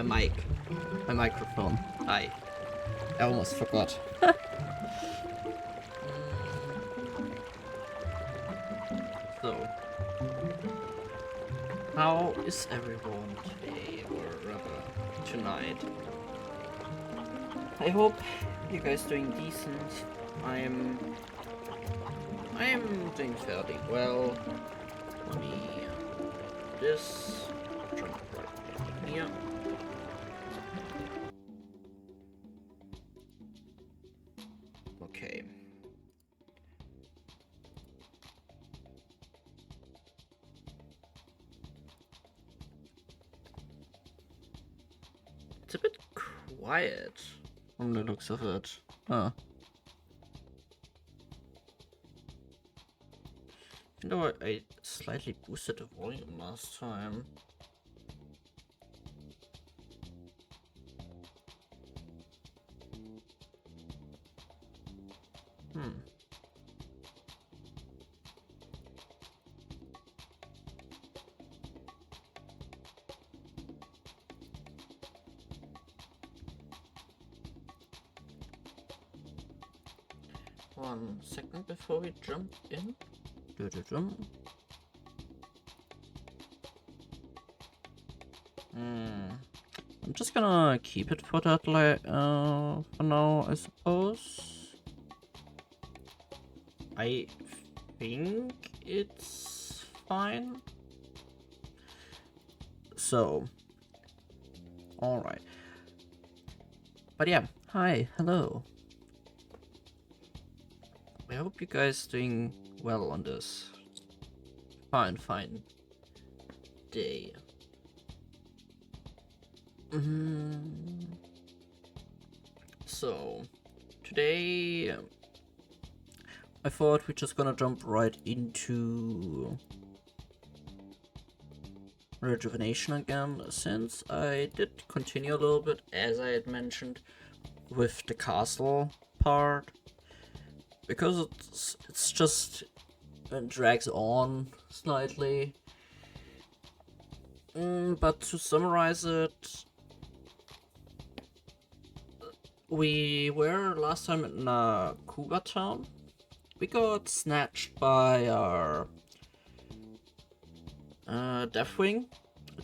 my microphone. I almost forgot. So, how is everyone today, or rather tonight? I hope you guys doing decent. I'm doing fairly well. Let me do this. Jump right in here. Okay. It's a bit quiet from the looks of it. Huh. You know what? I slightly boosted the volume last time. One second before we jump in. I'm just gonna keep it for that, like, for now, I suppose. I think it's fine. So, alright. But yeah, hi, hello. I hope you guys doing well on this fine day. So, today I thought we're just gonna jump right into Rejuvenation again, since I did continue a little bit, as I had mentioned, with the castle part, because it's just drags on slightly. But to summarize it, we were last time in Kuga town. We got snatched by our Deathwing.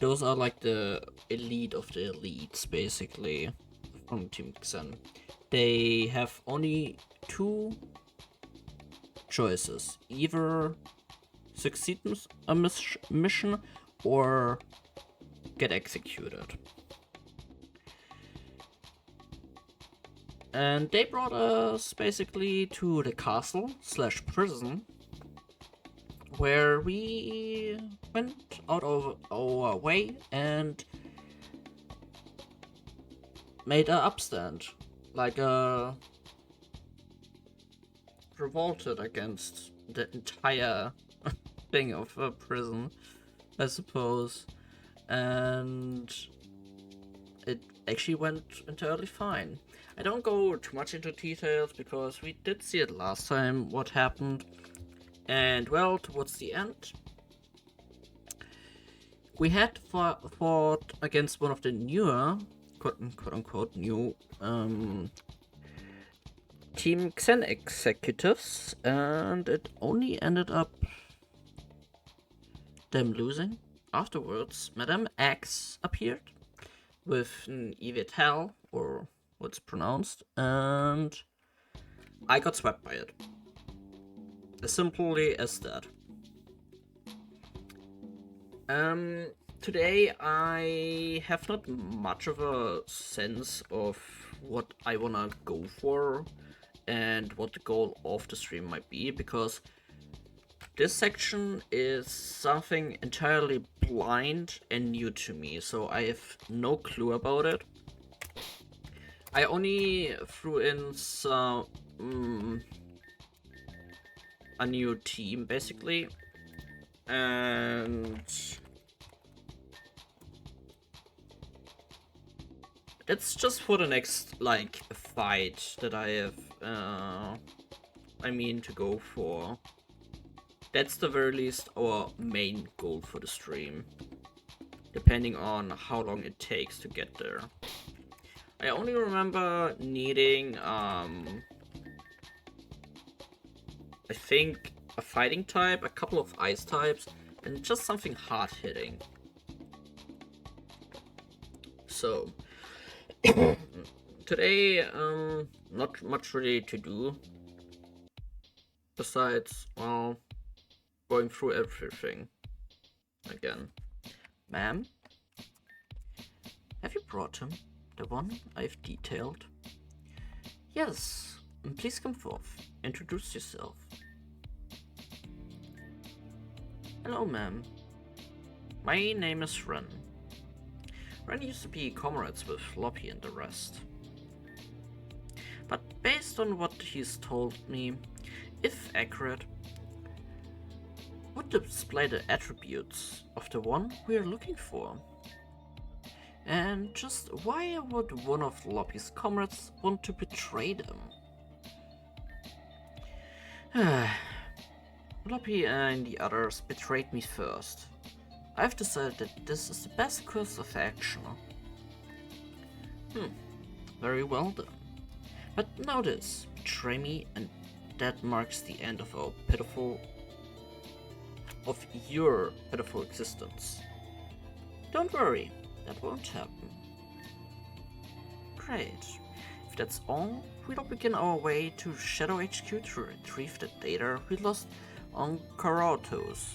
Those are like the elite of the elites, basically, from Team Xen. They have only two choices: either succeed a mission or get executed. And they brought us basically to the castle / prison, where we went out of our way and made a upstand, like revolted against the entire thing of a prison, I suppose, and it actually went entirely fine. I don't go too much into details because we did see it last time what happened, and well, towards the end we had fought against one of the newer, quote unquote new, Team Xen executives, and it only ended up them losing. Afterwards, Madame X appeared with an eVTOL, or what's pronounced, and I got swept by it. As simply as that. Today I have not much of a sense of what I wanna go for and what the goal of the stream might be, because this section is something entirely blind and new to me, so I have no clue about it. I only threw in some a new team, basically, and it's just for the next, like, fight that I have, to go for. That's the very least our main goal for the stream. depending on how long it takes to get there. I only remember needing, I think a fighting type, a couple of ice types, and just something hard hitting. So, today, not much really to do, besides, well, going through everything again. Ma'am, have you brought him? The one I've detailed? Yes, please come forth. Introduce yourself. Hello, ma'am. My name is Ren. Ren used to be comrades with Floppy and the rest. But based on what he's told me, if accurate, would display the attributes of the one we are looking for. And just why would one of Floppy's comrades want to betray them? Floppy and the others betrayed me first. I've decided that this is the best course of action. Very well then. But notice, betray me and that marks the end of your pitiful existence. Don't worry, that won't happen. Great. If that's all, we'll begin our way to Shadow HQ to retrieve the data we lost on Karatos.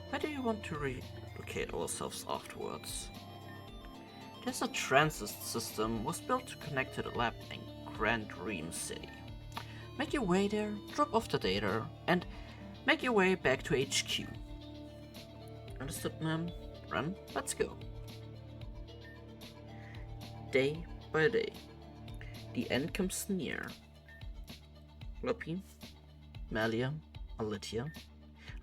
Where do you want to relocate ourselves afterwards? There's a transit system was built to connect to the lab in Grand Dream City. Make your way there, drop off the data, and make your way back to HQ. Understood, ma'am? Run, let's go. Day by day, the end comes near. Loppy, Malia, Alitia,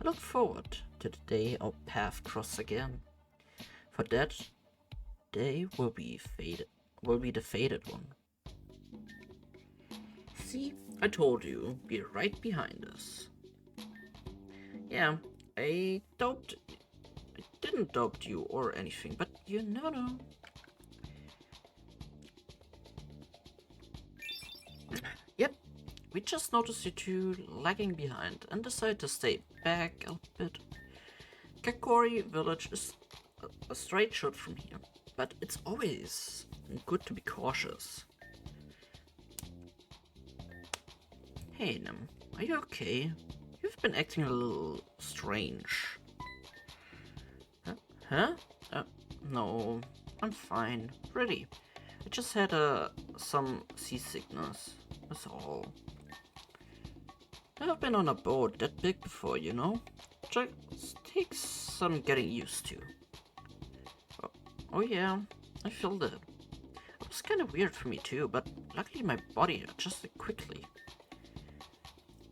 I look forward to the day our paths cross again. For that day will be the fated one. See, I told you, be right behind us. Yeah, I didn't doubt you or anything, but you never know. Yep, we just noticed you two lagging behind and decided to stay back a bit. Kakori village is a straight shot from here, but it's always good to be cautious. Hey, Nim, are you okay? You've been acting a little strange. Huh? No, I'm fine. Really. I just had some seasickness. That's all. I've been on a boat that big before, you know? Just takes some getting used to. Oh yeah, I feel that. It was kind of weird for me too, but luckily my body adjusted quickly.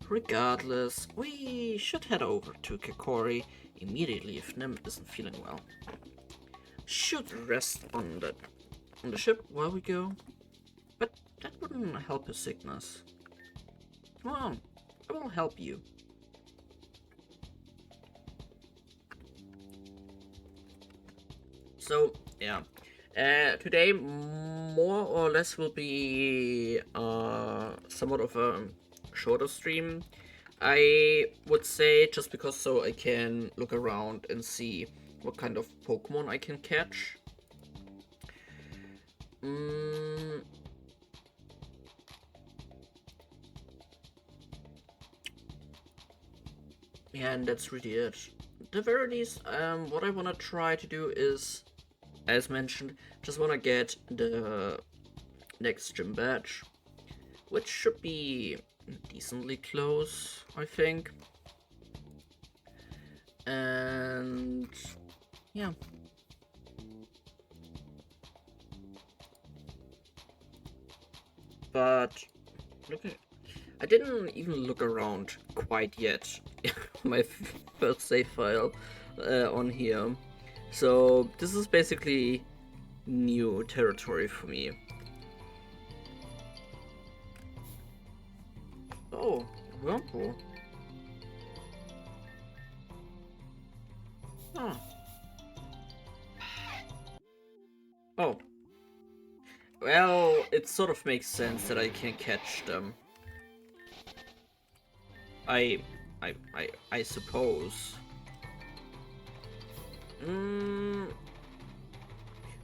Regardless, we should head over to Kikori immediately if Nim isn't feeling well. Should rest on the ship while we go, but that wouldn't help his sickness. Come on, I will help you. So yeah, today more or less will be somewhat of a shorter stream. I would say just because so I can look around and see what kind of Pokemon I can catch. Yeah, and that's really it. At the very least, what I want to try to do is, as mentioned, just want to get the next gym badge, which should be decently close, I think. And yeah. But I didn't even look around quite yet. My first save file on here. So this is basically new territory for me. Oh, Whirlpool. Huh. Well, it sort of makes sense that I can catch them. I, I suppose. Mm,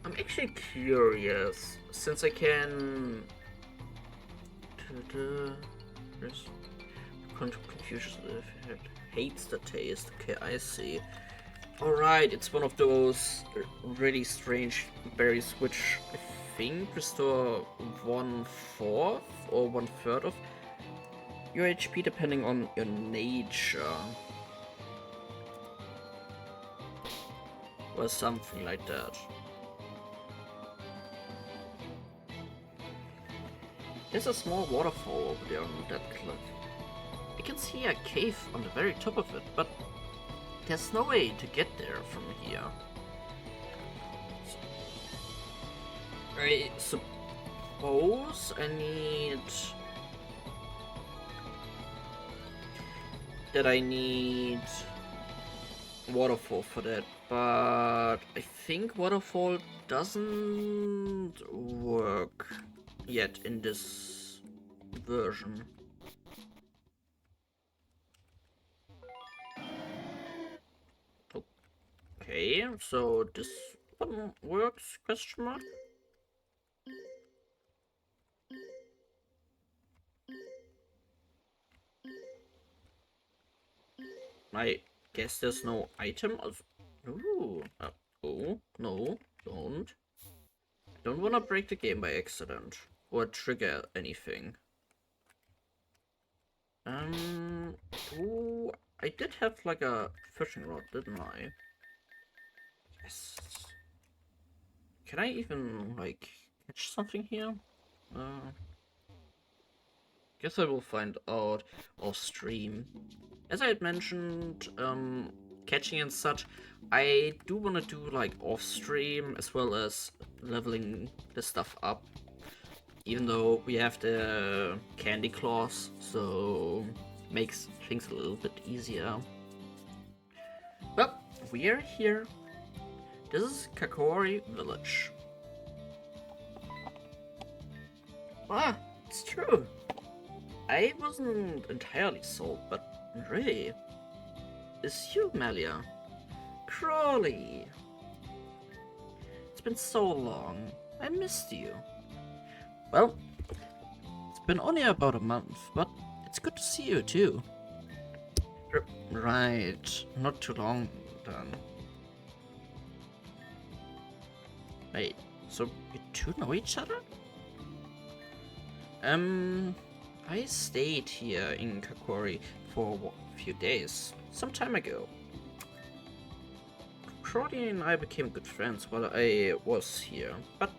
I'm actually curious, since I can. There's Confucius hates the taste. Okay, I see. Alright, it's one of those really strange berries which I think restore 1/4 or 1/3 of your HP depending on your nature. Or something like that. There's a small waterfall over there on that cliff. I can see a cave on the very top of it, but there's no way to get there from here. I suppose I need... that I need waterfall for that, but I think waterfall doesn't work yet in this version. Okay, so this one works, question mark? I guess there's no item. Ooh. Oh, no, don't. I don't want to break the game by accident or trigger anything. Ooh, I did have like a fishing rod, didn't I? Yes. Can I even like catch something here? Guess I will find out off stream. As I had mentioned, catching and such, I do want to do like off stream as well as leveling the stuff up. Even though we have the candy claws, so makes things a little bit easier. Well, we are here. This is Kakori Village. Ah, it's true. I wasn't entirely sold, but really, it's you, Melia. Crawley. It's been so long. I missed you. Well, it's been only about a month, but it's good to see you too. Right, not too long then. Wait, so you two know each other? I stayed here in Kakori for a few days, some time ago. Crowley and I became good friends while I was here, but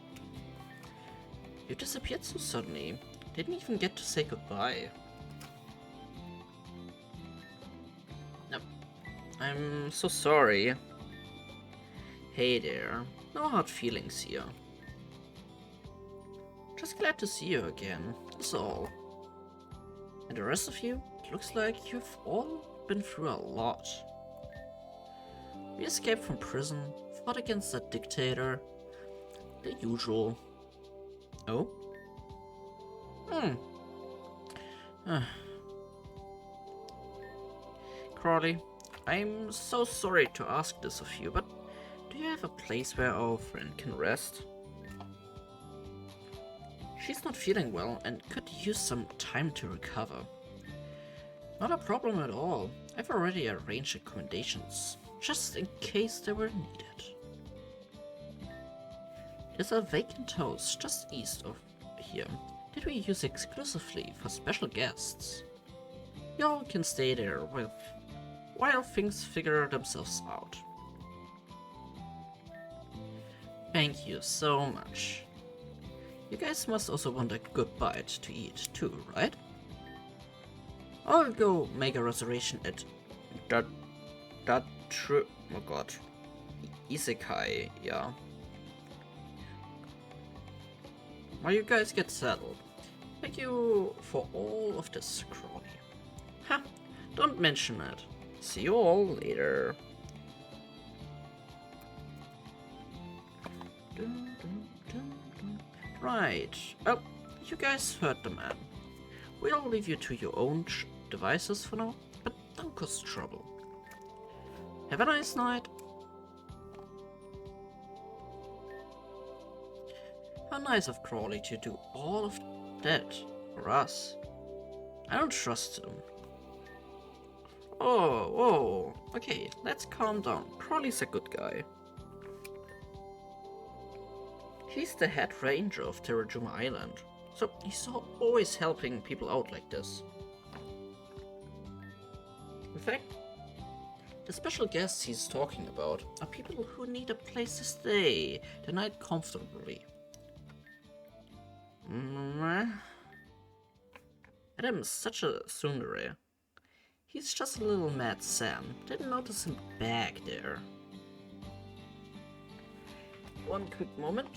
you disappeared so suddenly. Didn't even get to say goodbye. No, I'm so sorry. Hey there, no hard feelings here. Just glad to see you again, that's all. And the rest of you, it looks like you've all been through a lot. We escaped from prison, fought against that dictator, the usual. Oh? Crawley, I'm so sorry to ask this of you, but do you have a place where our friend can rest? She's not feeling well and could use some time to recover. Not a problem at all. I've already arranged accommodations, just in case they were needed. There's a vacant house just east of here that we use exclusively for special guests. Y'all can stay there while things figure themselves out. Thank you so much. You guys must also want a good bite to eat too, right? I'll go make a reservation at oh god. Isekai, yeah. While you guys get settled. Thank you for all of this, Crawley. Ha! Don't mention it. See you all later. Right. Well, you guys heard the man. We'll leave you to your own devices for now, but don't cause trouble. Have a nice night. How nice of Crawley to do all of that for us. I don't trust him. Oh, whoa. Okay, let's calm down. Crawley's a good guy. He's the head ranger of Terrajuma Island, so he's always helping people out like this. In fact, the special guests he's talking about are people who need a place to stay the night comfortably. Adam's such a tsundere. He's just a little mad Sam. Didn't notice him back there. One quick moment.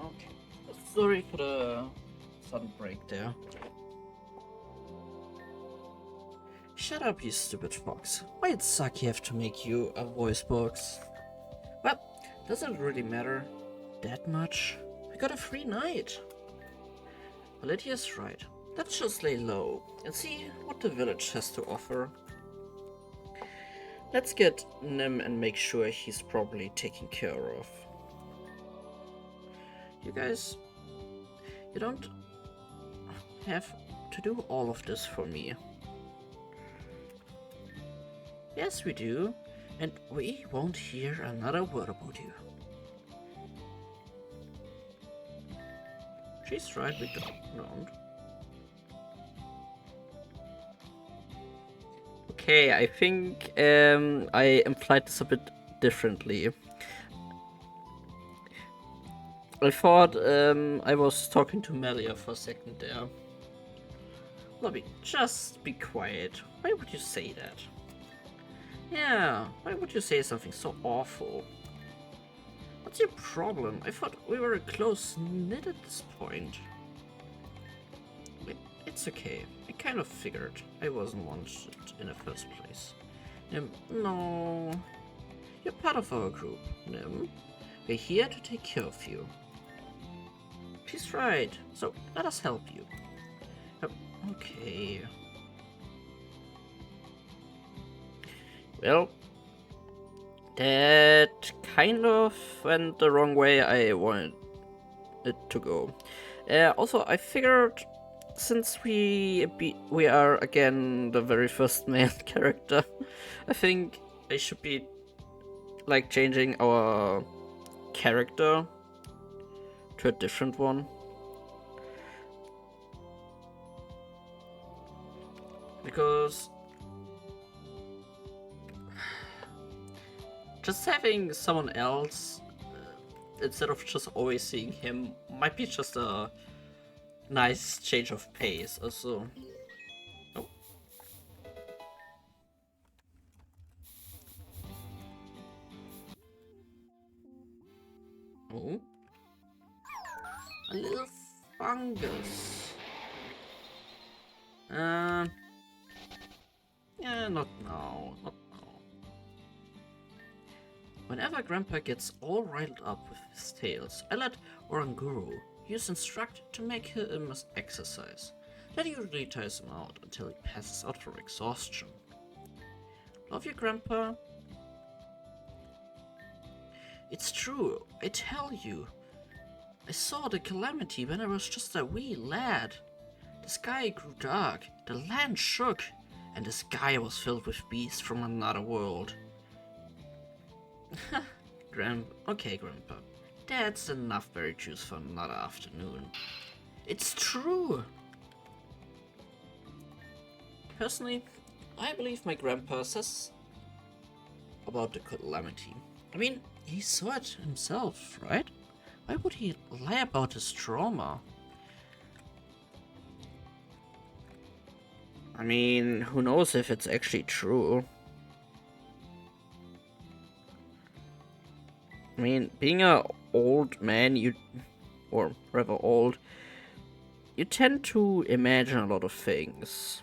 Okay. Sorry for the sudden break there. Shut up, you stupid fox. Why it suck you have to make you a voice box? Well, does it really matter that much? We got a free night. Lydia's right. Let's just lay low and see what the village has to offer. Let's get Nim and make sure he's properly taken care of. You guys, you don't have to do all of this for me. Yes, we do, and we won't hear another word about you. She's right, we don't. Okay, I think I implied this a bit differently. I thought I was talking to Melia for a second there. Lobby, just be quiet. Why would you say that? Yeah, why would you say something so awful? What's your problem? I thought we were close-knit at this point. It's okay. I kind of figured I wasn't wanted in the first place. Nim, no. You're part of our group, Nim. We're here to take care of you. She's right, so let us help you. Okay. Well, that kind of went the wrong way I wanted it to go. Also, I figured since we are again the very first main character, I think I should be like changing our character to a different one. Because just having someone else instead of just always seeing him might be just a nice change of pace also. Oh. Oh. A little fungus. Yeah, not now. Not now. Whenever Grandpa gets all riled up with his tales, I let Oranguru use Instruct to make him exercise. That usually tires him out until he passes out for exhaustion. Love you, Grandpa. It's true, I tell you. I saw the calamity when I was just a wee lad. The sky grew dark, the land shook, and the sky was filled with beasts from another world. Okay, Grandpa. That's enough berry juice for another afternoon. It's true! Personally, I believe my grandpa says about the calamity. I mean, he saw it himself, right? Why would he lie about his trauma? I mean, who knows if it's actually true? I mean, being a old man, or rather old, you tend to imagine a lot of things.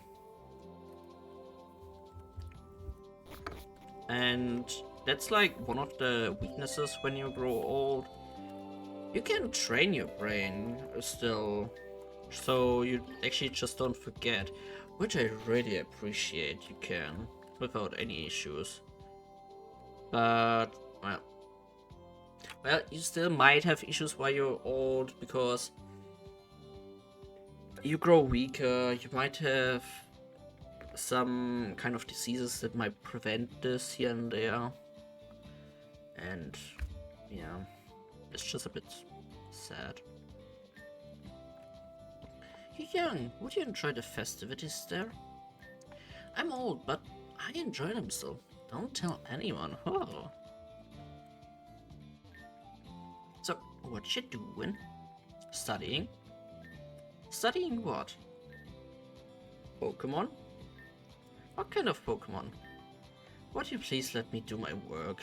And that's like one of the weaknesses when you grow old. You can train your brain still, so you actually just don't forget, which I really appreciate you can, without any issues. But, well, you still might have issues while you're old, because you grow weaker, you might have some kind of diseases that might prevent this here and there. And, yeah, it's just a bit sad. You're young, would you enjoy the festivities there? I'm old, but I enjoy them still. Don't tell anyone, oh. So, what you doing? Studying? Studying what? Pokemon? What kind of Pokemon? Would you please let me do my work?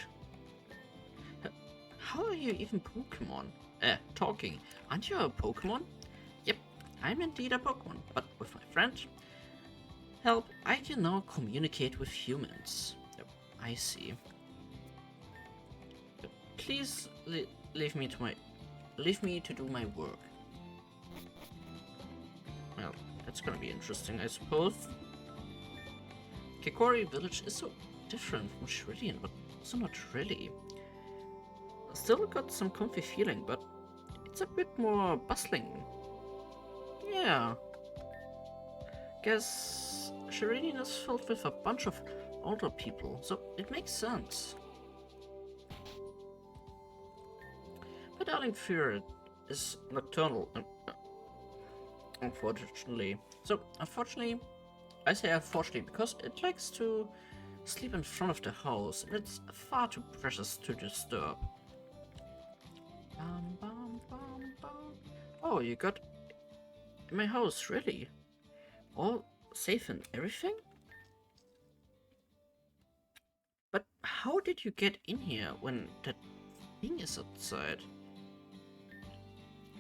How are you even Pokemon? Talking. Aren't you a Pokemon? Yep, I'm indeed a Pokemon, but with my friend. Help, I can now communicate with humans. I see. Please leave me to do my work. Well, that's gonna be interesting, I suppose. Kikori village is so different from Shridian, but also not really. Still got some comfy feeling, but it's a bit more bustling. Yeah. Guess Shridian is filled with a bunch of older people, so it makes sense. My darling fear is nocturnal, unfortunately. So, unfortunately, I say unfortunately because it likes to sleep in front of the house, and it's far too precious to disturb. Bum, bum, bum, bum. Oh, you got in my house, really? All safe and everything? But how did you get in here when that thing is outside?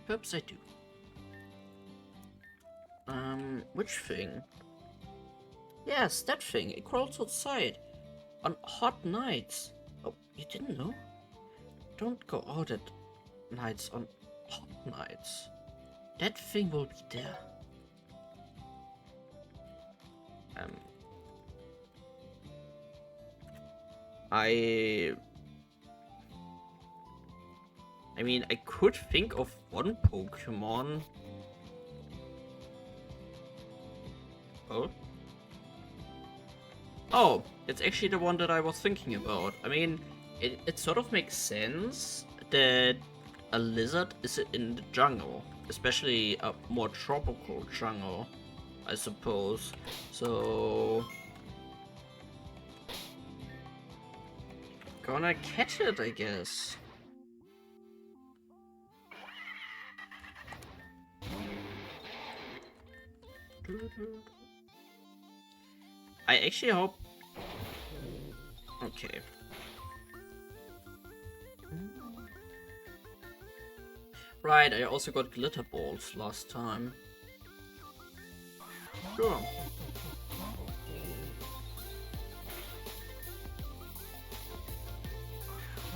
Perhaps I do. Which thing? Yes, that thing. It crawls outside on hot nights. Oh, you didn't know? Don't go out at nights on hot nights. That thing will be there. I mean, I could think of one Pokemon. Oh? Oh, it's actually the one that I was thinking about. I mean, it sort of makes sense that a lizard is in the jungle, especially a more tropical jungle, I suppose. So, gonna catch it, I guess. I actually hope. Okay. Right, I also got glitter balls last time. Sure.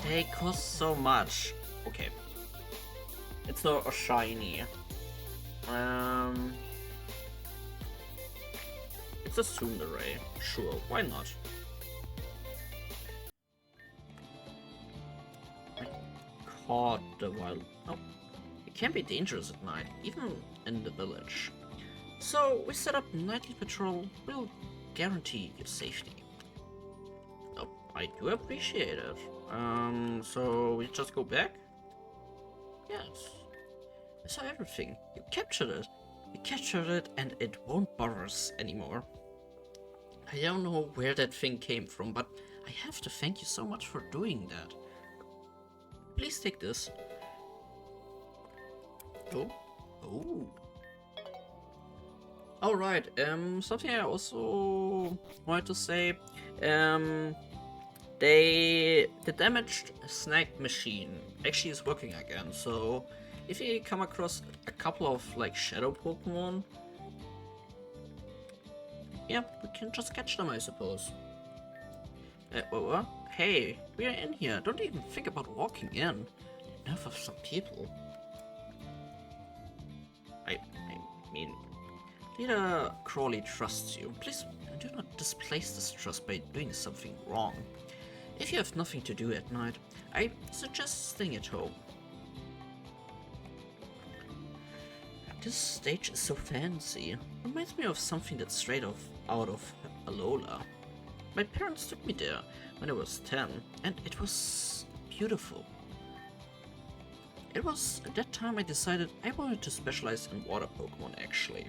They cost so much. Okay. It's not a shiny. It's a Tsundere. Sure, why not? thought a while. Oh, it can be dangerous at night, even in the village. So we set up nightly patrol. We'll guarantee your safety. Oh, I do appreciate it. So we just go back? Yes. I saw everything. You captured it. You captured it and it won't bother us anymore. I don't know where that thing came from, but I have to thank you so much for doing that. Please take this. Oh. Oh. Alright, something I also wanted to say. The damaged snack machine actually is working again, so if you come across a couple of like shadow Pokemon, yeah, we can just catch them, I suppose. What? Hey, we're in here. Don't even think about walking in. Enough of some people. I mean, Leader Crawley trusts you. Please do not displace this trust by doing something wrong. If you have nothing to do at night, I suggest staying at home. This stage is so fancy. Reminds me of something that's straight out of Alola. My parents took me there when I was 10, and it was beautiful. It was at that time I decided I wanted to specialize in water Pokemon, actually.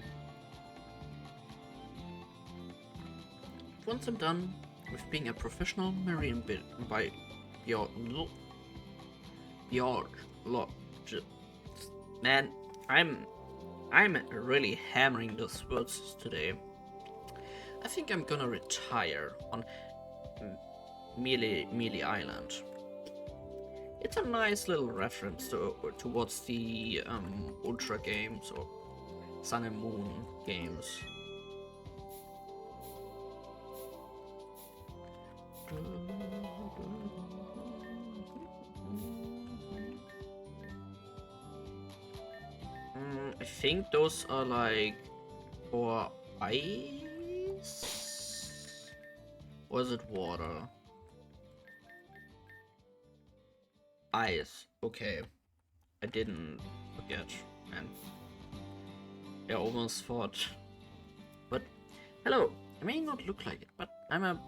Once I'm done with being a professional marine biologist, man, I'm really hammering those words today. I think I'm gonna retire on Mealy Island. It's a nice little reference towards the Ultra games or Sun and Moon games. I think those are like for ice? Or is it water? Ice. Okay. I didn't forget, man. I almost thought. But hello. I may not look like it, but I'm a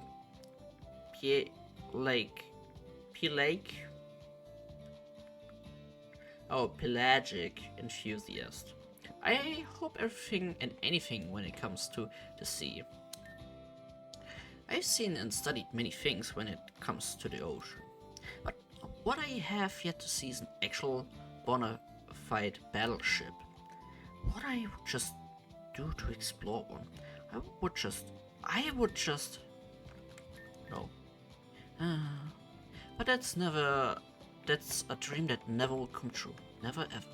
pelagic enthusiast. I hope everything and anything when it comes to the sea. I've seen and studied many things when it comes to the ocean, but what I have yet to see is an actual bona fide battleship. What I would just do to explore one, I would just no. But that's a dream that never will come true. Never ever.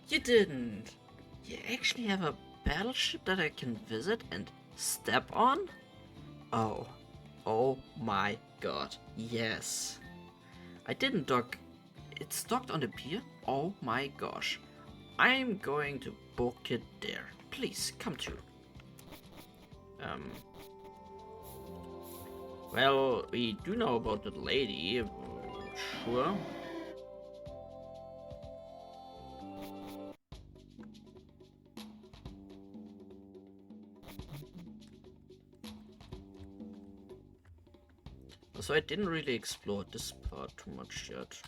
You didn't. You actually have a battleship that I can visit and step on? Oh my god, yes. I didn't dock. It's docked on the pier? Oh my gosh. I'm going to book it there. Please, come to. Well, we do know about that lady, sure. So I didn't really explore this part too much yet.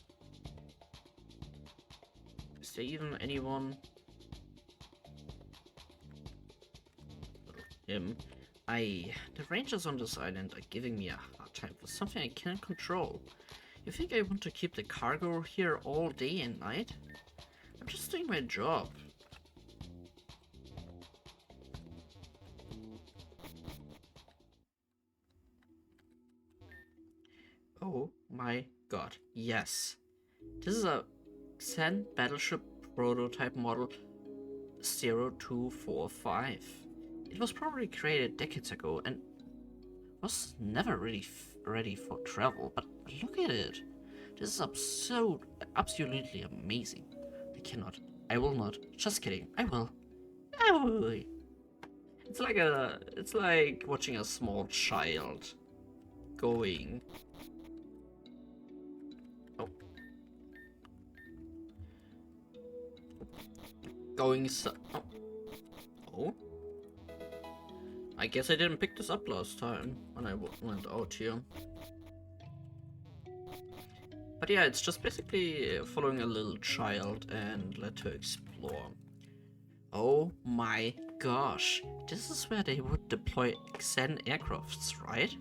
Is there even anyone? The rangers on this island are giving me a hard time for something I can't control. You think I want to keep the cargo here all day and night? I'm just doing my job. Oh my god, yes. This is a Xen battleship prototype model 0245. It was probably created decades ago and was never really ready for travel, but look at it. This is absolutely amazing. I will not. Just kidding. I will. It's like watching a small child going. Oh, going so. Oh, oh. I guess I didn't pick this up last time when I went out here. But yeah, it's just basically following a little child and let her explore. Oh my gosh, this is where they would deploy Xen aircrafts, right?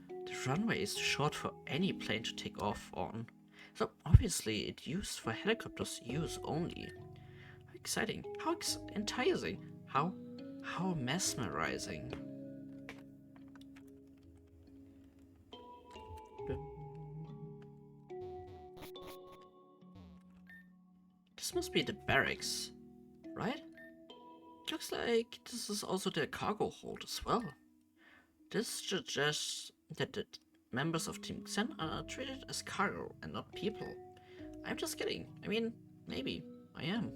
The runway is too short for any plane to take off on. So obviously it's used for helicopters use only. How exciting, how enticing, how mesmerizing. This must be the barracks, right? It looks like this is also their cargo hold as well. This suggests that the members of Team Xen are treated as cargo and not people. I'm just kidding. I mean, maybe I am.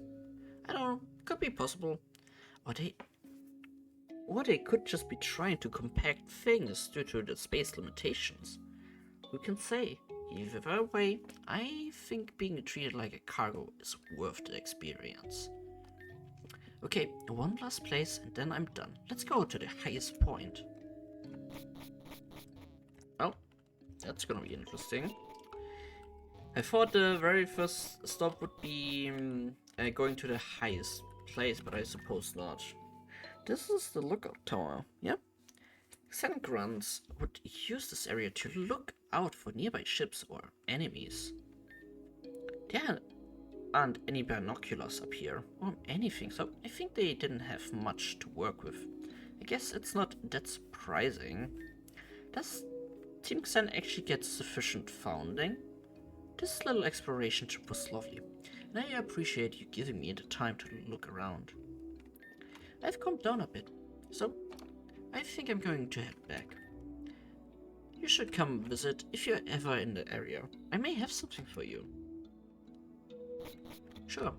I don't know. Could be possible. Or they could just be trying to compact things due to the space limitations. Who can say? Either way, I think being treated like a cargo is worth the experience. Okay, one last place and then I'm done. Let's go to the highest point. Well, that's gonna be interesting. I thought the very first stop would be going to the highest place, but I suppose not. This is the lookout tower, yep. Xenograns would use this area to look out for nearby ships or enemies. There aren't any binoculars up here, or anything, so I think they didn't have much to work with. I guess it's not that surprising. Does Team Xen actually get sufficient founding? This little exploration trip was lovely, and I appreciate you giving me the time to look around. I've calmed down a bit, so I think I'm going to head back. You should come visit if you're ever in the area. I may have something for you. Sure.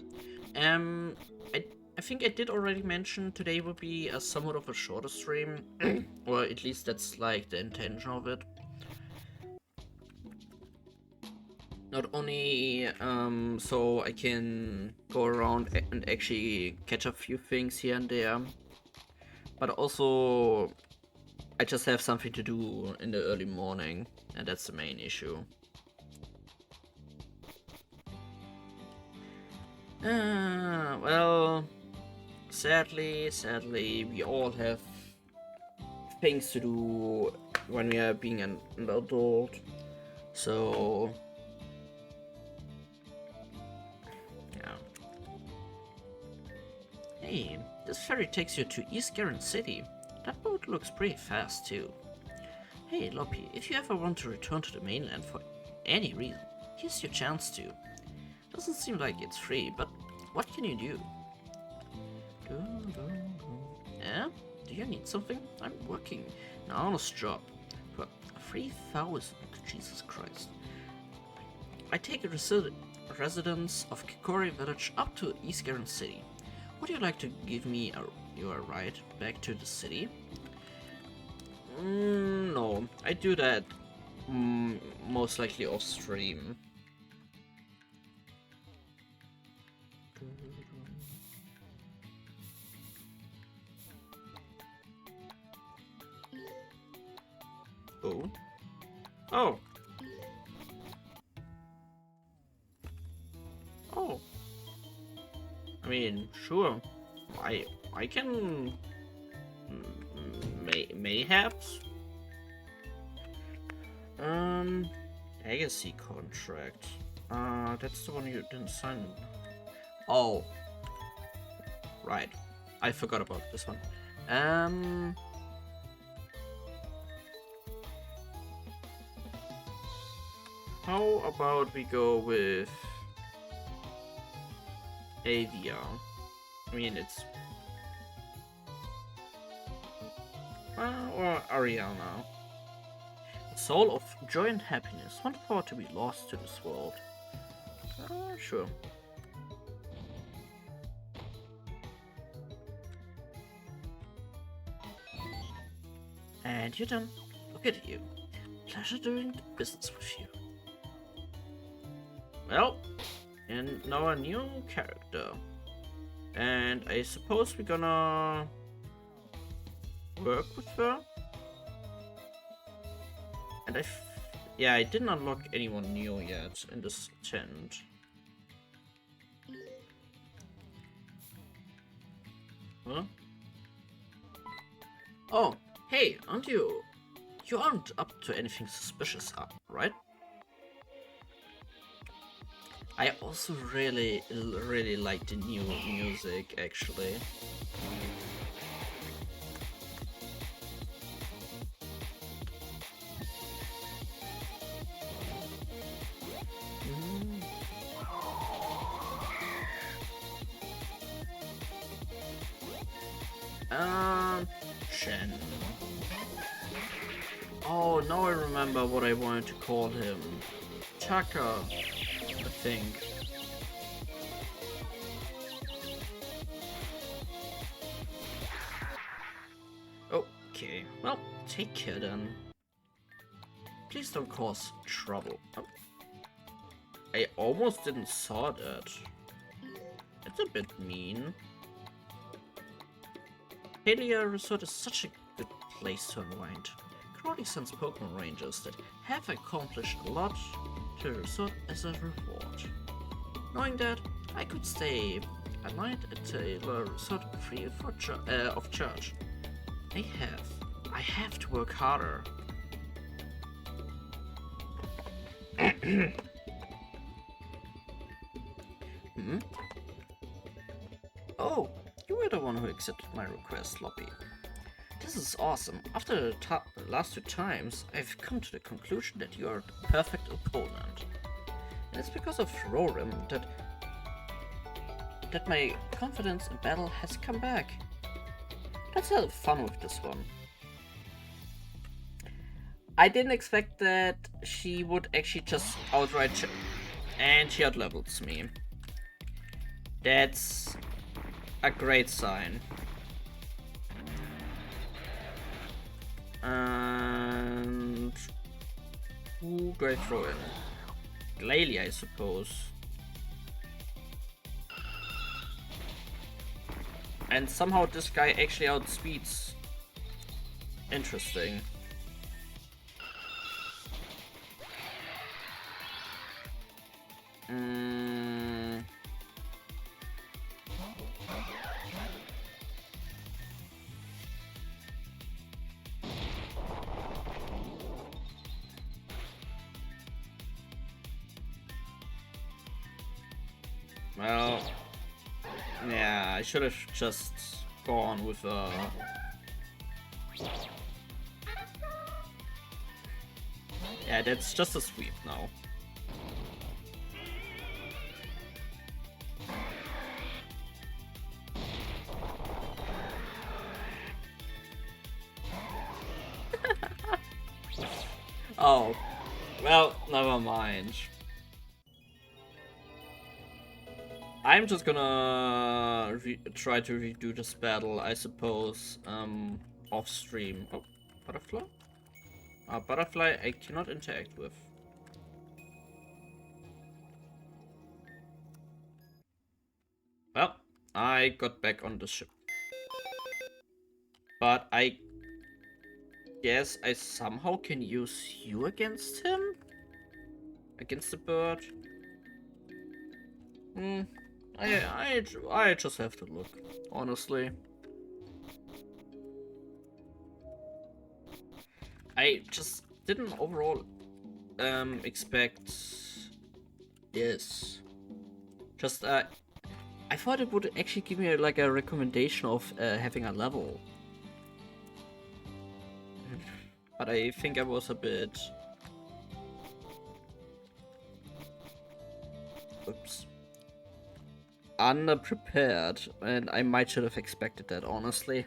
I think I did already mention today will be a somewhat of a shorter stream, or at least that's like the intention of it. Not only so I can go around and actually catch a few things here and there, but also I just have something to do in the early morning, and that's the main issue. Well, sadly, we all have things to do when we are being an adult, so yeah. Hey, this ferry takes you to East Garen City. That boat looks pretty fast too. Hey Loppy, if you ever want to return to the mainland for any reason, here's your chance to. Doesn't seem like it's free, but what can you do? Yeah? Do you need something? I'm working an honest job for 3,000. Jesus Christ. I take a residence of Kikori village up to East Garen City. Would you like to give me your ride back to the city? No, I do that most likely off stream. Oh. Oh. Oh. I mean, sure. I can mayhaps. Legacy contract. That's the one you didn't sign. Oh. Right. I forgot about this one. How about we go with Avia? I mean, it's or Ariana. Soul of joy and happiness. One power to be lost to this world. Sure. And you're done. Look at you. Pleasure doing business with you. Well, and now a new character. And I suppose we're gonna work with her. And yeah, I didn't unlock anyone new yet in this tent. Huh? Oh, hey, aren't you? You aren't up to anything suspicious, right? I also really like the new music, actually. Chen. Oh, now I remember what I wanted to call him. Chaka, I think. Okay, well, take care then. Please don't cause trouble. Oh, I almost didn't saw that. It's a bit mean. Helia Resort is such a good place to unwind. Crowley sends Pokemon Rangers that have accomplished a lot to the resort as a reward. Knowing that, I could stay a night at Taylor Resort free of charge. I have to work harder. Hmm? Oh, you were the one who accepted my request, Lobby. This is awesome. After the last 2 times, I've come to the conclusion that you are the perfect opponent. And it's because of Rorim that my confidence in battle has come back. Let's have fun with this one. I didn't expect that she would actually just outright and she outlevels me. That's a great sign. And who do I throw in? Glalie, I suppose. And somehow this guy actually outspeeds. Interesting. Well, yeah, I should have just gone with yeah, that's just a sweep now. Oh, well, never mind. I'm just gonna try to redo this battle, I suppose, off stream. Oh, butterfly? Butterfly I cannot interact with. Well, I got back on the ship. But I guess I somehow can use you against him? Against the bird? I just have to look, honestly. I just didn't overall expect this. Just I thought it would actually give me like a recommendation of having a level. But I think I was a bit... Oops. Underprepared, and I might should have expected that, honestly.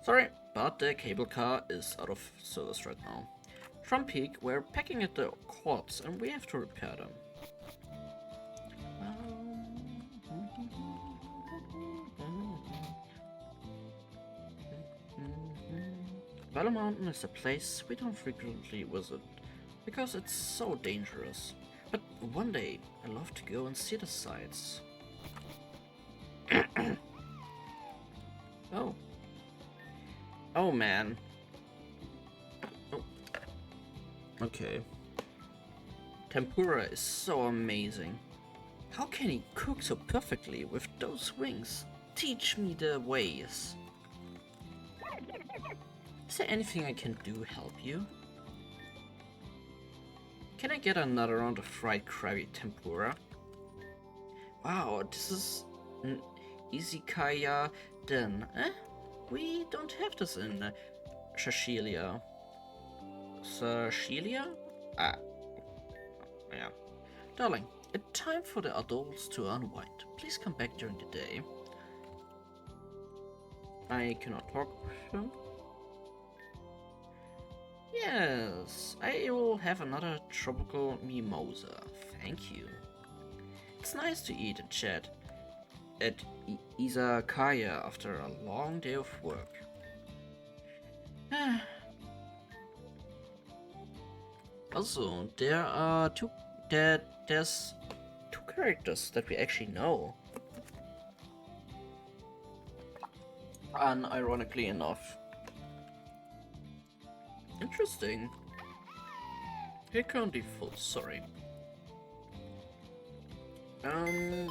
Sorry, but the cable car is out of service right now. From Peak, we're packing at the cords and we have to repair them. Battle Mountain is a place we don't frequently visit because it's so dangerous. But one day, I'd love to go and see the sights. Oh. Oh man. Oh. Okay. Tempura is so amazing. How can he cook so perfectly with those wings? Teach me the ways. Is there anything I can do to help you? Can I get another round of fried crabby tempura? Wow, this is an izakaya den, eh? We don't have this in Sicilia. Sicilia? Ah, yeah. Darling, it's time for the adults to unwind. Please come back during the day. I cannot talk with him. Yes, I will have another tropical mimosa. Thank you. It's nice to eat and chat at izakaya after a long day of work. Also, there's two characters that we actually know. Unironically enough. Interesting. You're currently full, sorry. I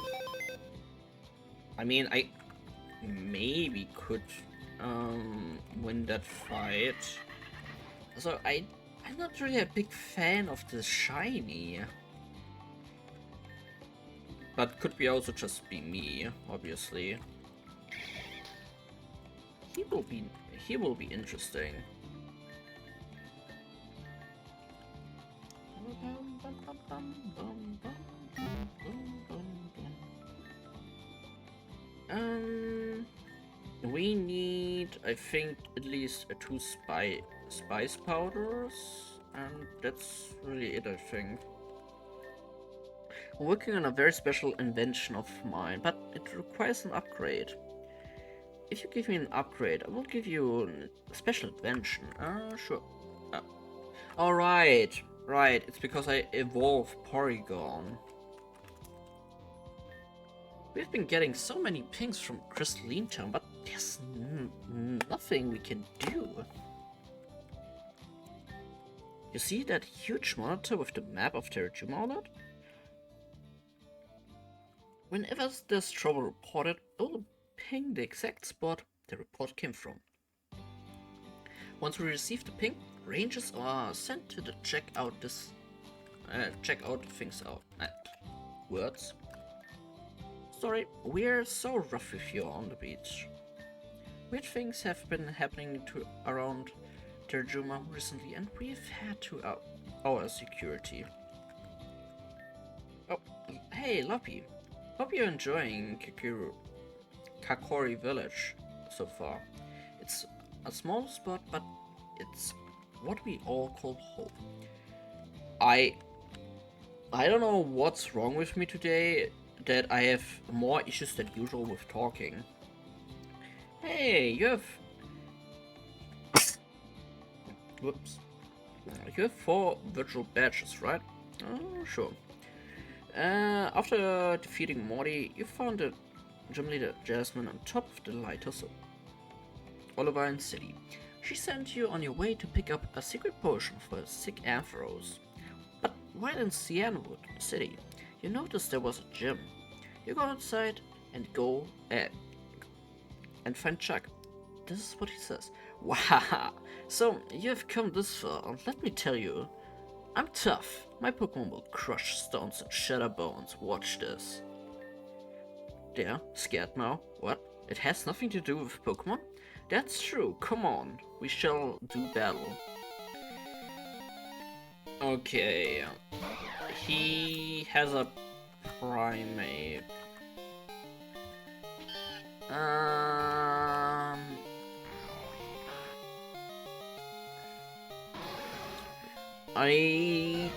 mean, I maybe could win that fight. So I'm not really a big fan of the shiny. But could be also just be me, obviously. He will be interesting. We need, I think, at least two spice powders, and that's really it, I think. I'm working on a very special invention of mine, but it requires an upgrade. If you give me an upgrade, I will give you a special invention. Sure. Alright, right, it's because I evolved Porygon. We've been getting so many pings from Crystalline Town, but there's nothing we can do. You see that huge monitor with the map of Terrajuma on it? Whenever there's trouble reported, it will ping the exact spot the report came from. Once we receive the ping, rangers are sent to the check out things out. Words. Sorry, we're so rough with you on the beach. Weird things have been happening around Terjuma recently, and we've had to up our security. Oh, hey, Loppy. Hope you're enjoying Kakori Village so far. It's a small spot, but it's what we all call home. I don't know what's wrong with me today, that I have more issues than usual with talking. Hey, you have... Whoops. You have 4 virtual badges, right? Oh, sure. After defeating Morty, you found the gym leader Jasmine on top of the lighthouse of Olivine City. She sent you on your way to pick up a secret potion for sick Ampharos. But while in Cyanwood City, you noticed there was a gym. You go outside and go and find Chuck. This is what he says. Wow! So you have come this far. Let me tell you, I'm tough. My Pokemon will crush stones and shatter bones. Watch this. There, scared now? What? It has nothing to do with Pokemon? That's true. Come on, we shall do battle. Okay, he has a primate. I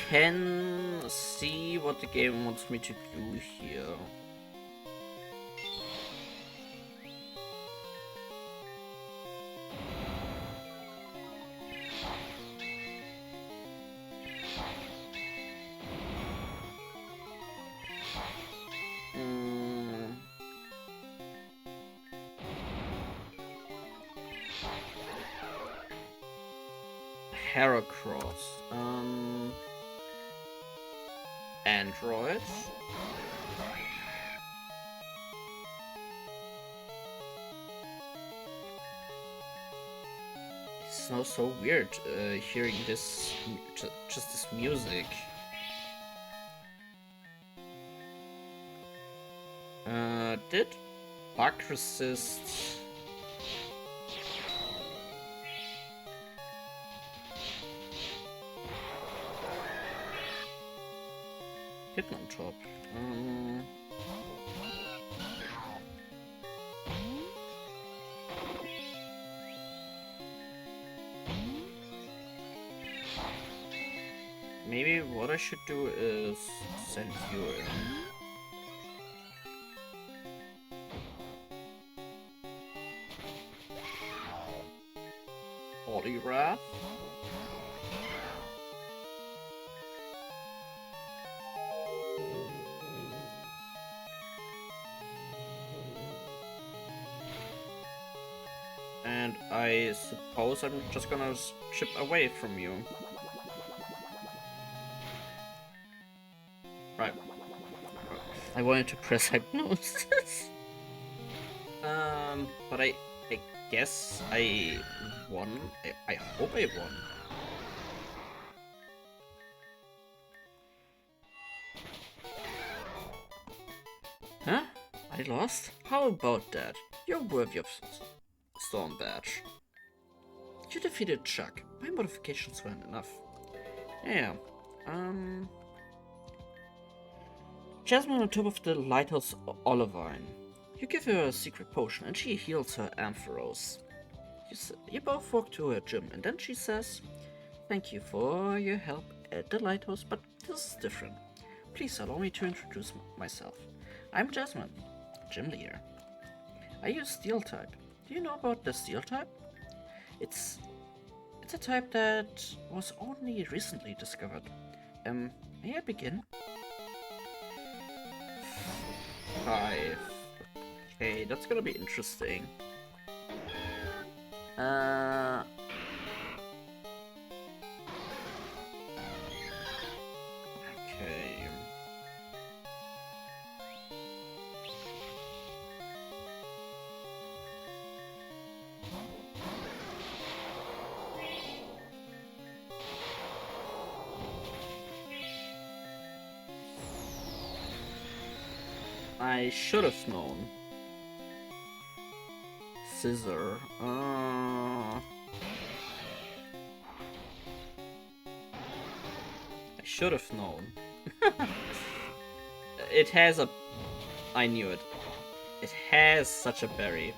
can see what the game wants me to do here. Heracross. Android. It's now so weird hearing this, just this music. Did bug resist? Hidden on top. Maybe what I should do is send you in. Wrath. And I suppose I'm just gonna chip away from you. Right. I wanted to press hypnosis. But I guess I won. I hope I won. Huh? I lost? How about that? You're worthy of Storm Badge. You defeated Chuck. My modifications weren't enough. Yeah. Jasmine on top of the lighthouse Olivine. You give her a secret potion and she heals her Ampharos. You both walk to her gym and then she says, "Thank you for your help at the lighthouse, but this is different. Please allow me to introduce myself. I'm Jasmine, gym leader. I use Steel type. Do you know about the Steel type? It's a type that was only recently discovered. May I begin?" 5. Okay, that's gonna be interesting. Okay. I should have known. Scissor. I should have known. It has a... I knew it. It has such a berry.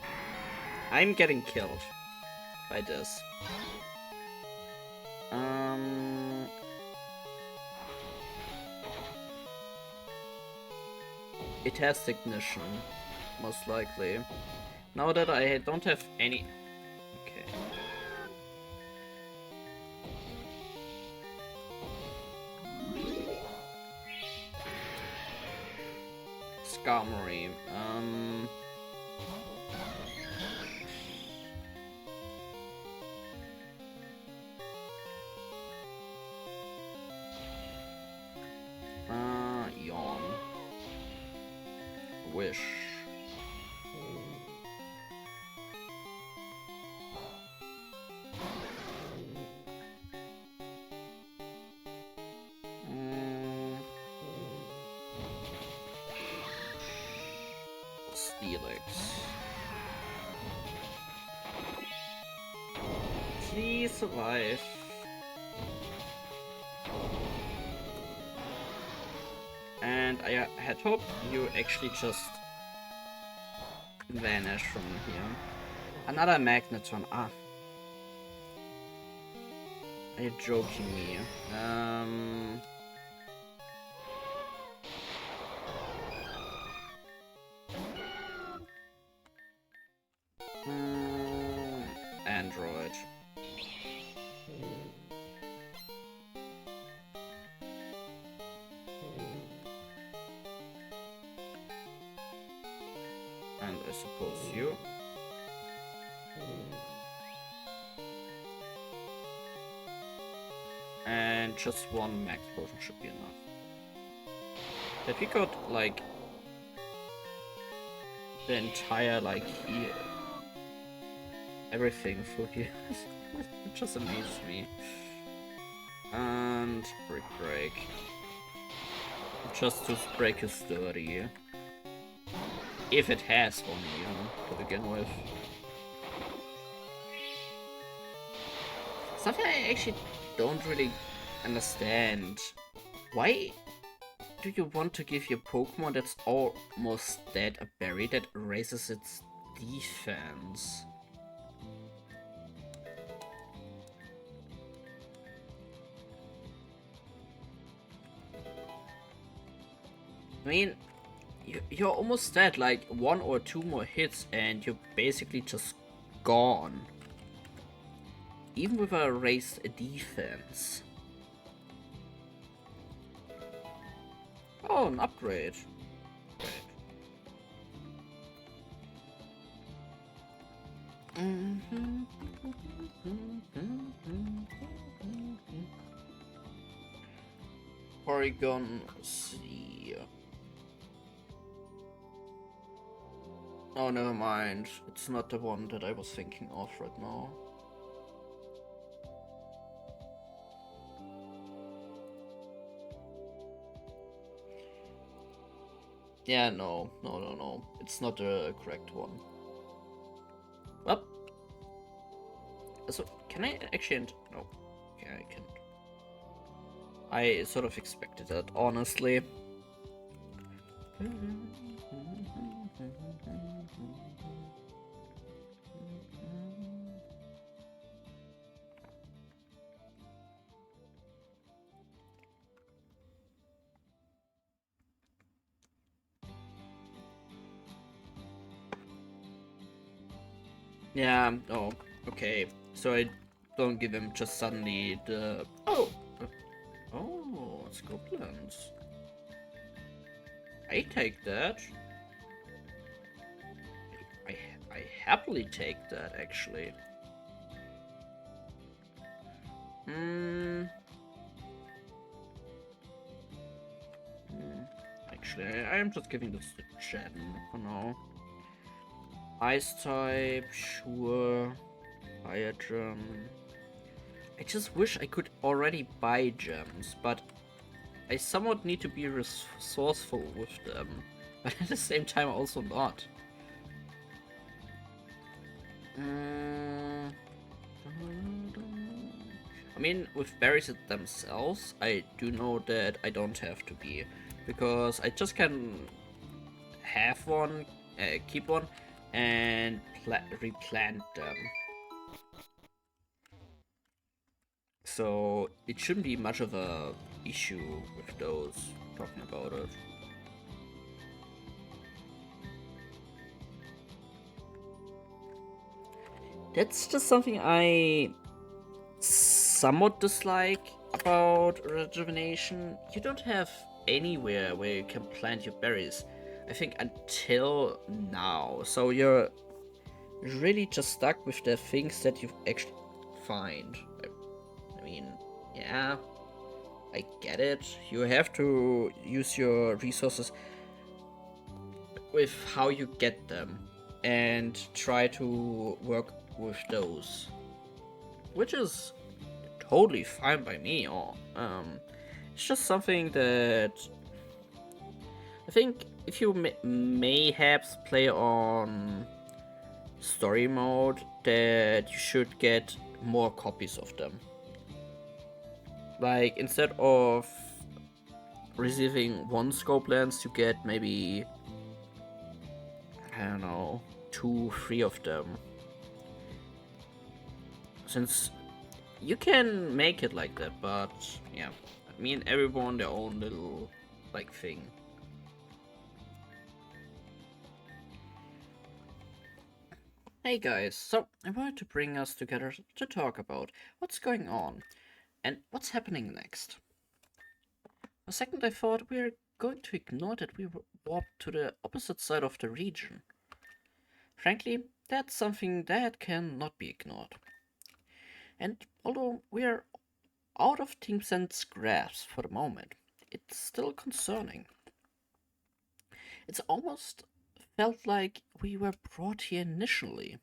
I'm getting killed by this. It has ignition, most likely. Now that I don't have any... Okay. Skarmory. Yawn. Wish. Steelix. Please survive. And I had hoped you actually just vanish from here. Another Magneton. Ah. Are you joking me? Android. And I suppose you. And just one max potion should be enough. That we got like the entire like here everything for here. It just amazes me. And break. Just to break his 30. If it has one, to begin with. Something I actually don't really understand. Why do you want to give your Pokemon that's almost dead a berry that raises its defense? I mean, you're almost dead, like 1 or 2 more hits and you're basically just gone. Even with a raised defense. Oh, an upgrade. Great. Porygon C. Oh, never mind. It's not the one that I was thinking of right now. Yeah, no. It's not the correct one. Well, so can I actually? No, yeah, I can't. I sort of expected that, honestly. Yeah, oh, okay. So I don't give him just suddenly the... Oh, it's goblins. I take that. I happily take that, actually. Actually, I am just giving this to Jen for now. Ice type, sure. Fire gem. I just wish I could already buy gems, but I somewhat need to be resourceful with them. But at the same time, also not. I mean, with berries themselves, I do know that I don't have to be. Because I just can have one, keep one, and replant them. So it shouldn't be much of a issue with those, talking about it. That's just something I somewhat dislike about Rejuvenation. You don't have anywhere where you can plant your berries, I think, until now. So you're really just stuck with the things that you actually find. I mean, yeah, I get it. You have to use your resources with how you get them and try to work with those, which is totally fine by me. Or it's just something that I think if you mayhaps play on story mode, that you should get more copies of them. Like, instead of receiving one scope lens, you get maybe, I don't know, 2, 3 of them. Since you can make it like that, but yeah, I mean, everyone their own little like thing. Hey guys, so I wanted to bring us together to talk about what's going on and what's happening next. A second I thought we were going to ignore that we warped to the opposite side of the region. Frankly, that's something that cannot be ignored. And although we are out of Team Sen's grasp for the moment. It's still concerning. It's almost felt like we were brought here intentionally.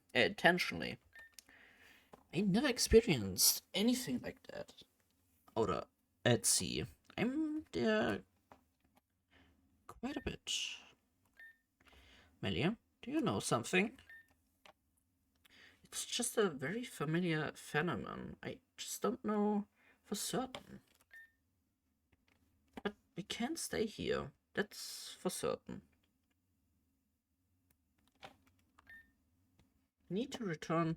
I never experienced anything like that out at sea. I'm there quite a bit. Melia, do you know something? It's just a very familiar phenomenon. I just don't know for certain. But we can't stay here. That's for certain. We need to return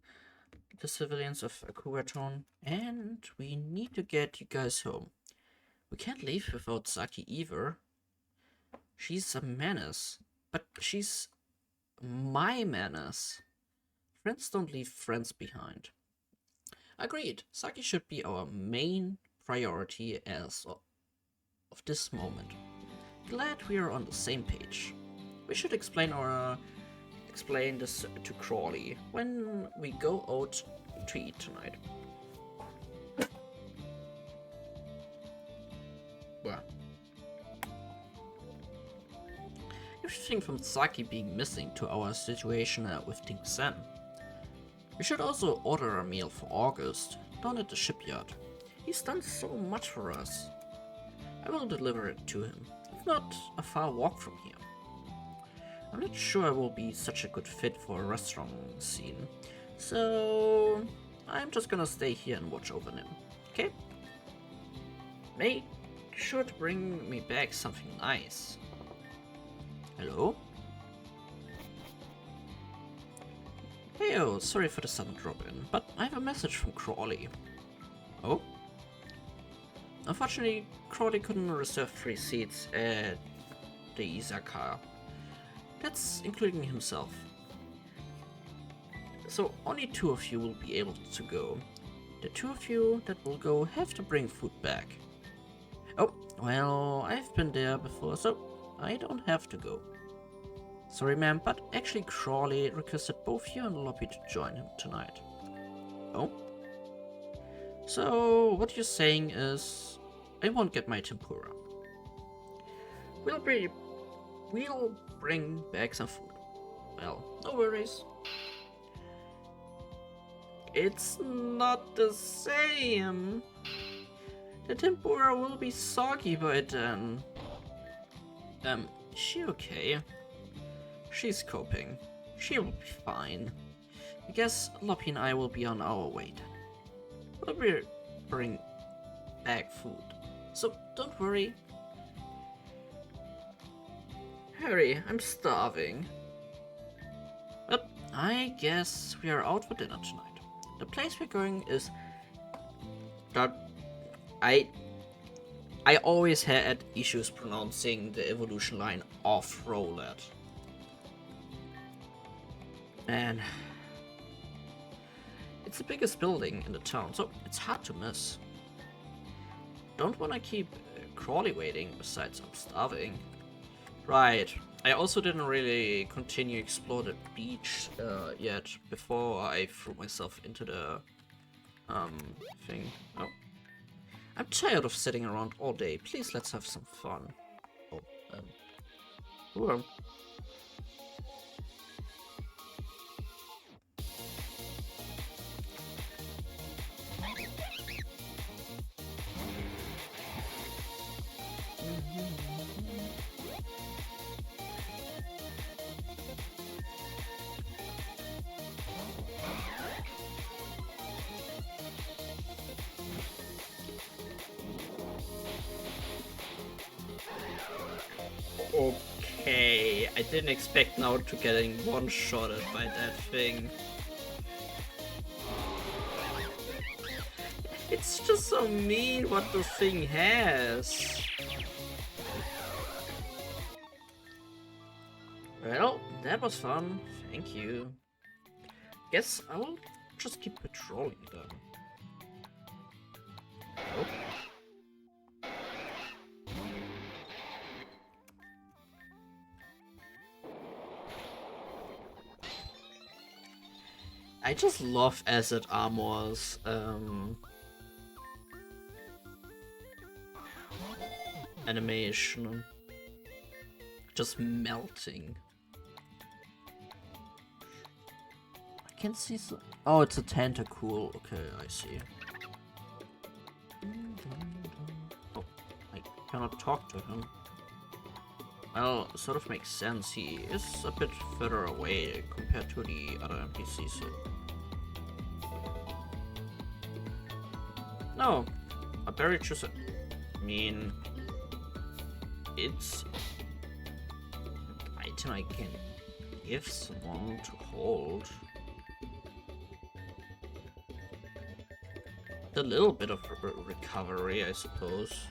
the civilians of Akuaton, and we need to get you guys home. We can't leave without Saki either. She's a menace, but she's my menace. Friends don't leave friends behind. Agreed, Saki should be our main priority as of this moment. Glad we are on the same page. We should explain this to Crawley when we go out to eat tonight. Well, everything from Saki being missing to our situation with Team Sen. We should also order a meal for August down at the shipyard. He's done so much for us. I will deliver it to him. It's not a far walk from here. I'm not sure I will be such a good fit for a restaurant scene, so I'm just gonna stay here and watch over him, okay? Make sure to bring me back something nice. Hello? Hey, oh, sorry for the sudden drop-in, but I have a message from Crawley. Oh? Unfortunately, Crawley couldn't reserve 3 seats at the izakaya. That's including himself. So only 2 of you will be able to go. The 2 of you that will go have to bring food back. Oh, well, I've been there before, so I don't have to go. Sorry, ma'am, but actually Crawley requested both you and Lobby to join him tonight. Oh? So, what you're saying is, I won't get my tempura. We'll bring back some food. Well, no worries. It's not the same. The tempura will be soggy by then. Is she okay? She's coping. She'll be fine. I guess Loppy and I will be on our way then. We'll bring back food. So don't worry. Harry, I'm starving. But I guess we are out for dinner tonight. The place we're going is... I always had issues pronouncing the evolution line off Roulette. And it's the biggest building in the town, so it's hard to miss. Don't wanna keep Crawley waiting, besides I'm starving. Right, I also didn't really continue explore the beach yet before I threw myself into the thing. Oh. I'm tired of sitting around all day. Please let's have some fun. Oh, well. Okay, I didn't expect now to getting one-shotted by that thing. It's just so mean what the thing has. Well, that was fun. Thank you. Guess I will just keep patrolling then. Oh. I just love asset armors. animation. Just melting. I can see some... Oh, it's a tentacle. Okay, I see. Oh, I cannot talk to him. Well, sort of makes sense. He is a bit further away compared to the other NPCs here. No, a berry juice. I mean, it's an item I can give someone to hold. A little bit of recovery, I suppose.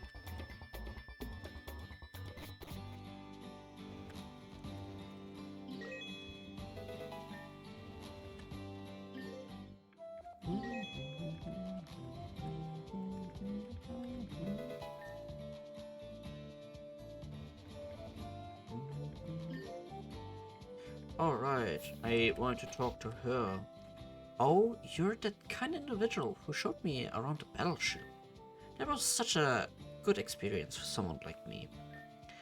Alright, I wanted to talk to her. Oh, you're that kind individual who showed me around the battleship. That was such a good experience for someone like me.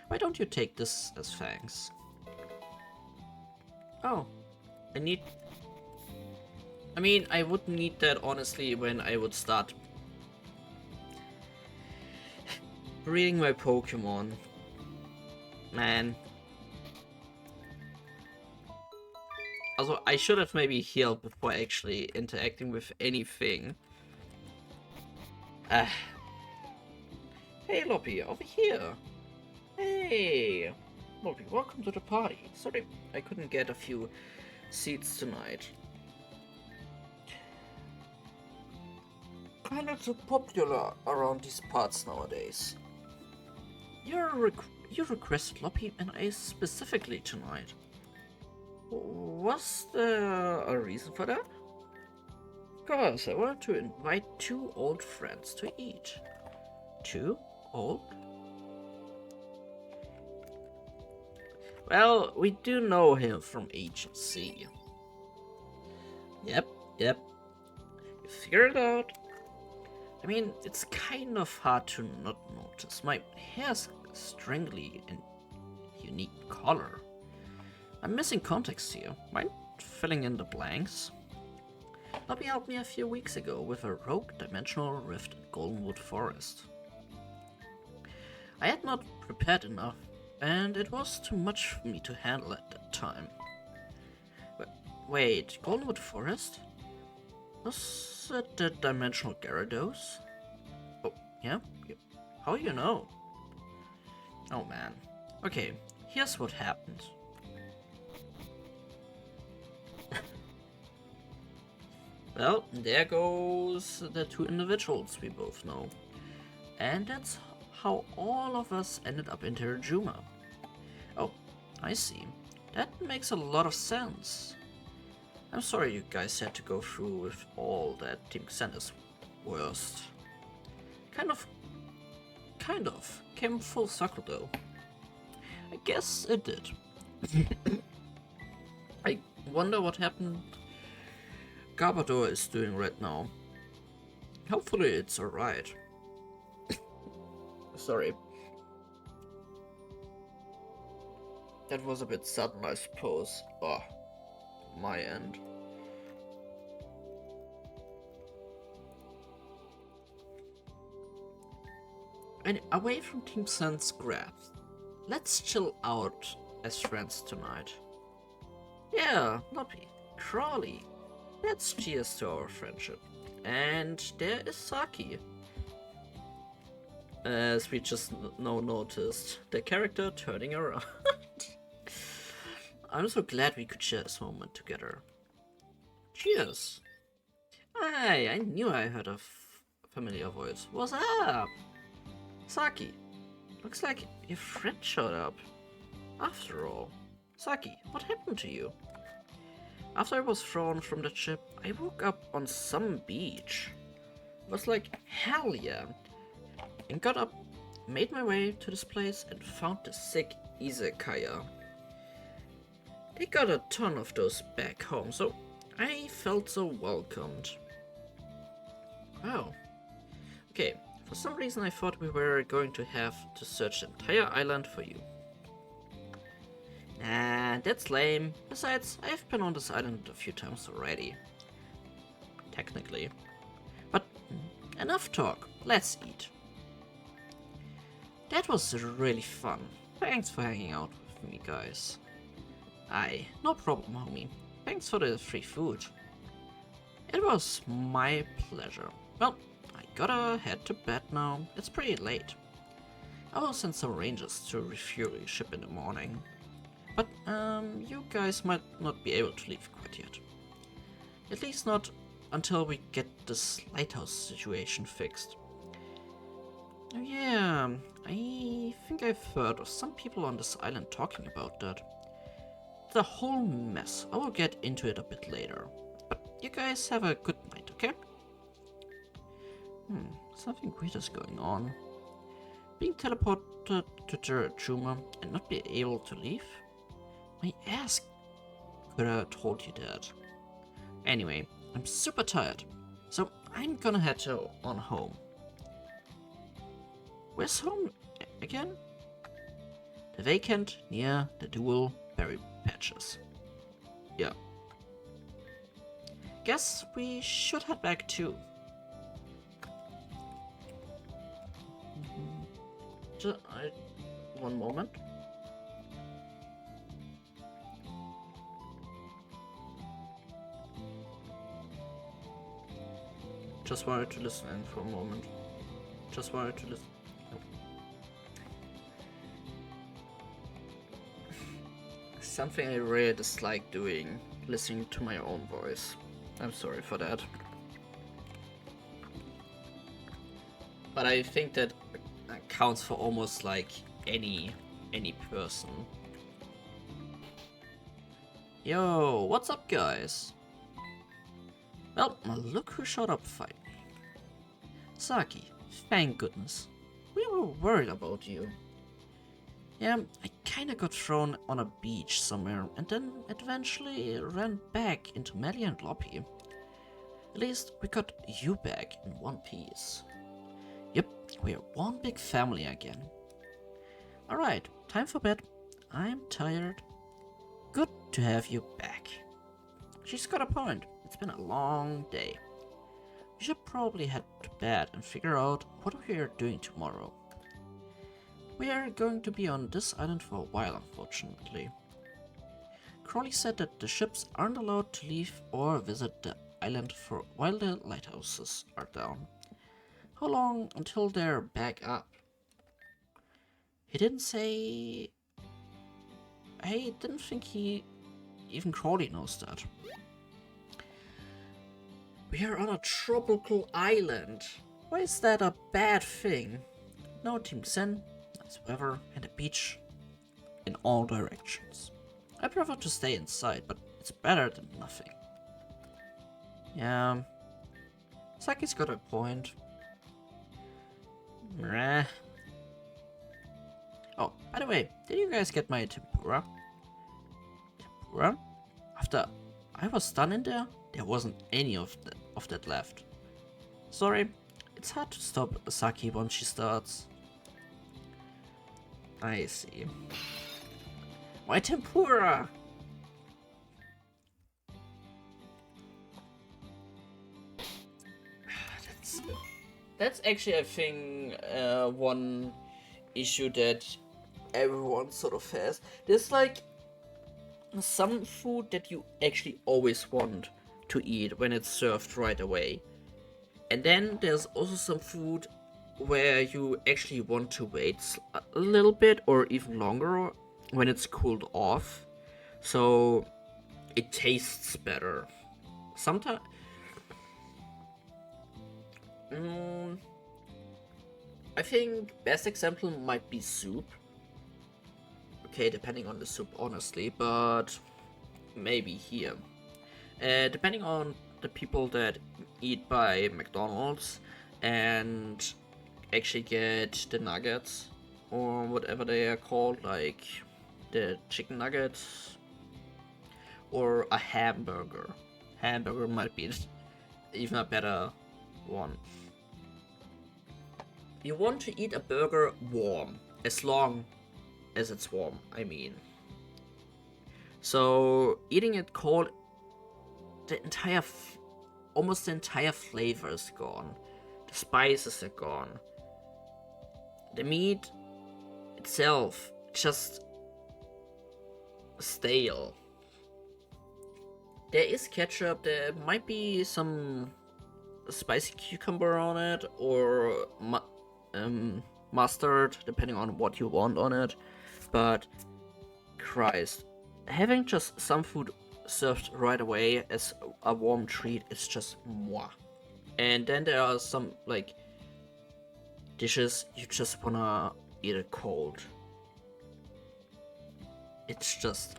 Why don't you take this as thanks? Oh, I mean, I would need that honestly when I would start breeding my Pokemon. Man. Also, I should have maybe healed before actually interacting with anything. Hey, Loppy, over here. Hey, Loppy, welcome to the party. Sorry, I couldn't get a few seats tonight. Kinda too popular around these parts nowadays. You requested Loppy and I specifically tonight. Was there a reason for that? Of course, I wanted to invite 2 old friends to eat. 2 old? Well, we do know him from agency. Yep. You figured it out. I mean, it's kind of hard to not notice. My hair's strangely and unique color. I'm missing context here. Mind filling in the blanks? Nobby helped me a few weeks ago with a rogue dimensional rift in Goldenwood Forest. I had not prepared enough, and it was too much for me to handle at that time. Wait, Goldenwood Forest? Was it the dimensional Gyarados? Oh, yeah? How do you know? Oh man. Okay, here's what happened. Well, there goes the 2 individuals we both know. And that's how all of us ended up in Terrajuma. Oh, I see. That makes a lot of sense. I'm sorry you guys had to go through with all that. Team Xen is worst. Kind of. Came full circle though. I guess it did. I wonder what happened Garbodor is doing right now. Hopefully it's alright. Sorry. That was a bit sudden, I suppose. Oh, my end. And away from Team Sun's grab, let's chill out as friends tonight. Yeah, Loppy, Crawley. Let's cheers to our friendship. And there is Saki. As we just now noticed, the character turning around. I'm so glad we could share this moment together. Cheers. Hey, I knew I heard a familiar voice. What's up? Saki, looks like your friend showed up. After all, Saki, what happened to you? After I was thrown from the ship, I woke up on some beach. It was like, hell yeah. And got up, made my way to this place and found the sick izakaya. They got a ton of those back home, so I felt so welcomed. Wow. Okay, For some reason I thought we were going to have to search the entire island for you. Nah, that's lame. Besides, I've been on this island a few times already. Technically. But enough talk, let's eat. That was really fun. Thanks for hanging out with me, guys. Aye, no problem, homie. Thanks for the free food. It was my pleasure. Well, I gotta head to bed now. It's pretty late. I will send some rangers to refuel your ship in the morning. But, you guys might not be able to leave quite yet. At least not until we get this lighthouse situation fixed. Oh yeah, I think I've heard of some people on this island talking about that. It's a whole mess. I will get into it a bit later. But you guys have a good night, okay? Something weird is going on. Being teleported to Terrajuma and not be able to leave? My ass could have told you that. Anyway, I'm super tired, so I'm gonna head on home. Where's home again? The vacant near the dual berry patches. Yeah. Guess we should head back too. One moment. Just wanted to listen in for a moment. Just wanted to listen. Something I really dislike doing, listening to my own voice. I'm sorry for that. But I think that counts for almost like any person. Yo, what's up, guys? Well, look who showed up finally. Saki, thank goodness. We were worried about you. Yeah, I kinda got thrown on a beach somewhere and then eventually ran back into Melly and Loppy. At least we got you back in one piece. Yep, we're one big family again. Alright, time for bed. I'm tired. Good to have you back. She's got a point. It's been a long day. We should probably head to bed and figure out what we are doing tomorrow. We are going to be on this island for a while, unfortunately. Crowley said that the ships aren't allowed to leave or visit the island for while the lighthouses are down. How long until they're back up? He didn't say... I didn't think even Crowley knows that. We are on a tropical island. Why is that a bad thing? No Team Sen, nice weather, and a beach in all directions. I prefer to stay inside, but it's better than nothing. Yeah, Saki's got a point. Meh. Oh, by the way, did you guys get my tempura? Tempura? After I was done in there, there wasn't any of that left. Sorry, it's hard to stop Saki once she starts. I see. My tempura! That's actually, I think, one issue that everyone sort of has. There's like some food that you actually always want to eat when it's served right away. And then there's also some food where you actually want to wait a little bit or even longer when it's cooled off. So it tastes better. Sometimes... I think best example might be soup. Okay, depending on the soup, honestly, but maybe here. Depending on the people that eat by McDonald's and actually get the nuggets or whatever they are called, like the chicken nuggets or a hamburger. Hamburger might be even a better one. You want to eat a burger warm, as long as it's warm, I mean. So eating it cold, almost the entire flavor is gone. The spices are gone. The meat itself just stale. There is ketchup, there might be some spicy cucumber on it, or mustard, depending on what you want on it. But Christ, having just some food served right away as a warm treat is just mwah. And then there are some like dishes you just wanna eat it cold. It's just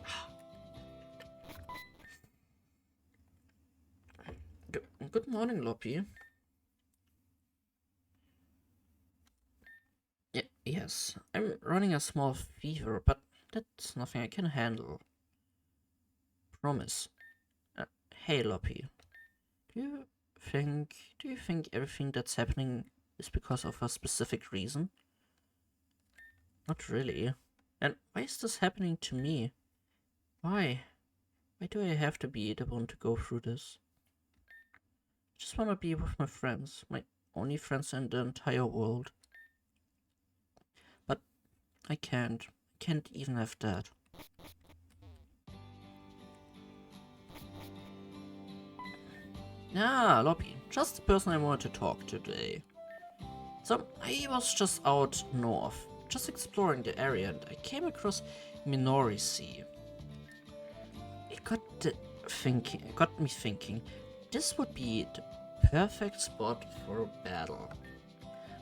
Good morning, Loppy. Yes, I'm running a small fever, but that's nothing I can handle. Promise. Hey, Loppy. Do you think everything that's happening is because of a specific reason? Not really. And why is this happening to me? Why? Why do I have to be the one to go through this? I just want to be with my friends, my only friends in the entire world. But I can't. I can't even have that. Ah, Loppy, just the person I wanted to talk to today. So, I was just out north, just exploring the area, and I came across Minori Sea. It got me thinking, this would be the perfect spot for a battle.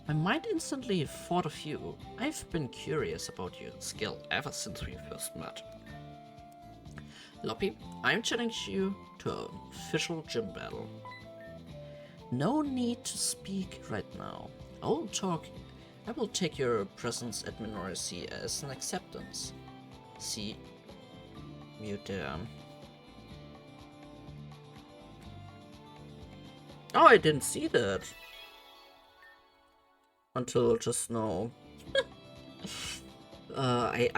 My mind instantly thought of you. I've been curious about your skill ever since we first met. Loppy, I'm challenging you to an official gym battle. No need to speak right now. I will take your presence at Minority as an acceptance. See you there. Oh, I didn't see that. Until just now. I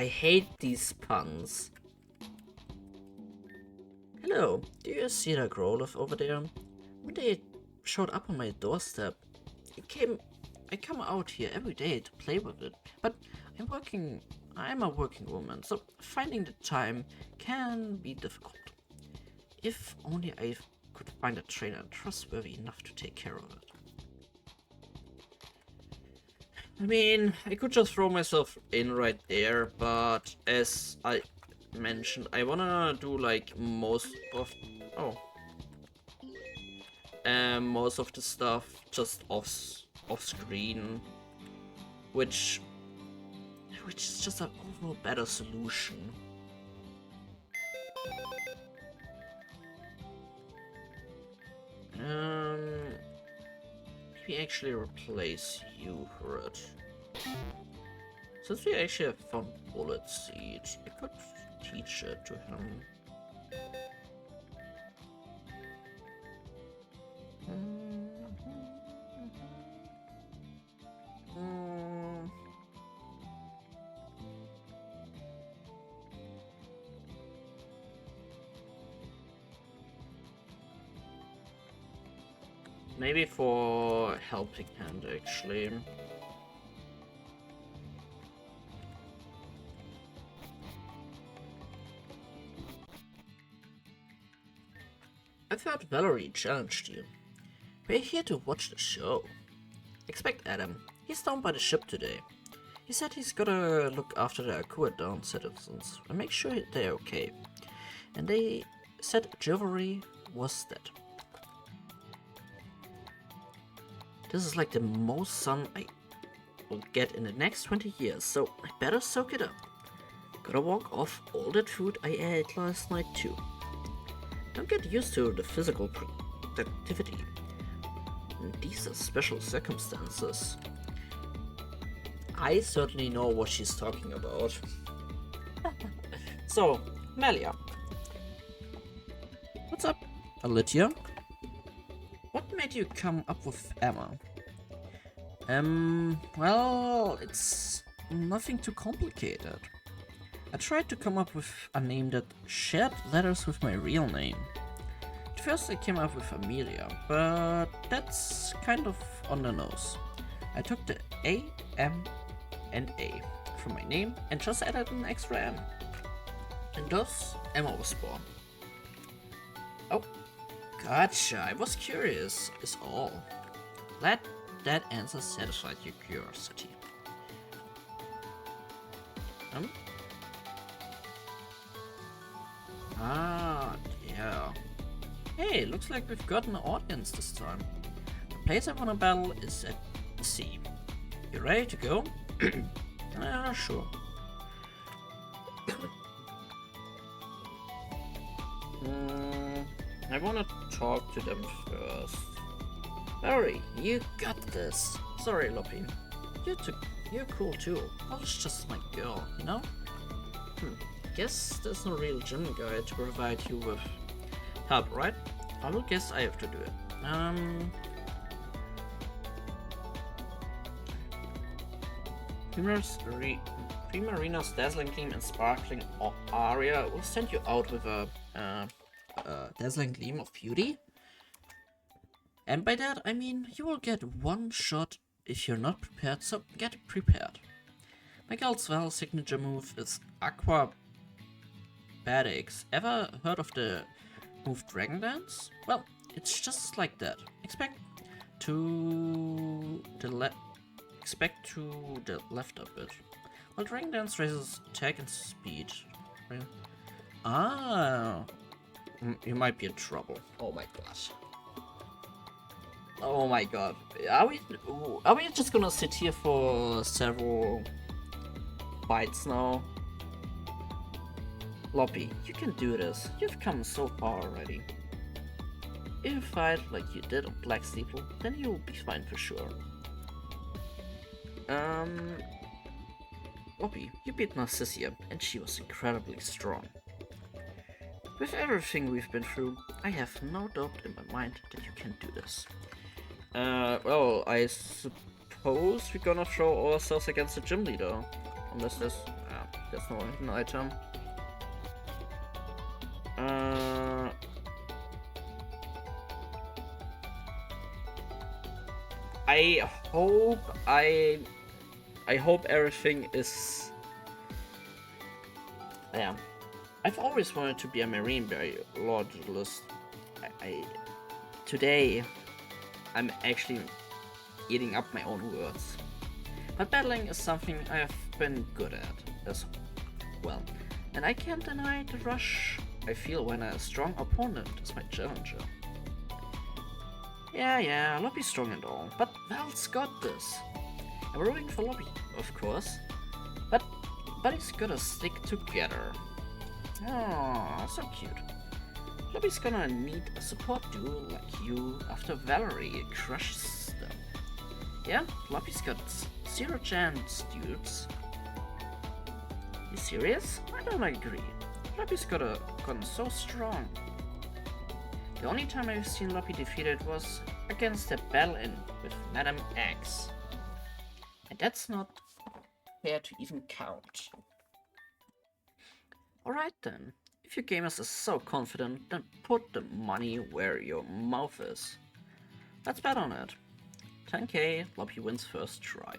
hate these puns. Hello, do you see that Growlithe over there? When they showed up on my doorstep, I come out here every day to play with it, but I'm a working woman, so finding the time can be difficult. If only I could find a trainer trustworthy enough to take care of it. I mean, I could just throw myself in right there, but as I mentioned, I wanna do like most of the stuff just off screen, which is just an overall better solution. Maybe actually replace you for it. Since we actually have found Bullet Seed, I could teach it to him. Maybe for Helping Hand, actually. I thought Valerie challenged you. We're here to watch the show. Expect Adam. He's down by the ship today. He said he's gotta look after the Akua Down citizens and make sure they're okay. And they said Chivalry was dead. This is like the most sun I will get in the next 20 years, so I better soak it up. Gotta walk off all that food I ate last night too. Don't get used to the physical productivity. These are special circumstances. I certainly know what she's talking about. So, Melia. What's up, Alitia? What made you come up with Emma? Well, it's nothing too complicated. I tried to come up with a name that shared letters with my real name. At first I came up with Amelia, but that's kind of on the nose. I took the A, M, and A from my name and just added an extra M. And thus, Emma was born. Oh, gotcha, I was curious, is all. Glad that answer satisfied your curiosity. Ah, yeah. Hey, looks like we've got an audience this time. The place I wanna battle is at C. You ready to go? Sure. I wanna talk to them first. Hurry, you got this. Sorry, Loppy. You're cool too. I was just my girl, you know? Guess there's no real gym guy to provide you with help, right? I will guess I have to do it. Primarina's dazzling gleam and sparkling aria will send you out with a dazzling gleam of beauty. And by that I mean you will get one shot if you're not prepared, so get prepared. My girl's Val signature move is Aquabatics. Ever heard of the move Dragon Dance? Well, it's just like that. Expect to the left a bit. Well, Dragon Dance raises attack and speed. Ah, you might be in trouble. Oh my gosh. Oh my god. Are we just gonna sit here for several fights now? Loppy, you can do this. You've come so far already. If you fight like you did on Black Steeple, then you'll be fine for sure. Loppy, you beat Narcissia, and she was incredibly strong. With everything we've been through, I have no doubt in my mind that you can do this. Well, I suppose we're gonna throw ourselves against the gym leader. Unless there's no hidden item. I hope everything is... Yeah. I've always wanted to be a marine biologist. Today, I'm actually eating up my own words. But battling is something I have been good at as well. And I can't deny the rush I feel when a strong opponent is my challenger. Yeah, Loppy's strong and all, but Val's got this. I'm rooting for Loppy, of course, but buddies gotta stick together. Oh, so cute. Loppy's gonna need a support duo like you after Valerie crushes them. Yeah, Loppy's got 0 chance, dudes. You serious? I don't agree. Loppy's gotten so strong. The only time I've seen Loppy defeated was against the battle-in with Madame X. And that's not fair to even count. Alright then, if you gamers are so confident, then put the money where your mouth is. Let's bet on it. 10k, Loppy wins first try.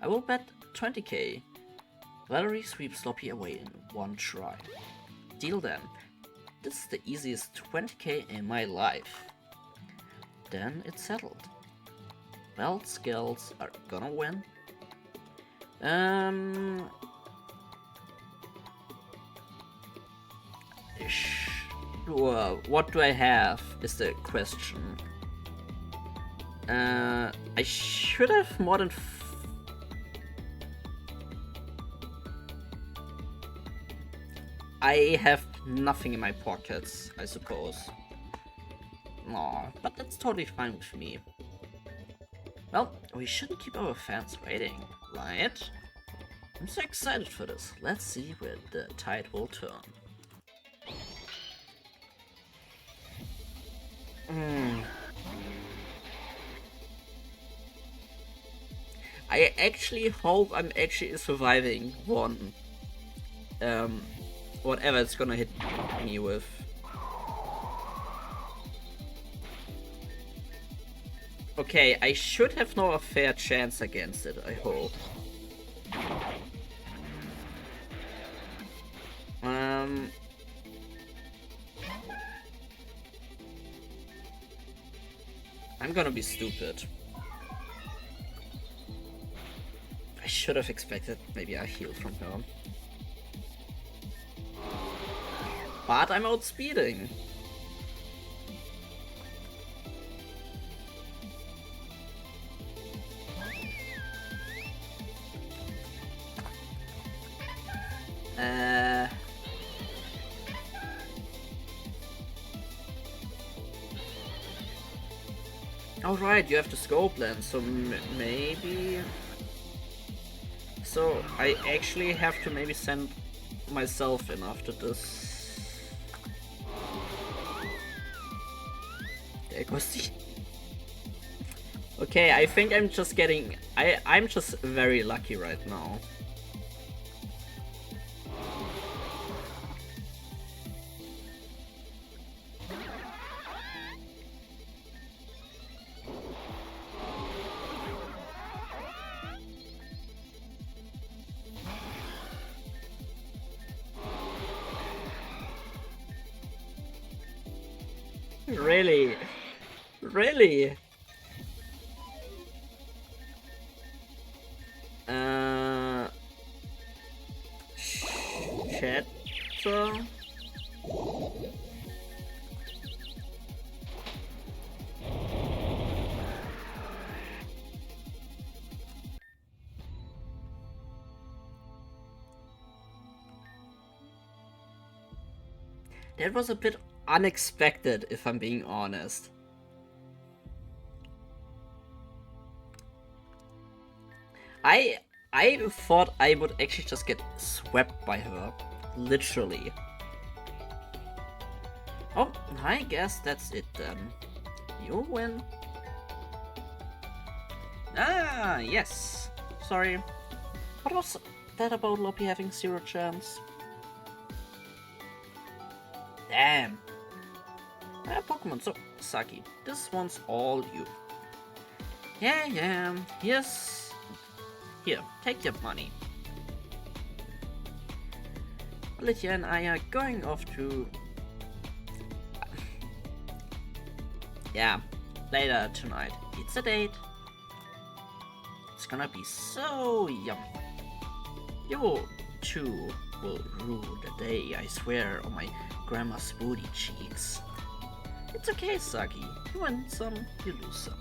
I will bet 20k. Valerie sweeps Loppy away in one try. Deal then. This is the easiest 20k in my life. Then it's settled. Val's girls are gonna win. Sure. What do I have is the question. I should have more than I have nothing in my pockets, I suppose. Aw, but that's totally fine with me. Well, we shouldn't keep our fans waiting, right? I'm so excited for this. Let's see where the tide will turn. I actually hope I'm actually surviving one. Whatever it's gonna hit me with. Okay, I should have no a fair chance against it, I hope. I'm gonna be stupid. I should have expected maybe a heal from her. But I'm outspeeding. Oh right, you have the scope lens, so maybe... So I actually have to maybe send myself in after this. There goes the... Okay, I think I'm just getting... I'm just very lucky right now. Really? Really? Chat. That was a bit unexpected, if I'm being honest. I thought I would actually just get swept by her. Literally. Oh, I guess that's it then. You win. Ah, yes. Sorry. What was that about Loppy having 0 chance? Damn. Pokemon, so, Saki, this one's all you. Yeah, yes. Here, take your money. Lydia and I are going off to... Yeah, later tonight. It's a date. It's gonna be so yummy. You two will rue the day, I swear, on my grandma's booty cheeks. It's okay, Saki. You win some, you lose some.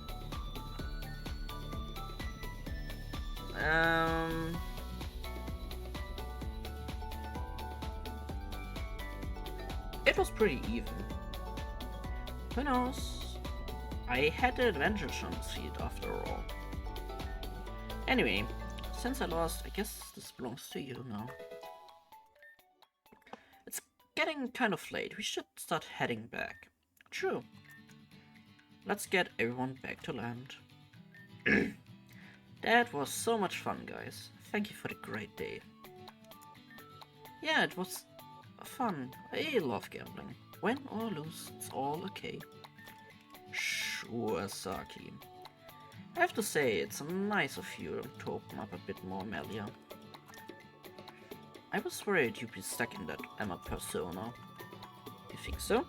It was pretty even. Who knows? I had the advantage on the seat after all. Anyway, since I lost, I guess this belongs to you now. It's getting kind of late. We should start heading back. True. Let's get everyone back to land. That was so much fun, guys. Thank you for the great day. Yeah, it was fun. I love gambling. Win or lose, it's all okay. Sure, Saki. I have to say, it's nice of you to open up a bit more, Melia. I was worried you'd be stuck in that Emma persona. You think so?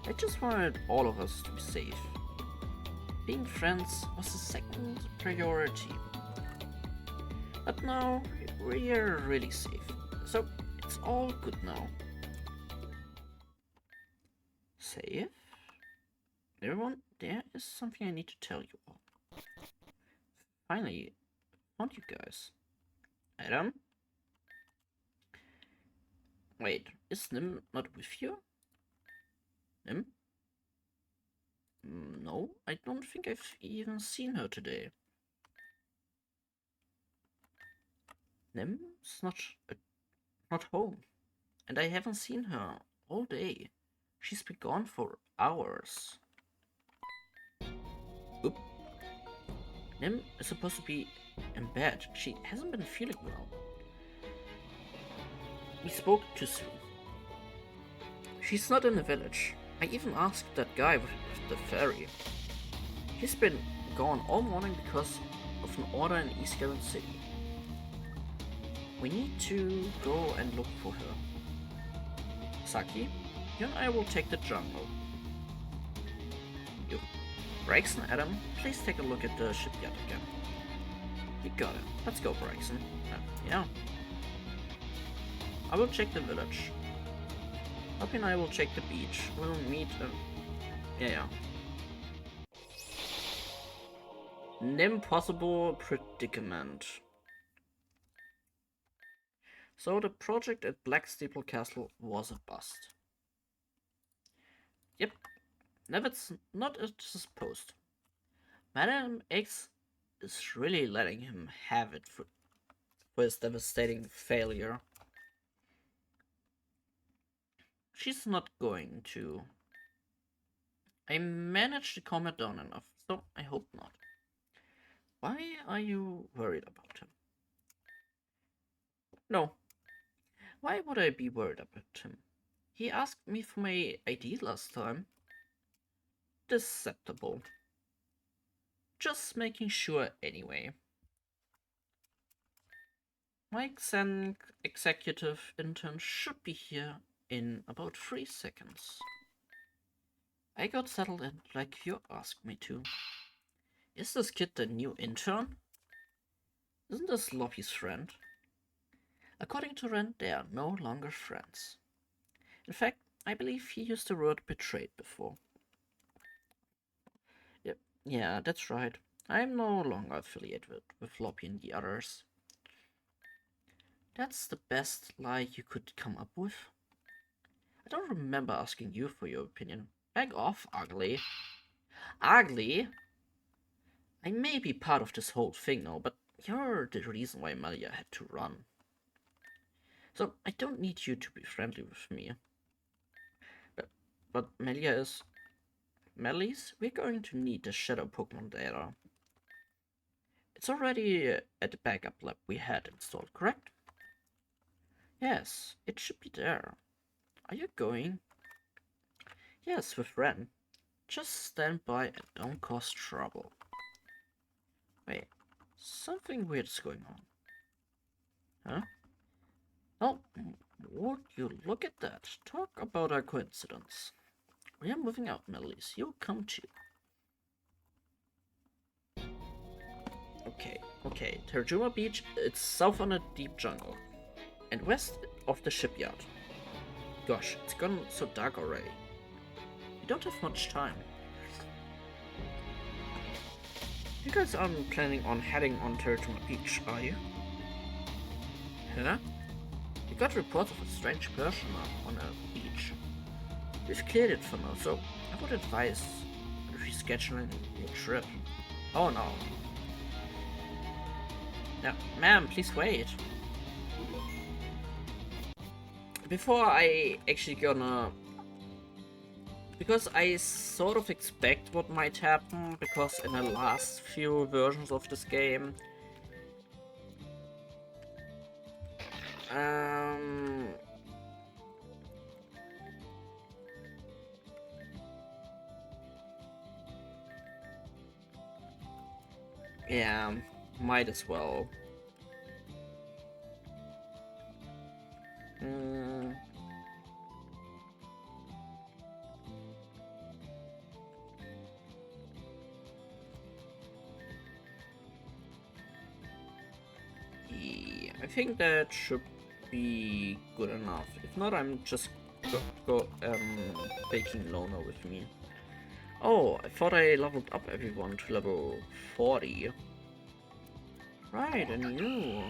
I just wanted all of us to be safe. Being friends was the second priority. But now, we're really safe. So, it's all good now. Safe? Everyone, there is something I need to tell you all. Finally, found you guys. Adam? Wait, is Nim not with you? Nim? No, I don't think I've even seen her today. Nim's not home, and I haven't seen her all day. She's been gone for hours. Oop. Nim is supposed to be in bed. She hasn't been feeling well. We spoke too soon. She's not in the village. I even asked that guy with the ferry. He's been gone all morning because of an order in East Garden City. We need to go and look for her. Saki, you and I will take the jungle. You, Braxton, Adam, please take a look at the shipyard again. You got it. Let's go, Braxton. Yeah. I will check the village. Hoppy and I will check the beach. We'll meet. Yeah. An impossible predicament. So the project at Black Steeple Castle was a bust. Yep, Nevitt's not as supposed. Madame X is really letting him have it for his devastating failure. She's not going to. I managed to calm her down enough, so I hope not. Why are you worried about him? No. Why would I be worried about him? He asked me for my ID last time. Deceptible. Just making sure anyway. My executive intern should be here in about 3 seconds. I got settled in like you asked me to. Is this kid the new intern? Isn't this Loppy's friend? According to Ren, they are no longer friends. In fact, I believe he used the word betrayed before. Yep, yeah, that's right. I'm no longer affiliated with Loppy and the others. That's the best lie you could come up with? I don't remember asking you for your opinion. Back off, ugly. Ugly? I may be part of this whole thing now, but you're the reason why Malia had to run. So I don't need you to be friendly with me. But Malia is... Melis, we're going to need the Shadow Pokemon data. It's already at the backup lab we had installed, correct? Yes, it should be there. Are you going? Yes, with Ren. Just stand by and don't cause trouble. Wait, something weird is going on. Huh? Oh, would you look at that? Talk about a coincidence. We are moving out, Melis. You'll come too. Okay. Terjuma Beach, it's south on a deep jungle. And west of the shipyard. Gosh, it's gone so dark already. We don't have much time. You guys aren't planning on heading on Terjuma Beach, are you? Huh? We got reports of a strange person on a beach. We've cleared it for now, so I would advise rescheduling your trip. Oh no. Now, ma'am, please wait. Before I actually gonna... Because I sort of expect what might happen, because in the last few versions of this game... Yeah, might as well. Yeah, I think that should be good enough. If not, I'm just taking Loner with me. Oh, I thought I leveled up everyone to level 40. Right, and you.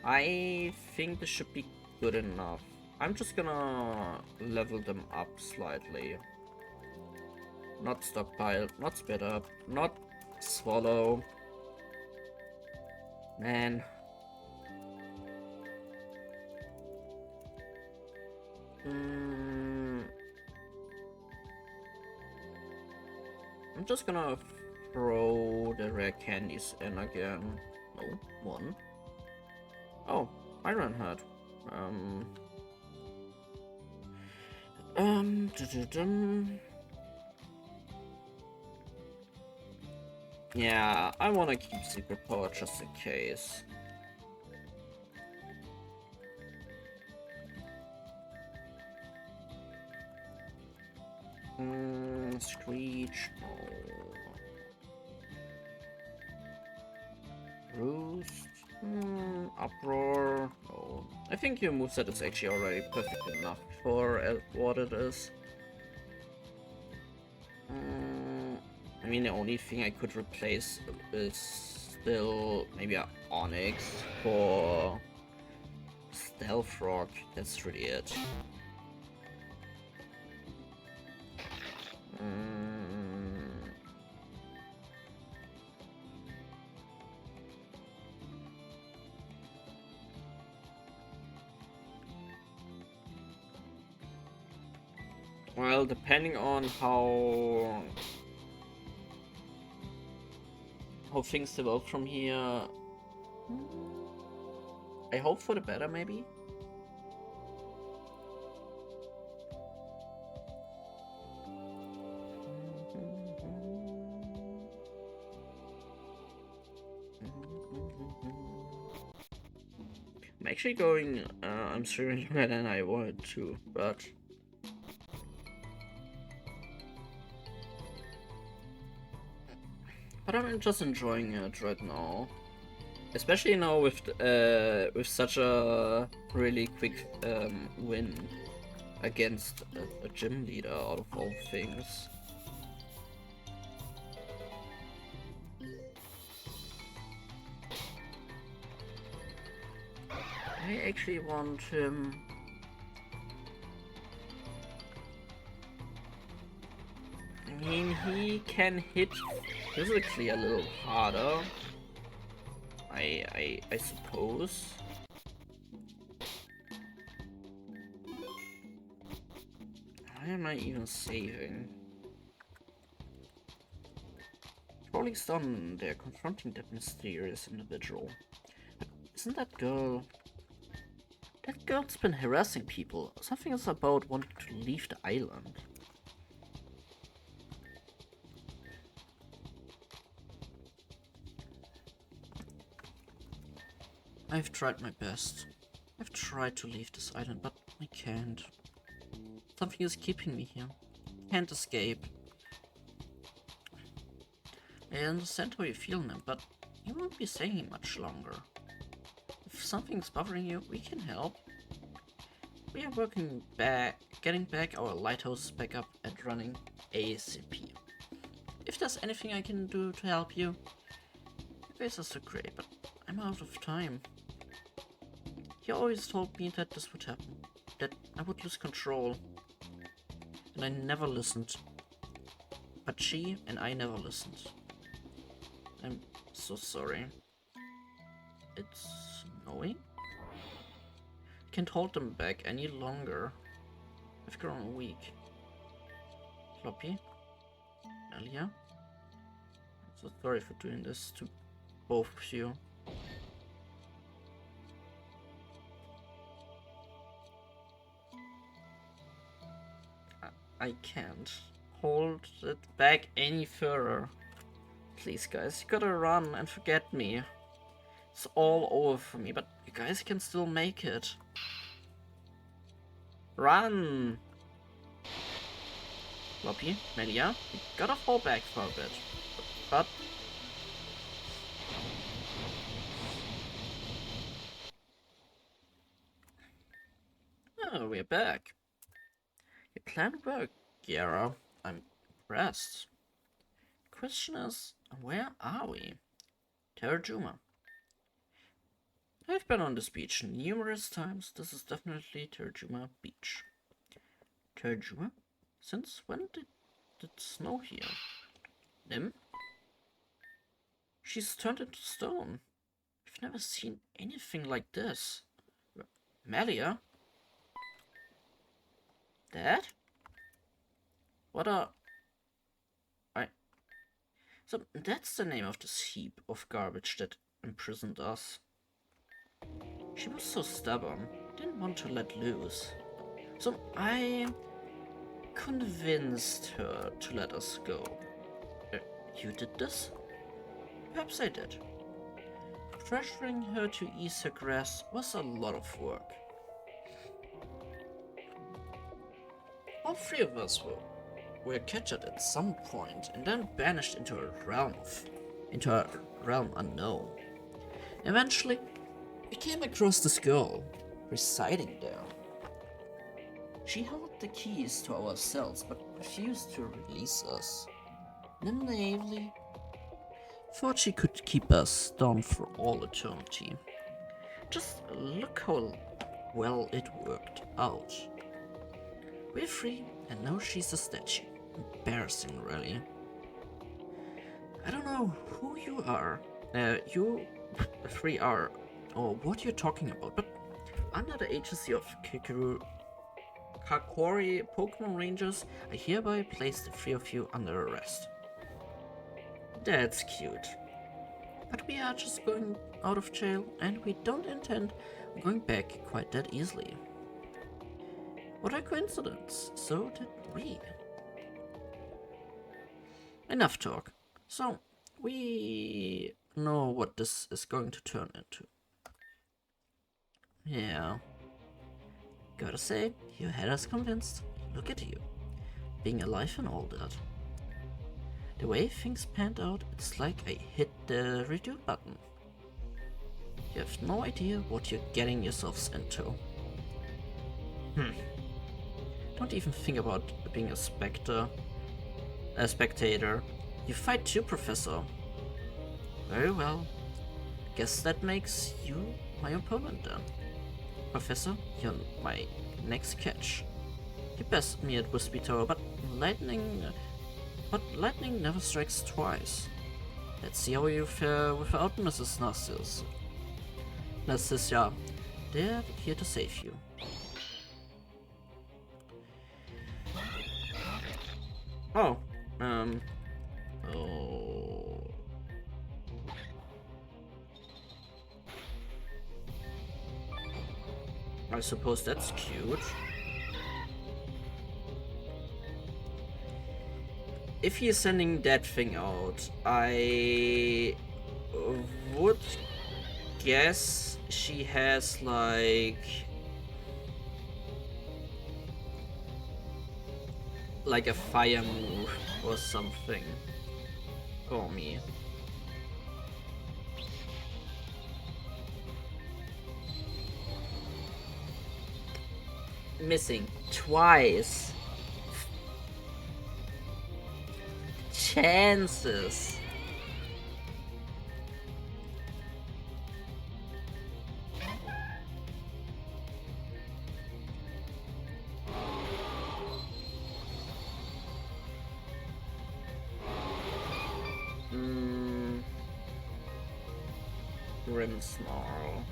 I think this should be good enough. I'm just gonna level them up slightly. Not stockpile, not spit up, not swallow. Man. Mm, I'm just gonna throw the rare candies in again. No, one. Oh, Iron Head. Um, dum-dum. Yeah, I wanna keep secret power just in case. Screech, no. Roost, Uproar, no. I think your moveset is actually already perfect enough for what it is. I mean, the only thing I could replace is still maybe a Onyx for Stealth Rock. That's really it. Well, depending on how things develop from here, I hope for the better, maybe. I'm actually going, I'm streaming longer than I wanted to, but I'm just enjoying it right now. Especially now with such a really quick win against a gym leader out of all things. I actually want him. I mean, he can hit physically a little harder. I suppose. Why am I even saving? Rolling down there, confronting that mysterious individual. But isn't that girl? That girl's been harassing people. Something is about wanting to leave the island. I've tried my best. I've tried to leave this island, but I can't. Something is keeping me here. Can't escape. I understand how you feel now, but you won't be staying here much longer. If something's bothering you, we can help. We are getting back our lighthouse back up and running ASAP. If there's anything I can do to help you, you guys are so great, but I'm out of time. He always told me that this would happen, that I would lose control, and I never listened. But she and I never listened. I'm so sorry. It's snowing? Can't hold them back any longer. I've grown weak. Floppy? Alia? I'm so sorry for doing this to both of you. I can't hold it back any further. Please, guys, you gotta run and forget me. It's all over for me, but you guys can still make it. Run! Floppy, Melia, you gotta fall back for a bit. But oh, we're back. Your plan worked, Kiara. I'm impressed. Question is, where are we? Terrajuma. I've been on this beach numerous times. This is definitely Terrajuma Beach. Terrajuma? Since when did it snow here? Nim? She's turned into stone. I've never seen anything like this. Melia? Dad? What are... I... So, that's the name of this heap of garbage that imprisoned us. She was so stubborn, didn't want to let loose. So I convinced her to let us go. You did this? Perhaps I did. Pressuring her to ease her grasp was a lot of work. All three of us were captured at some point and then banished into a realm unknown. Eventually, we came across this girl residing there. She held the keys to our cells but refused to release us. Then naively thought she could keep us down for all eternity. Just look how well it worked out. We're free, and now she's a statue. Embarrassing, really. I don't know who you are, you three are, or what you're talking about, but under the agency of Kakori Pokemon Rangers, I hereby place the three of you under arrest. That's cute. But we are just going out of jail, and we don't intend going back quite that easily. What a coincidence, so did we. Enough talk. So, we know what this is going to turn into. Yeah. Gotta say, you had us convinced. Look at you. Being alive and all that. The way things panned out, it's like I hit the redo button. You have no idea what you're getting yourselves into. Don't even think about being a spectator. You fight too, Professor. Very well. Guess that makes you my opponent then. Professor, you're my next catch. You bested me at Wispy Tower, but lightning never strikes twice. Let's see how you fare without Mrs. Narcissus. Narcissia, they're here to save you. Oh, oh. I suppose that's cute. If he's sending that thing out, I would guess she has like a fire move or something for me. Missing twice. Chances. Grimmsnarl.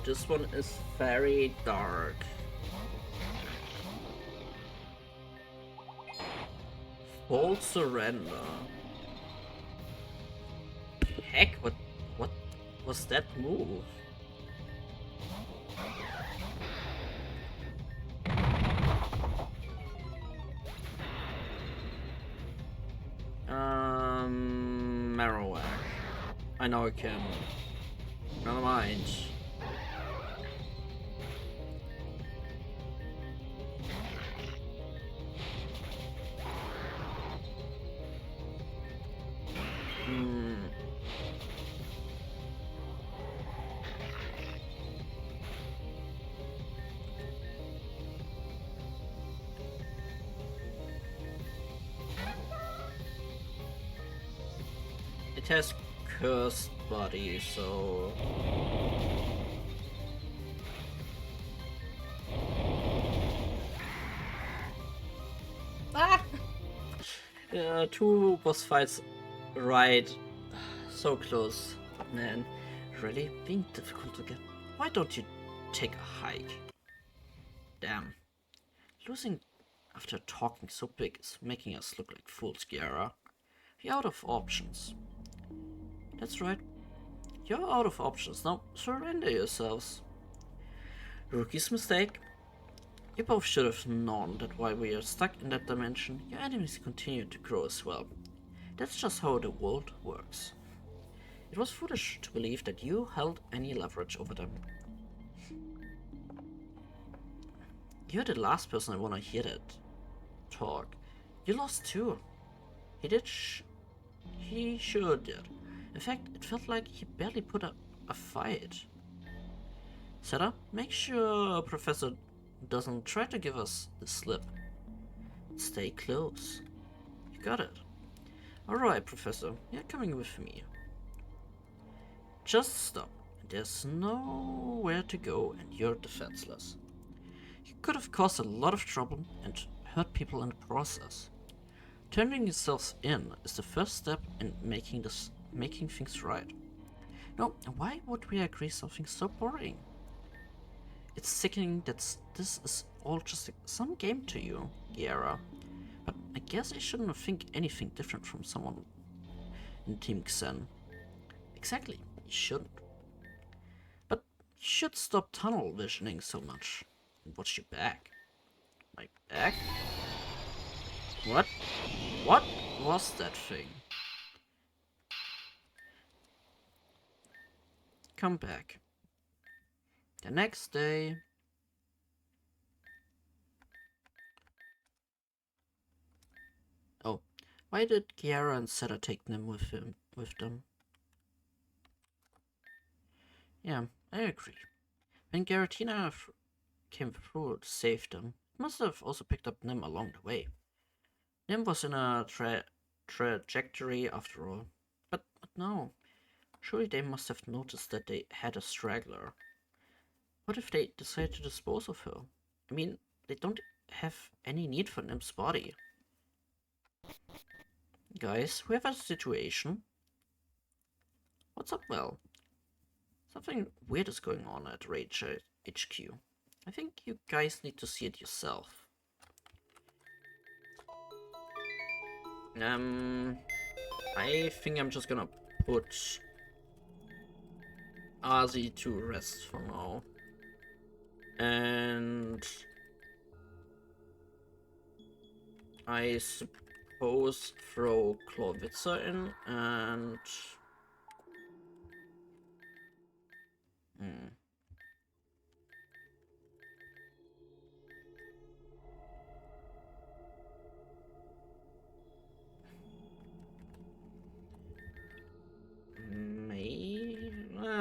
This one is very dark. Full surrender. Heck, what was that move? Marowak. I know I can. Never mind. It has cursed body, so two boss fights right so close. Man, really being difficult to get. Why don't you take a hike? Damn. Losing after talking so big is making us look like fools, Kiara. You're out of options. That's right. You're out of options. Now surrender yourselves. Rookie's mistake. You both should have known that while we are stuck in that dimension, your enemies continue to grow as well. That's just how the world works. It was foolish to believe that you held any leverage over them. You're the last person I want to hear that talk. You lost too. He did. He sure did. In fact, it felt like he barely put up a fight. Sarah, make sure Professor doesn't try to give us the slip. Stay close. You got it. Alright, Professor, you're coming with me. Just stop. There's nowhere to go and you're defenseless. You could have caused a lot of trouble and hurt people in the process. Turning yourselves in is the first step in making things right. No, why would we agree something so boring? It's sickening that this is all just some game to you, Giera. But I guess I shouldn't think anything different from someone in Team Xen. Exactly, you shouldn't. But you should stop tunnel visioning so much and watch your back. My back? What? What was that thing? Come back. The next day... Oh, why did Kiara and Seta take them with them? Yeah, I agree. When Garatina came through to save them, it must have also picked up Nim along the way. Nim was in a trajectory after all. But no, surely they must have noticed that they had a straggler. What if they decide to dispose of her? I mean, they don't have any need for Nim's body. Guys, we have a situation. What's up, Well? Something weird is going on at Rage HQ. I think you guys need to see it yourself. I think I'm just gonna put Azi to rest for now. And I suppose throw Klowitzer in and...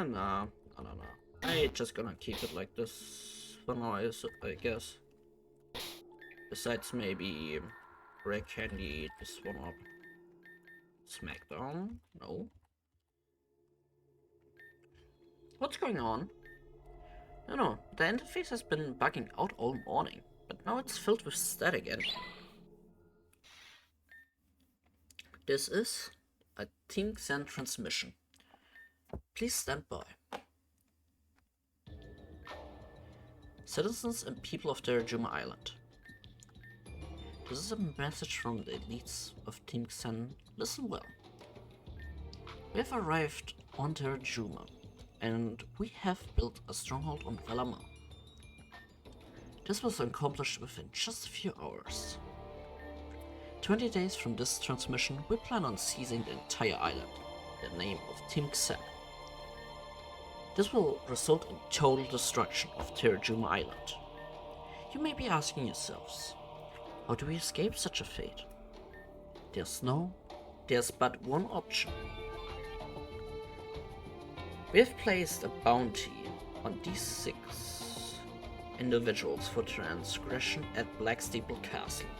Nah, I don't know. I just gonna keep it like this for now, I guess. Besides maybe Rare Candy this one up. Smackdown? No. What's going on? No, the interface has been bugging out all morning, but now it's filled with static again. This is a Team Xen transmission. Please stand by. Citizens and people of Terrajuma Island. This is a message from the elites of Team Xen. Listen well. We have arrived on Terrajuma, and we have built a stronghold on Velama. This was accomplished within just a few hours. 20 days from this transmission, we plan on seizing the entire island, in the name of Team Xen. This will result in total destruction of Terrajuma Island. You may be asking yourselves, how do we escape such a fate? There's but one option. We have placed a bounty on these 6 individuals for transgression at Black Steeple Castle.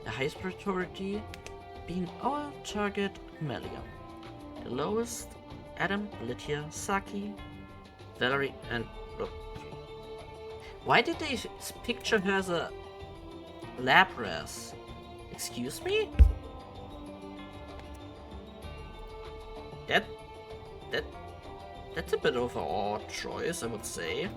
The highest priority being our target, Melia. The lowest, Adam, Lydia, Saki, Valerie, and... Why did they picture her as a Lapras? Excuse me? That's a bit of an odd choice, I would say.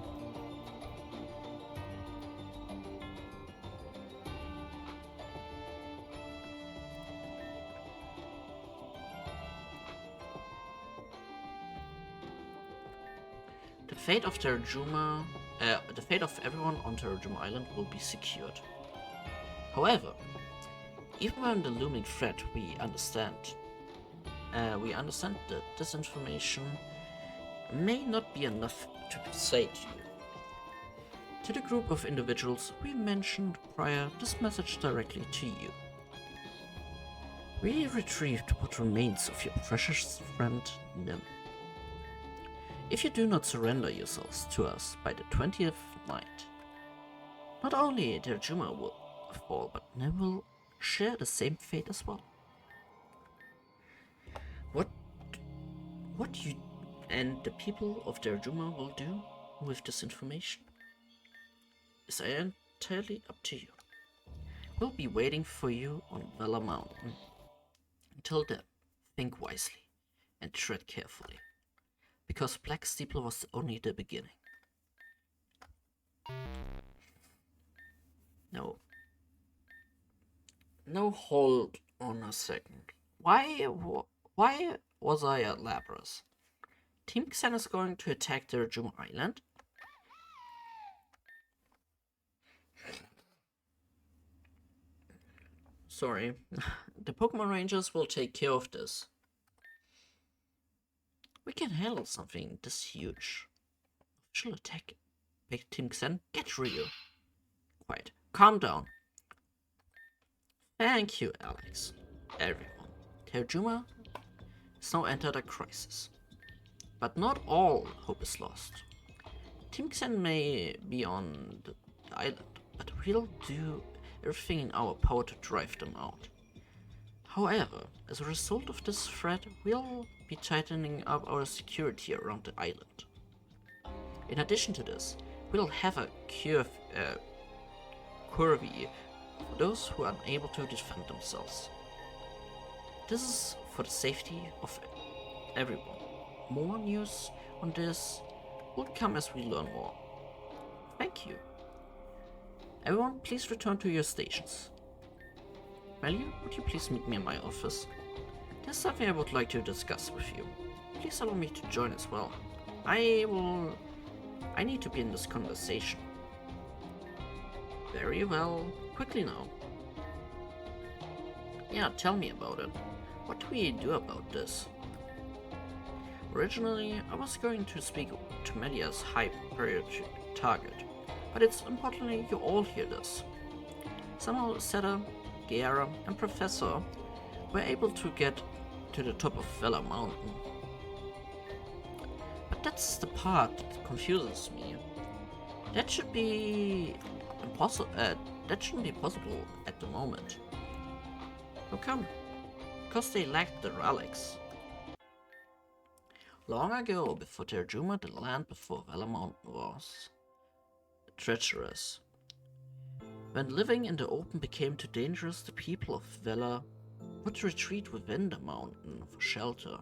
The fate of the fate of everyone on Terajuma Island will be secured. However, even when the looming threat we understand that this information may not be enough to say to you. To the group of individuals we mentioned prior, this message directly to you. We retrieved what remains of your precious friend, Nim. If you do not surrender yourselves to us by the 20th night, not only Terajuma will fall, but Nim will share the same fate as well. What you and the people of Terajuma will do with this information is entirely up to you. We'll be waiting for you on Vela Mountain. Until then, think wisely and tread carefully, because Black Steeple was only the beginning. No, hold on a second. Why was I at Lapras? Team Xen is going to attack the Terajuma Island? Sorry. The Pokemon Rangers will take care of this. We can handle something this huge. Official attack. Big Team Xen, get real. Quiet. Calm down. Thank you, Alex. Everyone. Terajuma has now entered a crisis. But not all hope is lost. Team Xen may be on the island, but we'll do everything in our power to drive them out. However, as a result of this threat, we'll be tightening up our security around the island. In addition to this, we'll have a curfew for those who are unable to defend themselves. This is for the safety of everyone. More news on this will come as we learn more. Thank you. Everyone, please return to your stations. Melia, would you please meet me in my office? There's something I would like to discuss with you. Please allow me to join as well. I need to be in this conversation. Very well. Quickly now. Yeah, tell me about it. What do we do about this? Originally, I was going to speak to Media's high priority target, but it's importantly you all hear this. Somehow Seta, Guerra, and Professor were able to get to the top of Vela Mountain. But that's the part that confuses me. That should be impossible. That shouldn't be possible at the moment. How come? Because they lacked the relics. Long ago, before Terajuma, the land before Vela Mountain was treacherous. When living in the open became too dangerous, the people of Vela would retreat within the mountain for shelter.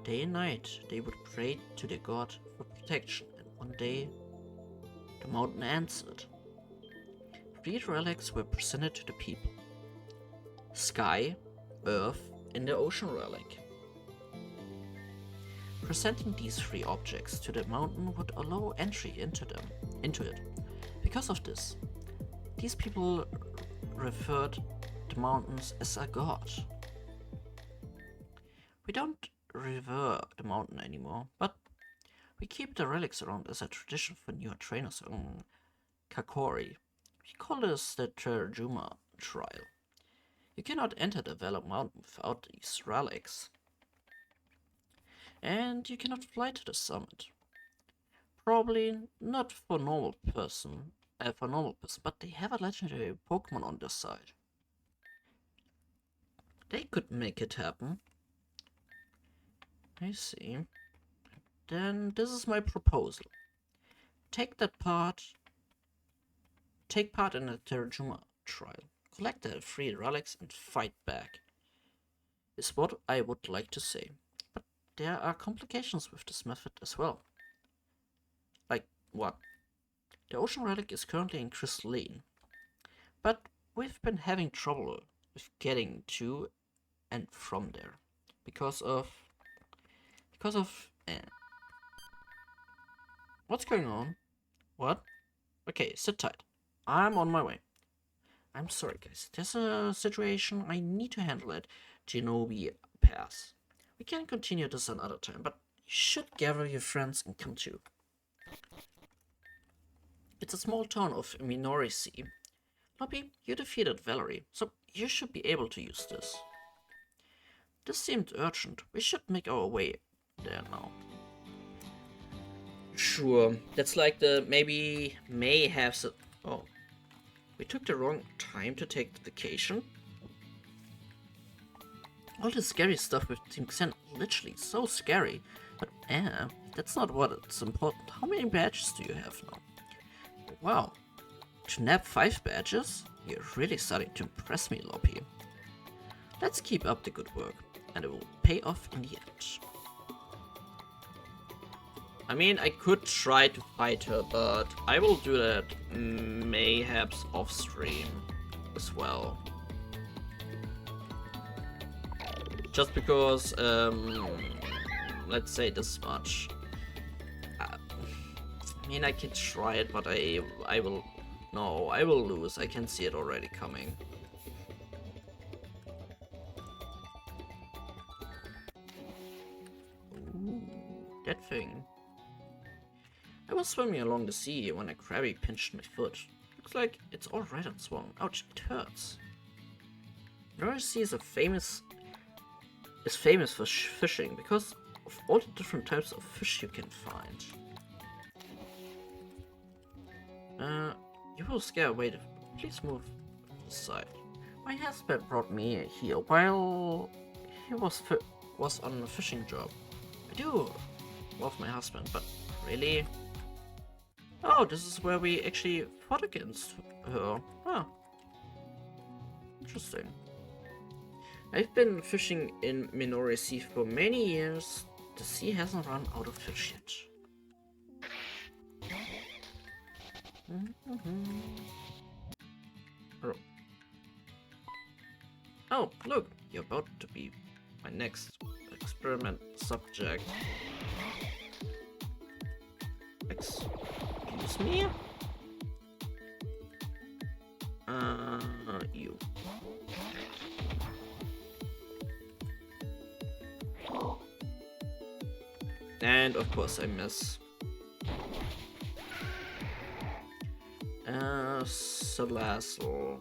Day and night, they would pray to their god for protection, and one day, the mountain answered. 3 relics were presented to the people: Sky, Earth, and the Ocean relic. Presenting these 3 objects to the mountain would allow entry into it. Because of this, these people referred the mountains as a god. We don't revere the mountain anymore, but we keep the relics around as a tradition for newer trainers on Kakori. We call this the Terajuma Trial. You cannot enter the Vela Mountain without these relics. And you cannot fly to the summit. Probably not for normal person, but they have a legendary Pokemon on their side. They could make it happen. I see. Then this is my proposal. Take part in the Terajuma trial. Collect the 3 relics and fight back. Is what I would like to say. But there are complications with this method as well. Like what? The Ocean relic is currently in Crystalline, but we've been having trouble with getting to and from there because of What's going on? What? Okay, sit tight. I'm on my way. I'm sorry, guys. There's a situation. I need to handle it. Shinobi pass. We can continue this another time, but you should gather your friends and come too. It's a small town of Minori. Lobby, you defeated Valerie, so you should be able to use this. This seemed urgent. We should make our way there now. Sure. That's like the maybe may have. Oh, we took the wrong time to take the vacation. All this scary stuff with Team Xen, literally so scary. But that's not what it's important. How many badges do you have now? Wow. To nab 5 badges? You're really starting to impress me, Loppy. Let's keep up the good work, and it will pay off in the end. I mean, I could try to fight her, but I will do that mayhaps off stream as well. Just because, let's say this much. I mean, I can try it, but I will... No, I will lose. I can see it already coming. Ooh, that thing. I was swimming along the sea when a crabby pinched my foot. Looks like it's all red and swollen. Ouch, it hurts. Minori Sea is famous for fishing because of all the different types of fish you can find. You will scare away. Please move aside. My husband brought me here while he was on a fishing job. I do love my husband, but really? Oh, this is where we actually fought against her. Huh. Interesting. I've been fishing in Minori Sea for many years. The sea hasn't run out of fish yet. Oh, look, you're about to be my next experiment subject. Excuse me? You. And of course I miss. Salazzle.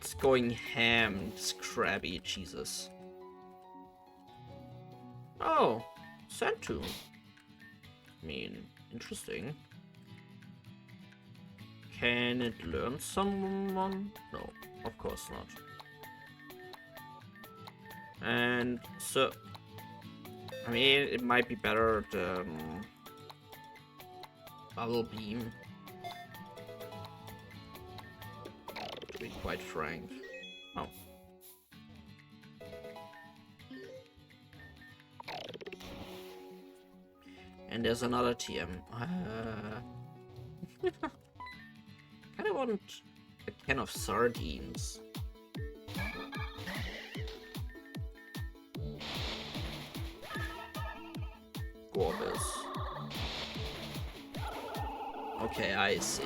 It's going ham, it's crabby, Jesus. Oh, Santu. I mean, interesting. Can it learn someone? No, of course not. And so, I mean, it might be better than Bubble Beam, to be quite frank. Oh. And there's another TM. Kinda want a can of sardines. Gorbis. Okay, I see.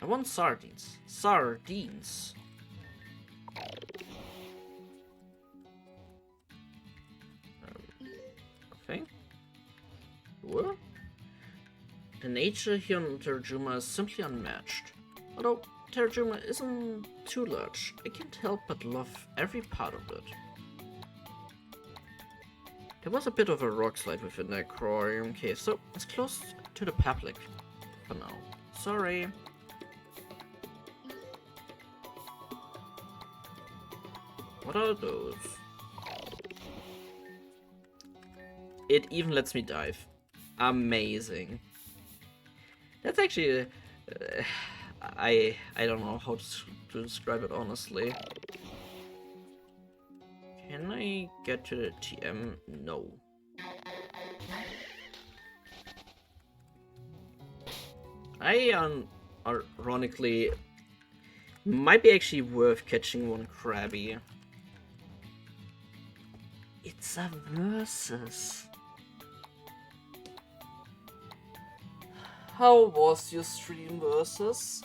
I want sardines. Sardines. Okay. What? The nature here on Terrajuma is simply unmatched. Although Terrajuma isn't too large, I can't help but love every part of it. There was a bit of a rock slide within the aquarium cave, so it's close to the public for now. Sorry. What are those? It even lets me dive. Amazing. That's actually... I don't know how to describe it honestly. Can I I get to the TM? No. Ironically, might be actually worth catching one Krabby. It's a versus. How was your stream versus?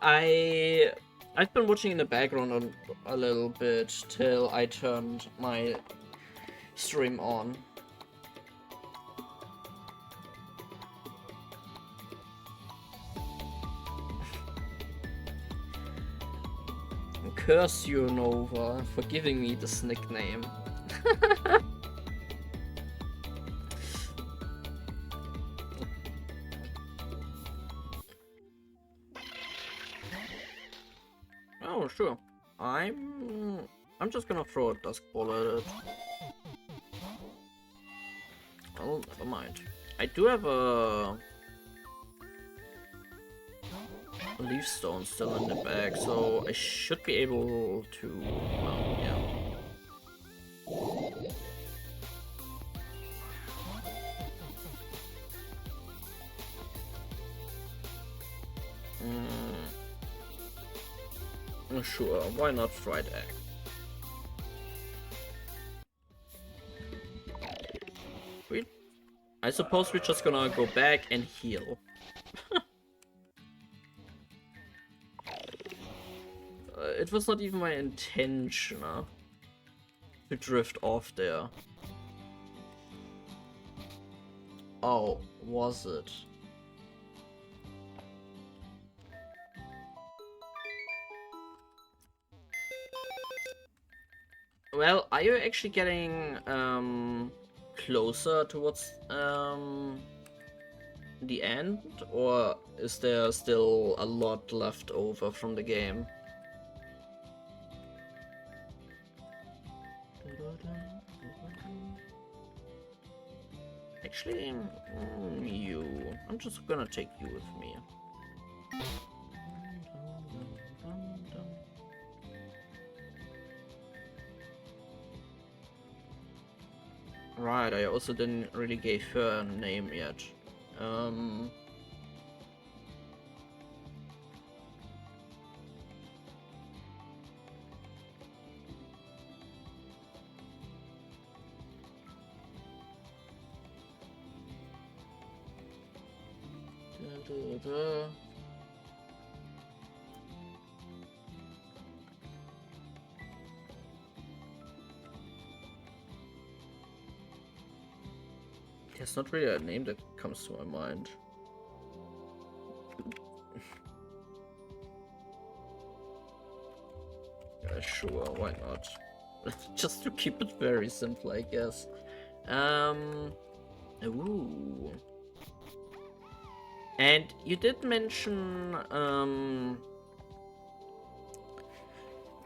I've been watching in the background a little bit till I turned my stream on. Curse you, Nova, for giving me this nickname. Oh, sure. I'm just gonna throw a dusk ball at it. Oh, never mind. I do have a leaf stone still in the bag, so I should be able to. Well, yeah. Sure, why not fried egg? I suppose we're just gonna go back and heal. It was not even my intention to drift off there. Oh, was it? Well, are you actually getting closer towards the end, or is there still a lot left over from the game? Actually, you. I'm just gonna take you with me. Right, I also didn't really give her a name yet. There's not really a name that comes to my mind. Yeah, sure, why not? Just to keep it very simple, I guess. Ooh. And you did mention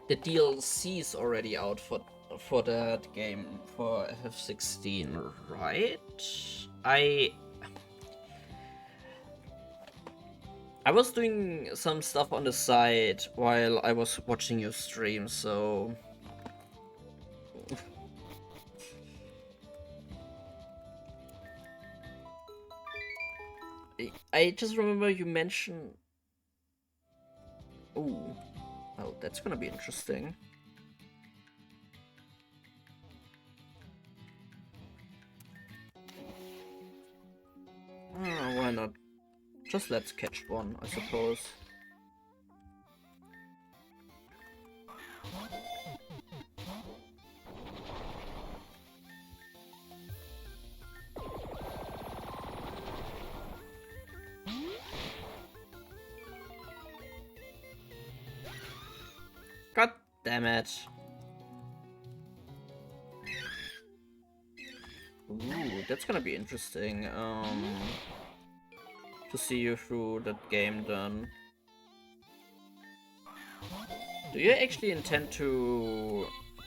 the DLC's already out for that game for FF16, right? I was doing some stuff on the side while I was watching your stream, so I just remember you mentioned. Ooh, well, that's gonna be interesting. Why not? Just let's catch one, I suppose. God damn it. Ooh, that's gonna be interesting. To see you through that game then. Do you actually intend to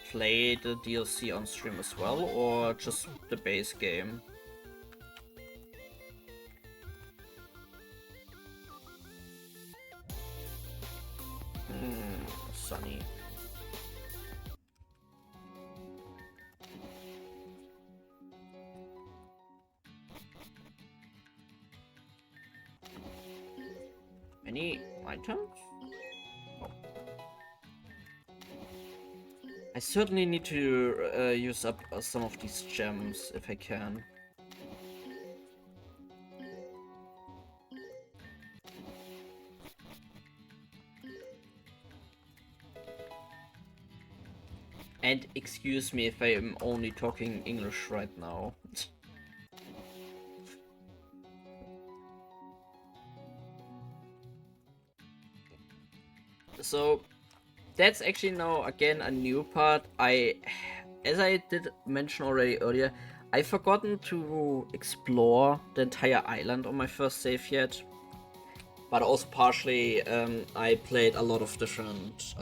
play the DLC on stream as well, or just the base game? Sunny. Any items? Oh. I certainly need to use up some of these gems if I can. And excuse me if I am only talking English right now. So that's actually now again a new part. As I did mention already earlier, I've forgotten to explore the entire island on my first save yet. But also partially, I played a lot of different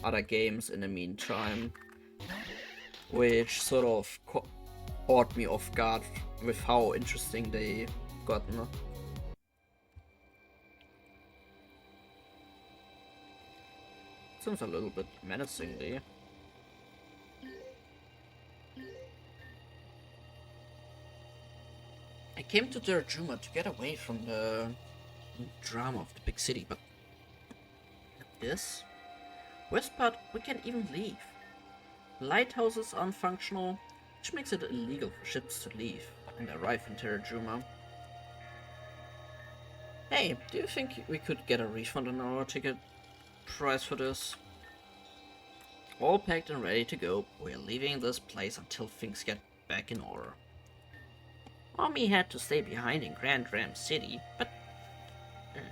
other games in the meantime, which sort of caught me off guard with how interesting they gotten. Sounds a little bit menacingly. I came to Darajuma to get away from the drama of the big city, but this? Worst part, we can't even leave. Lighthouses aren't functional, which makes it illegal for ships to leave and arrive in Terajuma. Hey, do you think we could get a refund on our ticket price for this? All packed and ready to go, we're leaving this place until things get back in order. Mommy had to stay behind in Grand Ram City, but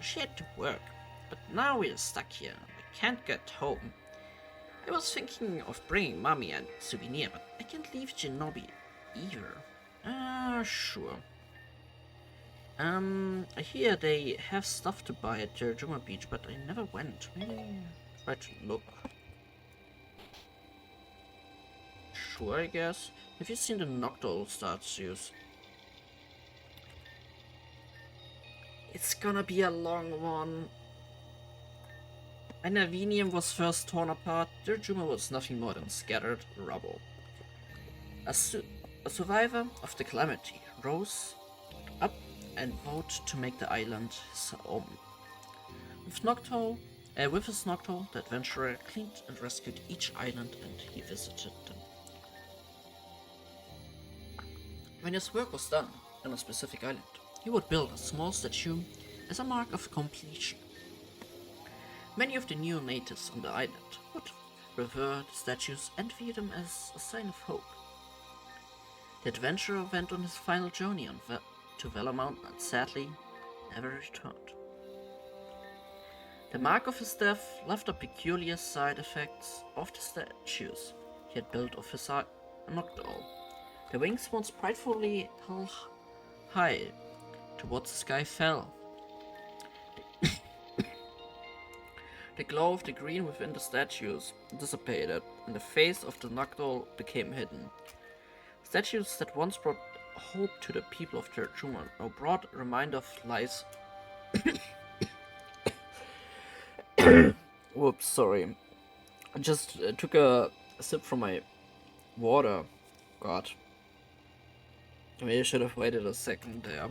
she had to work. But now we're stuck here, we can't get home. I was thinking of bringing Mommy a souvenir, but I can't leave Shinobi either. Sure. I hear they have stuff to buy at Terajuma Beach, but I never went. Maybe try to look. Sure, I guess. Have you seen the Noctowl statues? It's gonna be a long one. When Navinium was first torn apart, Terajuma was nothing more than scattered rubble. A survivor of the calamity rose up and vowed to make the island his home. With his Noctowl, the adventurer cleaned and rescued each island and he visited them. When his work was done on a specific island, he would build a small statue as a mark of completion. Many of the new natives on the island would revere the statues and view them as a sign of hope. The adventurer went on his final journey to Valor Mountain and sadly never returned. The mark of his death left the peculiar side effects of the statues he had built of his Noctowl. The wings once pridefully held high towards the sky fell. The glow of the green within the statues dissipated, and the face of the Noctowl became hidden. Statues that once brought hope to the people of Terajuma now brought a reminder of lies. Whoops, sorry. I just took a sip from my water. God. Maybe I should have waited a second there.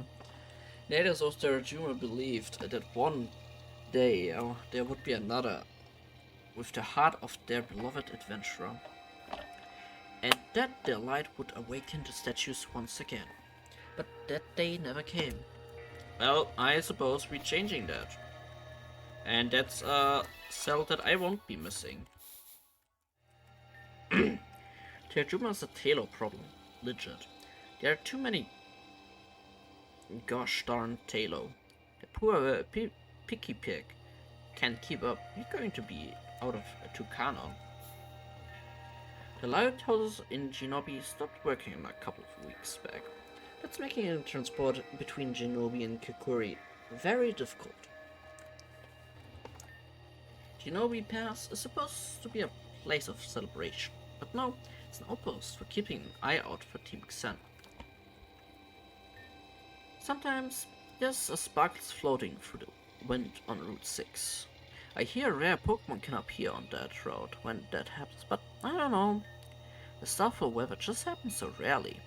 Natives of Terajuma believed that one day there would be another with the heart of their beloved adventurer, and that their light would awaken the statues once again. But that day never came. Well, I suppose we're changing that. And that's a cell that I won't be missing. Terajuma is a Tailor problem. Legit. There are too many gosh darn Tailor. The poor picky pig can't keep up. You're going to be out of Tucano. The lighthouses in Shinobi stopped working a couple of weeks back. That's making a transport between Shinobi and Kikuri very difficult. Shinobi Pass is supposed to be a place of celebration, but no, it's an outpost for keeping an eye out for Team Xen. Sometimes there's a sparkles floating through the wind on Route 6. I hear rare Pokemon can appear on that route when that happens, but I don't know. The starfall weather just happens so rarely.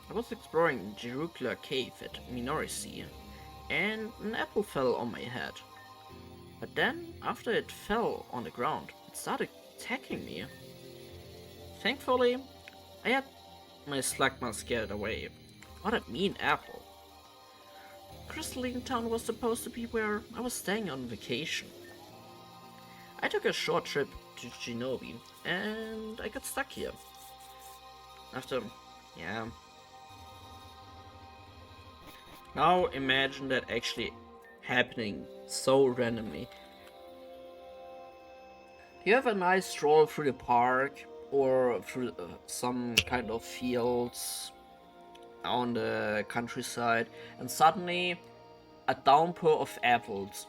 I was exploring Jerukla Cave at Minorisi, and an apple fell on my head. But then, after it fell on the ground, it started attacking me. Thankfully, I had my slugma scared away. What a mean apple. Crystalline Town was supposed to be where I was staying on vacation. I took a short trip to Shinobi, and I got stuck here. After, yeah. Now imagine that actually happening so randomly. You have a nice stroll through the park or through some kind of fields on the countryside, and suddenly a downpour of apples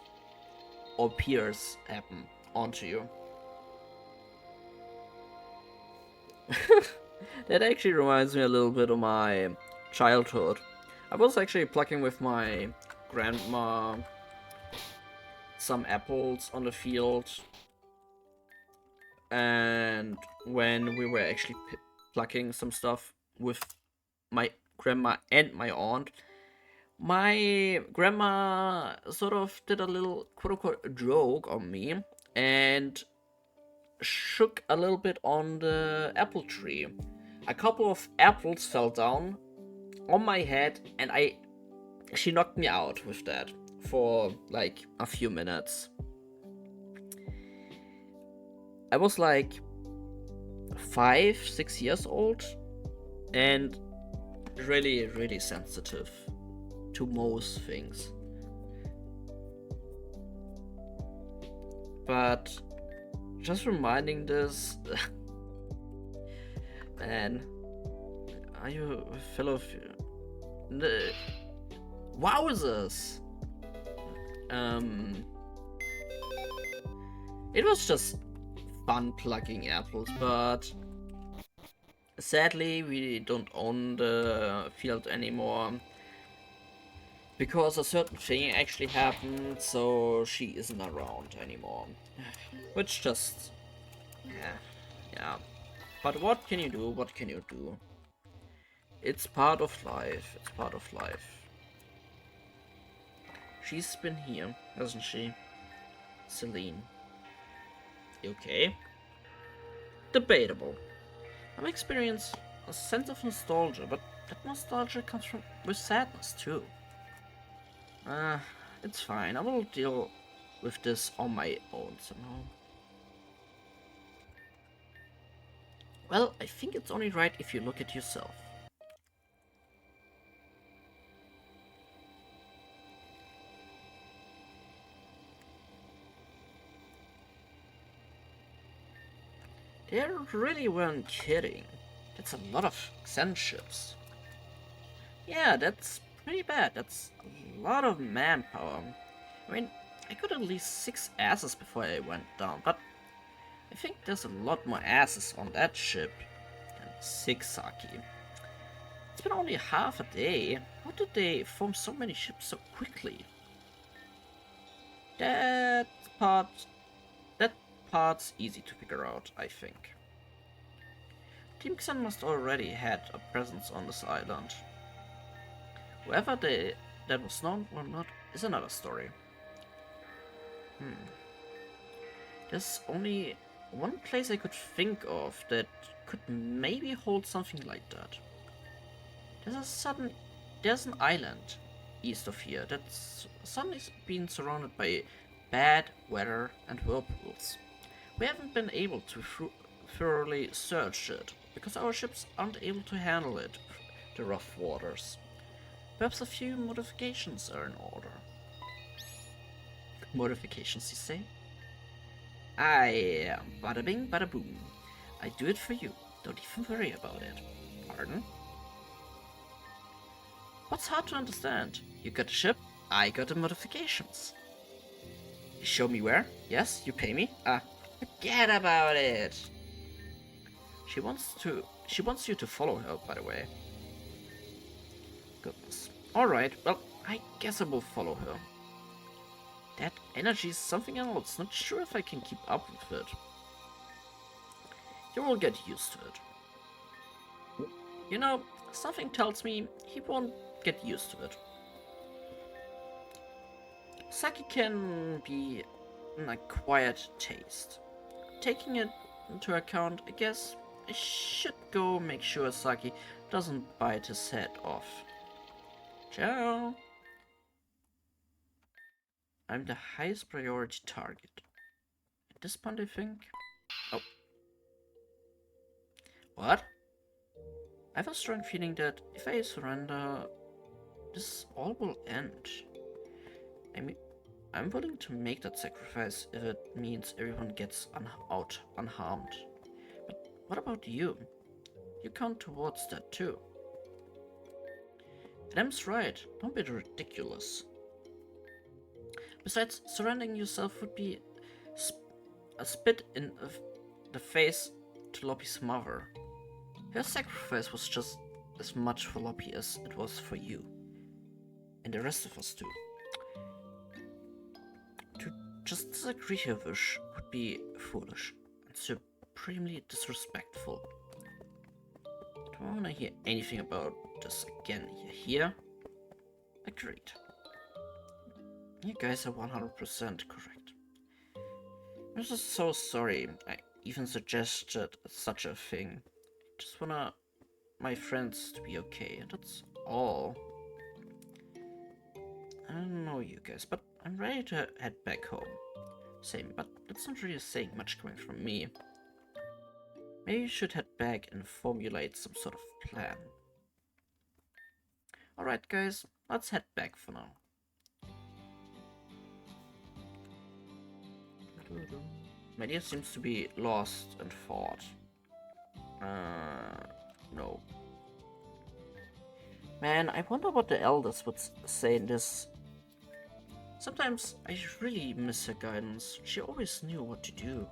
or pears happen onto you. That actually reminds me a little bit of my childhood. I was actually plucking with my grandma some apples on the field, and when we were actually plucking some stuff with my grandma and my grandma sort of did a little quote-unquote joke on me and shook a little bit on the apple tree. A couple of apples fell down on my head, and she knocked me out with that for like a few minutes. I was like 5-6 years old and really sensitive to most things. But just reminding this, man, are you a fellow of wowzers? It was just fun plucking apples, but sadly we don't own the field anymore because a certain thing actually happened, so she isn't around anymore. Which just, yeah. But what can you do? What can you do? It's part of life. It's part of life. She's been here, hasn't she? Celine. You okay? Debatable. I'm experiencing a sense of nostalgia, but that nostalgia comes from with sadness too. It's fine. I will deal with this on my own somehow. Well, I think it's only right if you look at yourself. They really weren't kidding. That's a lot of Xen ships. Yeah, that's pretty bad. That's a lot of manpower. I mean, I got at least 6 asses before I went down, but I think there's a lot more asses on that ship than 6 Saki. It's been only half a day. How did they form so many ships so quickly? That part's easy to figure out, I think. Team Xen must already had a presence on this island. Whoever that was known or not is another story. There's only one place I could think of that could maybe hold something like that. There's an island east of here that's suddenly been surrounded by bad weather and whirlpools. We haven't been able to thoroughly search it because our ships aren't able to handle it, the rough waters. Perhaps a few modifications are in order. Modifications, you say? Bada bing, bada boom. I do it for you. Don't even worry about it. Pardon? What's hard to understand? You got the ship, I got the modifications. You show me where? Yes, you pay me? Forget about it. She wants you to follow her, by the way. Goodness. Alright, well, I guess I will follow her. That energy is something else. Not sure if I can keep up with it. You will get used to it. You know, Something tells me he won't get used to it. Sake can be an acquired taste. Taking it into account, I guess I should go make sure Saki doesn't bite his head off. Ciao! I'm the highest priority target. At this point, I think. Oh. What? I have a strong feeling that if I surrender, this all will end. I mean, I'm willing to make that sacrifice if it means everyone gets out unharmed. But what about you? You count towards that too. Adam's right, don't be ridiculous. Besides, surrendering yourself would be a spit in the face to Loppy's mother. Her sacrifice was just as much for Loppy as it was for you. And the rest of us too. To just disagree her wish would be foolish and supremely disrespectful. I don't want to hear anything about this again. You hear? Agreed. You guys are 100% correct. I'm just so sorry I even suggested such a thing. Just wanna my friends to be okay, and that's all. I don't know you guys, but I'm ready to head back home. Same, but that's not really saying much coming from me. Maybe you should head back and formulate some sort of plan. Alright guys, let's head back for now. Media seems to be lost and fought. No. Man, I wonder what the elders would say in this. Sometimes I really miss her guidance. She always knew what to do.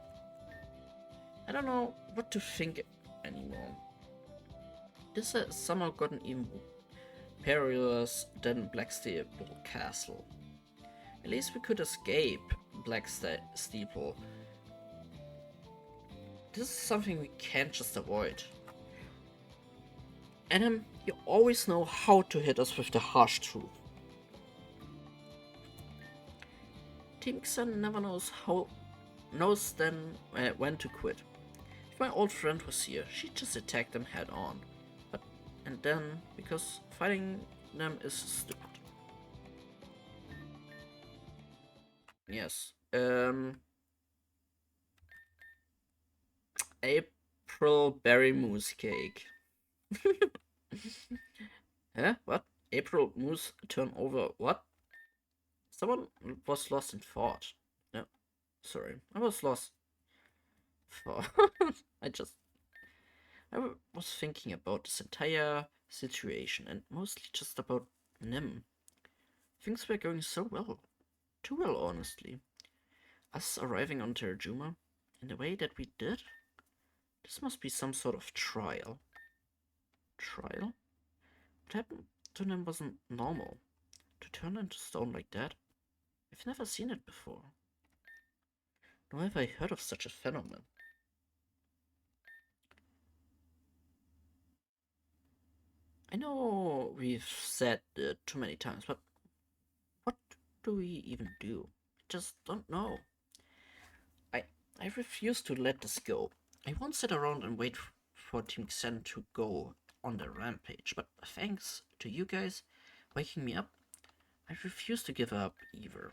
I don't know what to think anymore. This has somehow gotten even perilous than Blacksteeple Castle. At least we could escape Blacksteeple. This is something we can't just avoid. Adam, you always know how to hit us with the harsh truth. Timson never knows when to quit. If my old friend was here, she'd just attack them head on. And then, because fighting them is stupid. Yes. April berry mousse cake. Huh? What? April mousse turnover? What? Someone was lost in thought. No, sorry, I was lost. I was thinking about this entire situation and mostly just about Nim. Things were going so well. Too well, honestly. Us arriving on Terajuma in the way that we did? This must be some sort of trial. Trial? What happened to Nim wasn't normal. To turn into stone like that? I've never seen it before. Nor have I heard of such a phenomenon. I know we've said it too many times, but what do we even do? I just don't know. I refuse to let this go. I won't sit around and wait for Team Xen to go on their rampage, but thanks to you guys waking me up, I refuse to give up either.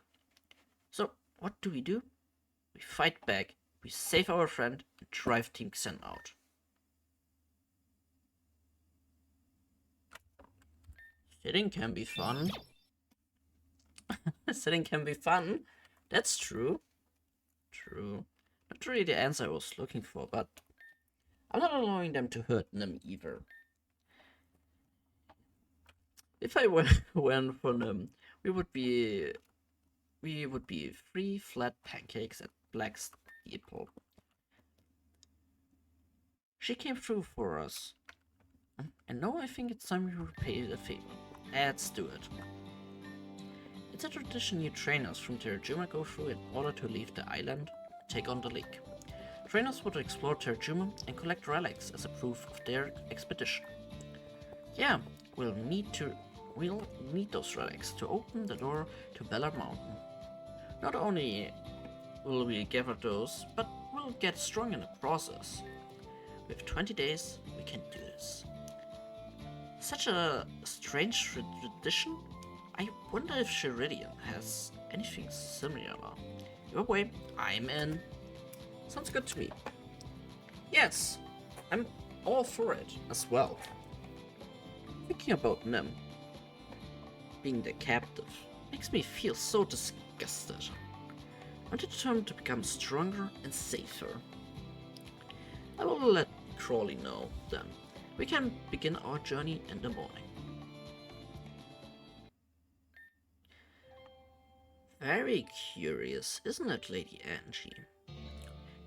So, what do? We fight back, we save our friend, and drive Team Xen out. Sitting can be fun. Sitting can be fun. That's true. True. Not really the answer I was looking for, but I'm not allowing them to hurt them either. If I went for them, we would be 3 flat pancakes at Blacksteeple. She came through for us. And now I think it's time we repay the favor. Let's do it. It's a tradition new trainers from Terajuma go through in order to leave the island and take on the League. Trainers would explore Terajuma and collect relics as a proof of their expedition. Yeah, we'll need to we'll need those relics to open the door to Bella Mountain. Not only will we gather those, but we'll get strong in the process. With 20 days, we can do this. Such a strange tradition. I wonder if Sheridian has anything similar. Either way, I'm in. Sounds good to me. Yes, I'm all for it as well. Thinking about Nim being the captive makes me feel so disgusted. I'm determined to become stronger and safer. I will let Crawley know then. We can begin our journey in the morning. Very curious, isn't it, Lady Angie?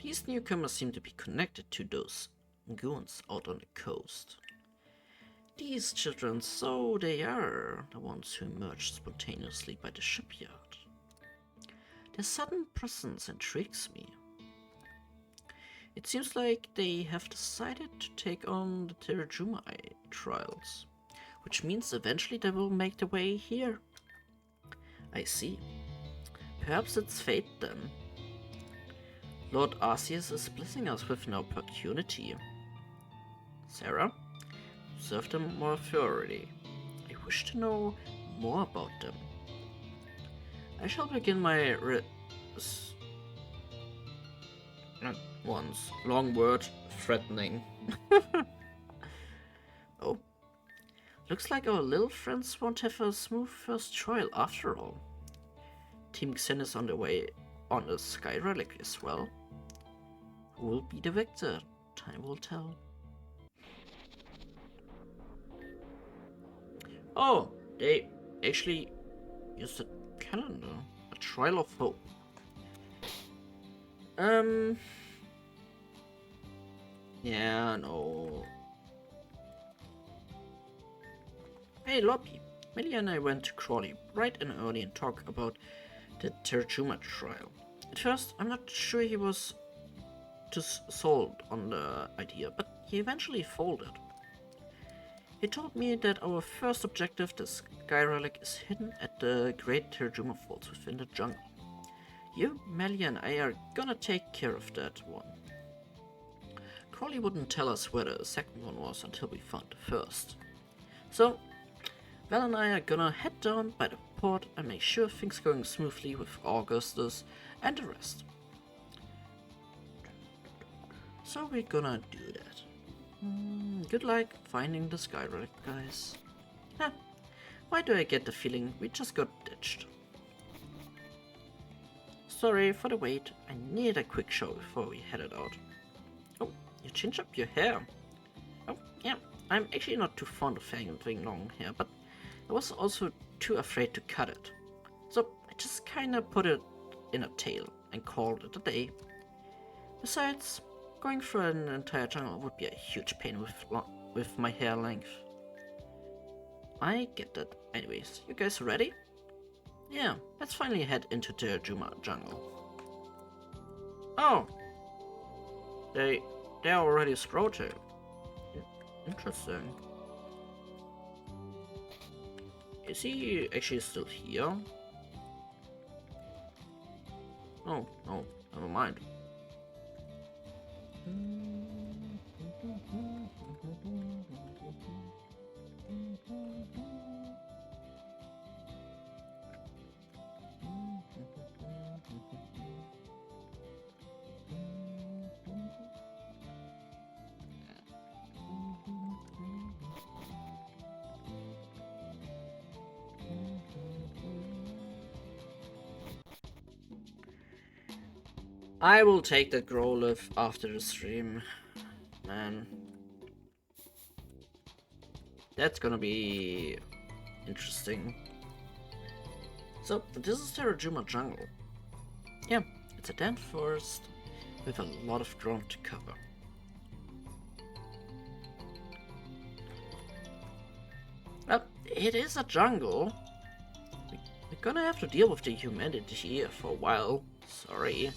These newcomers seem to be connected to those goons out on the coast. These children, so they are the ones who emerged spontaneously by the shipyard. Their sudden presence intrigues me. It seems like they have decided to take on the Terajumai trials, which means eventually they will make their way here. I see. Perhaps it's fate then. Lord Arceus is blessing us with an opportunity. Sarah, observe them more thoroughly. I wish to know more about them. I shall begin my once. Long word, threatening. Oh, looks like our little friends won't have a smooth first trial after all. Team Xin is on the way on a Sky Relic as well. Who will be the victor? Time will tell. Oh, they actually used a calendar. A trial of hope. Yeah, no. Hey, Loppy. Millie and I went to Crawley bright and early and talked about the Terajuma trial. At first, I'm not sure he was just sold on the idea, but he eventually folded. He told me that our first objective, the Sky Relic, is hidden at the Great Terajuma Falls within the jungle. You, Melly, and I are gonna take care of that one. Crawley wouldn't tell us where the second one was until we found the first. So, Val and I are gonna head down by the port and make sure things going smoothly with Augustus and the rest. So we're gonna do that. Good luck finding the Sky Relic, guys. Huh. Why do I get the feeling we just got ditched? Sorry for the wait, I needed a quick show before we headed out. Oh, you changed up your hair. Oh, yeah, I'm actually not too fond of having long hair, but I was also too afraid to cut it. So I just kinda put it in a tail and called it a day. Besides, going through an entire jungle would be a huge pain with my hair length. I get that. Anyways, you guys ready? Yeah, let's finally head into the Juma jungle. Oh! They're already sprouted. Interesting. Is he actually still here? Oh, no, never mind. I will take that Growlithe after the stream, man. That's gonna be interesting. So, this is Terajuma Jungle. Yeah, it's a dense forest with a lot of ground to cover. Well, it is a jungle. We're gonna have to deal with the humidity here for a while. Sorry.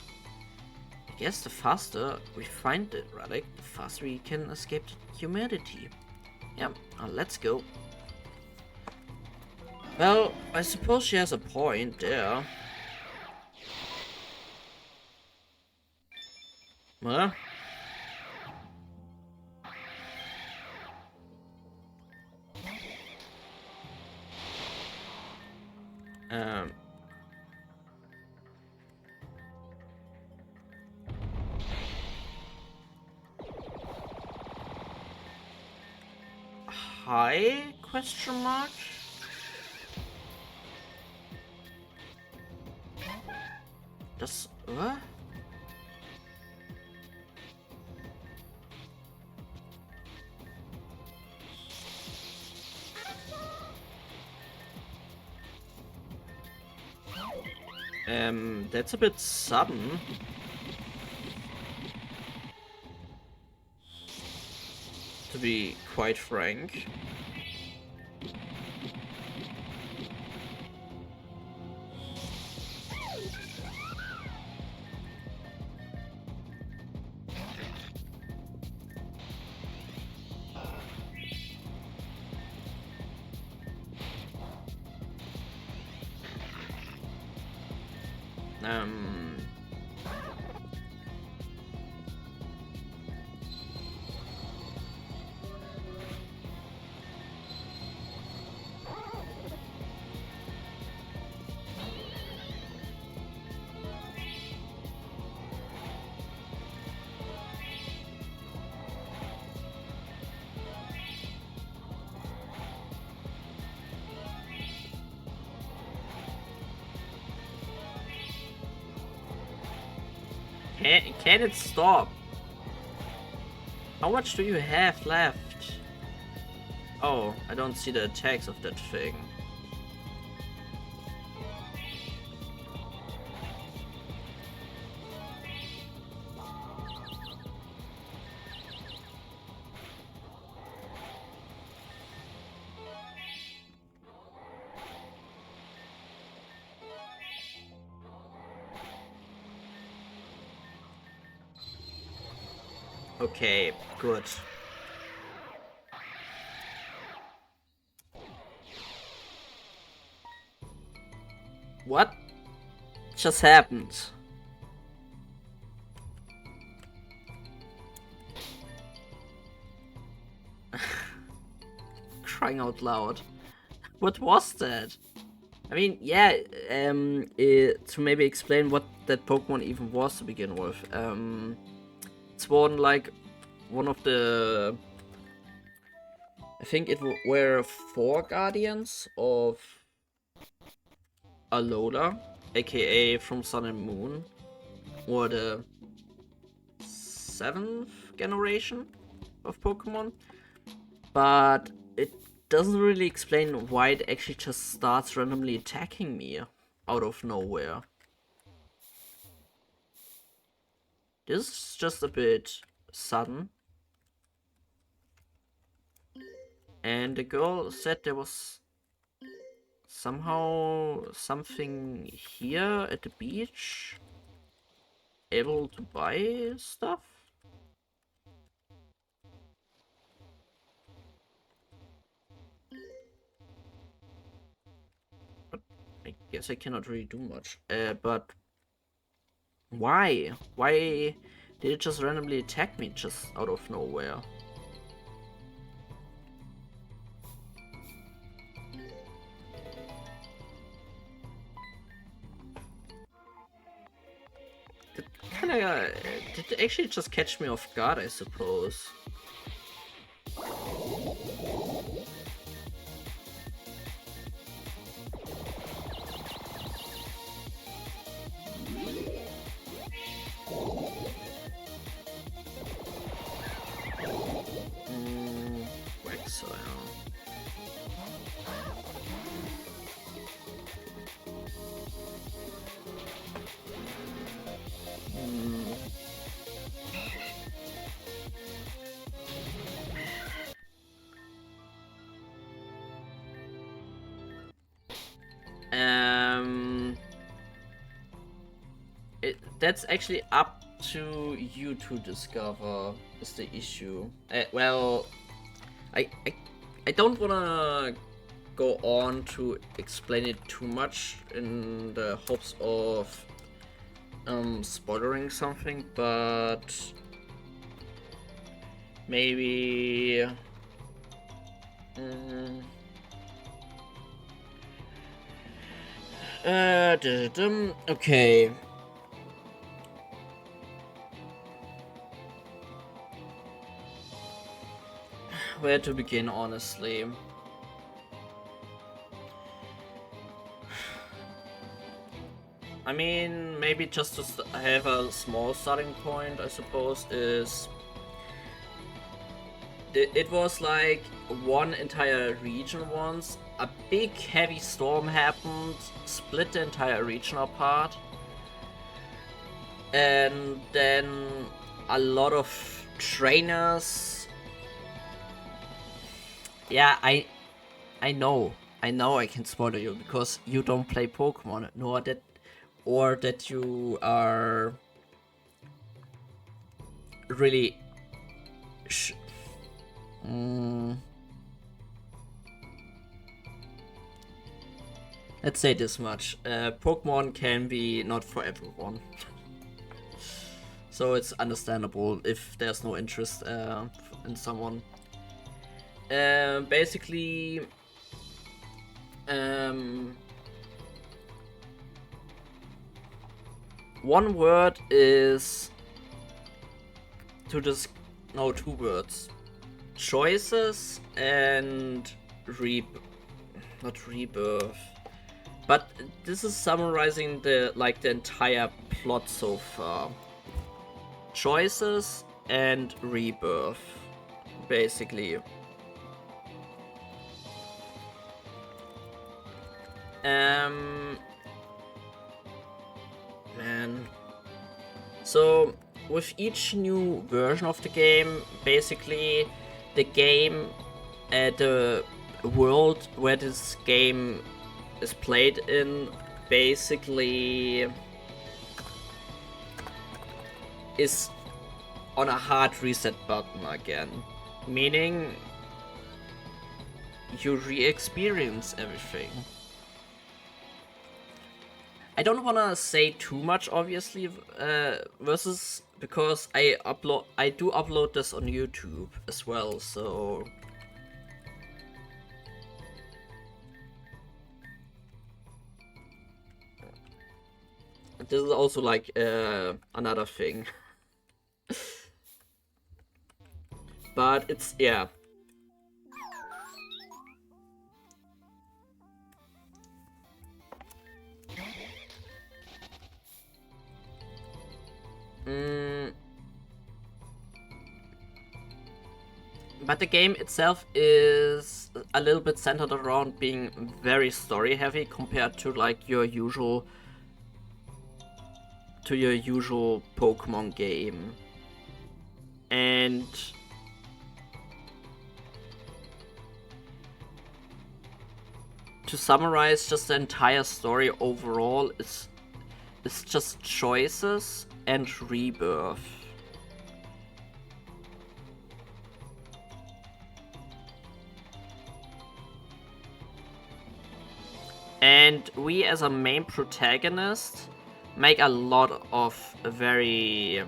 I guess the faster we find the relic, the faster we can escape the humidity. Yeah, let's go. Well, I suppose she has a point there. Huh? Um. Hi? Question mark? Das. What? That's a bit sudden. To be quite frank. Um. Can it stop? How much do you have left? Oh, I don't see the attacks of that thing. Okay, good. What just happened? Crying out loud. What was that? I mean, yeah, to maybe explain what that Pokemon even was to begin with. It's one of the. I think it were 4 Guardians of Alola, aka from Sun and Moon, or the 7th generation of Pokemon. But it doesn't really explain why it actually just starts randomly attacking me out of nowhere. This is just a bit sudden. And the girl said there was somehow something here at the beach able to buy stuff. But I guess I cannot really do much. But why? Why did it just randomly attack me just out of nowhere? Kinda, did it actually just catch me off guard, I suppose. Exile. That's actually up to you to discover, is the issue. Well, I, I, I don't wanna go on to explain it too much in the hopes of spoiling something, but maybe. Mm, okay. Where to begin, honestly? I mean, maybe just to have a small starting point, I suppose, is it was like one entire region once. A big heavy storm happened, split the entire region apart, and then a lot of trainers. Yeah, I know. I know I can spoil you because you don't play Pokemon, nor that, or that you are really. Mm, let's say this much: Pokemon can be not for everyone, so it's understandable if there's no interest in someone. Basically, um, one word is to just no, two words: choices and not rebirth. But this is summarizing the entire plot so far. Choices and rebirth, basically. Man. So with each new version of the game, basically the game, the world where this game is played in, basically is on a hard reset button again, meaning you re-experience everything. I don't wanna say too much, obviously, versus because I do upload this on YouTube as well, so this is also like another thing. But it's yeah. But the game itself is a little bit centered around being very story heavy compared to like your usual Pokemon game. And to summarize just the entire story overall, it's just choices and rebirth. And we as a main protagonist make a lot of very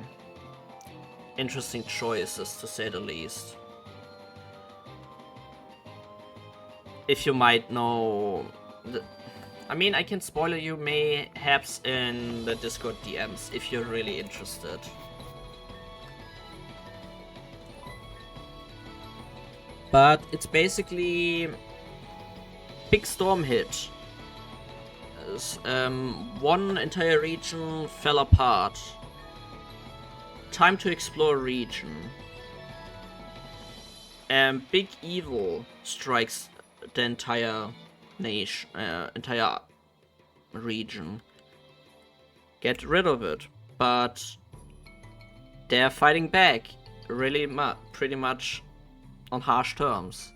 interesting choices, to say the least. If you might know, I mean, I can spoil you mayhaps in the Discord DMs if you're really interested. But it's basically big storm hit. One entire region fell apart. Time to explore region. And big evil strikes the entire nation, entire region. Get rid of it, but they're fighting back, really, pretty much on harsh terms.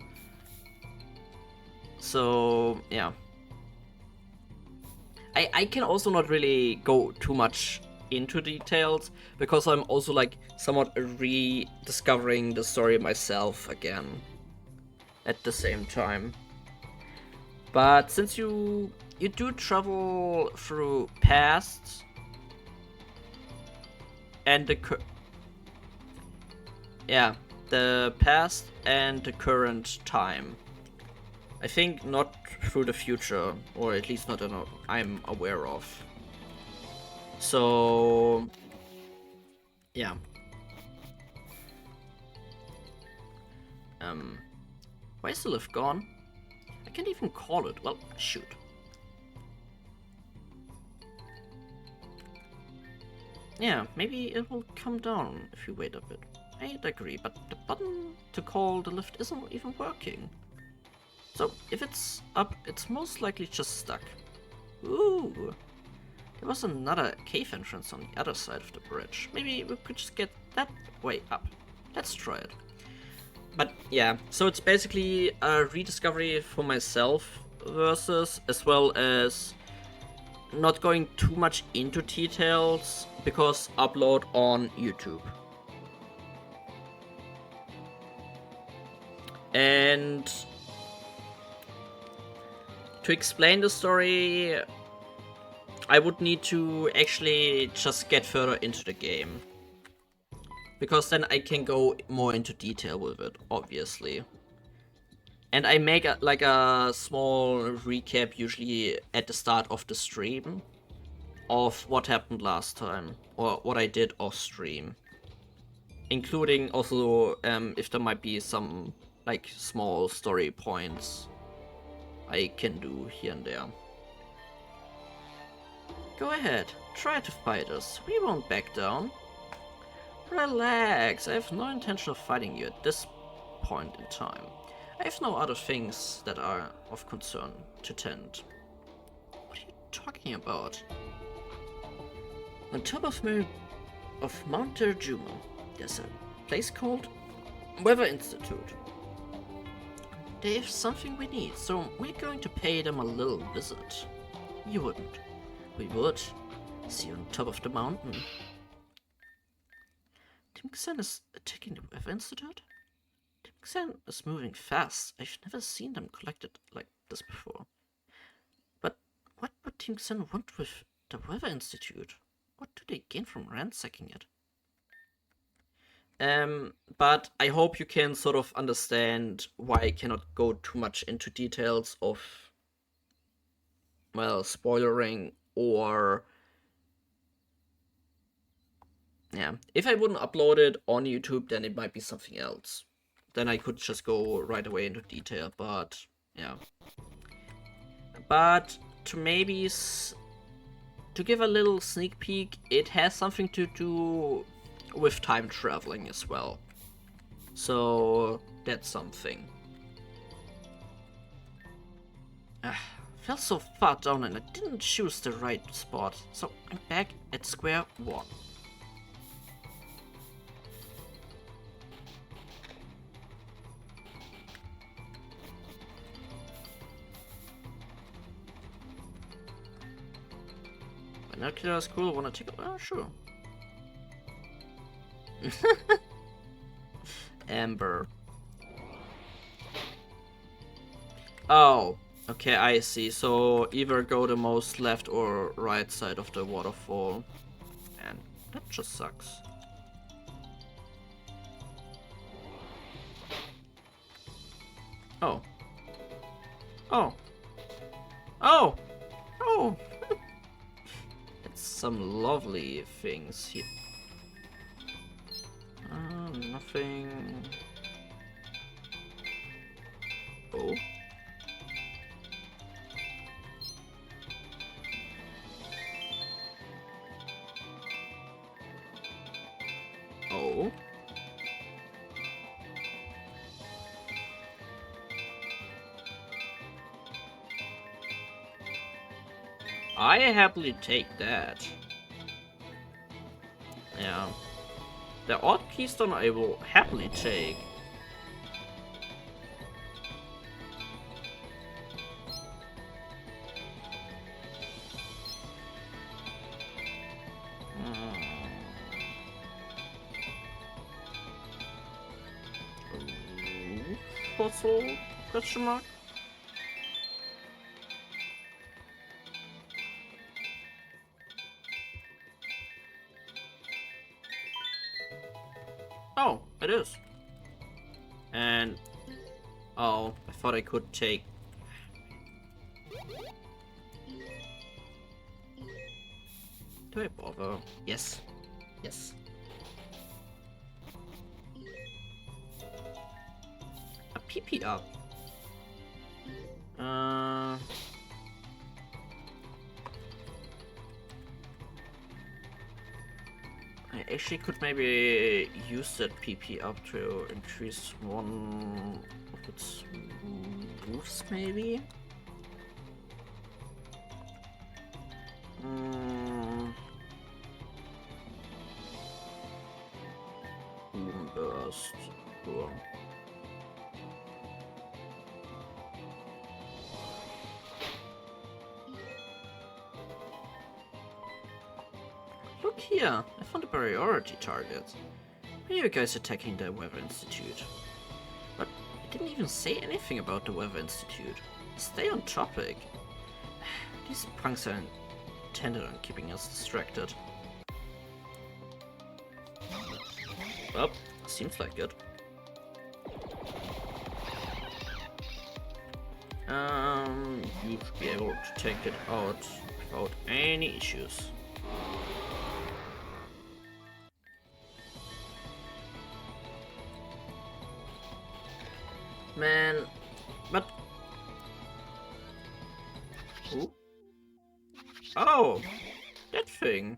So yeah. I can also not really go too much into details because I'm also like somewhat rediscovering the story myself again. at the same time. But since you do travel through past and the past and the current time. I think not through the future, or at least not that I'm aware of. So yeah. Why is the lift gone? I can't even call it. Well, shoot. Yeah, maybe it will come down if you wait a bit. I'd agree, but the button to call the lift isn't even working. So, if it's up, it's most likely just stuck. Ooh! There was another cave entrance on the other side of the bridge. Maybe we could just get that way up. Let's try it. But yeah, so it's basically a rediscovery for myself versus, as well as not going too much into details because upload on YouTube. And to explain the story, I would need to actually just get further into the game. Because then I can go more into detail with it, obviously. And I make a small recap usually at the start of the stream of what happened last time, or what I did off stream. Including also if there might be some like small story points I can do here and there. Go ahead, try to fight us. We won't back down. Relax, I have no intention of fighting you at this point in time. I have no other things that are of concern to tend. What are you talking about? On top of Mount Terjuma, there's a place called Weather Institute. They have something we need, so we're going to pay them a little visit. You wouldn't. We would. See you on top of the mountain. Tim Xen is attacking the Weather Institute? Tim Xen is moving fast. I've never seen them collected like this before. But what would Tim Xen want with the Weather Institute? What do they gain from ransacking it? But I hope you can sort of understand why I cannot go too much into details of, well, spoilering or... Yeah, if I wouldn't upload it on YouTube, then it might be something else. Then I could just go right away into detail, but yeah. But to maybe... to give a little sneak peek, it has something to do with time traveling as well. So that's something. Fell so far down and I didn't choose the right spot, so I'm back at square one. Binocular is cool, wanna take it? Oh, sure. Amber. Oh, okay, I see. So either go the most left or right side of the waterfall. And that just sucks. Oh. Oh. Oh! Oh! It's some lovely things here. Nothing. Oh. Oh. I happily take that. Yeah. The odd keystone I will happily take. Fossil. Question mark? Oh, it is. And oh, I thought I could take. Do I bother? Yes. Yes. A PP up. I actually could maybe use that PP up to increase one of its moves, maybe? Boom burst. Sure. Look here, I found a priority target. Why are you guys attacking the Weather Institute? But I didn't even say anything about the Weather Institute. Stay on topic. These punks are intended on keeping us distracted. Well, seems like it. You should be able to take it out without any issues. Man, but... Ooh. Oh! That thing!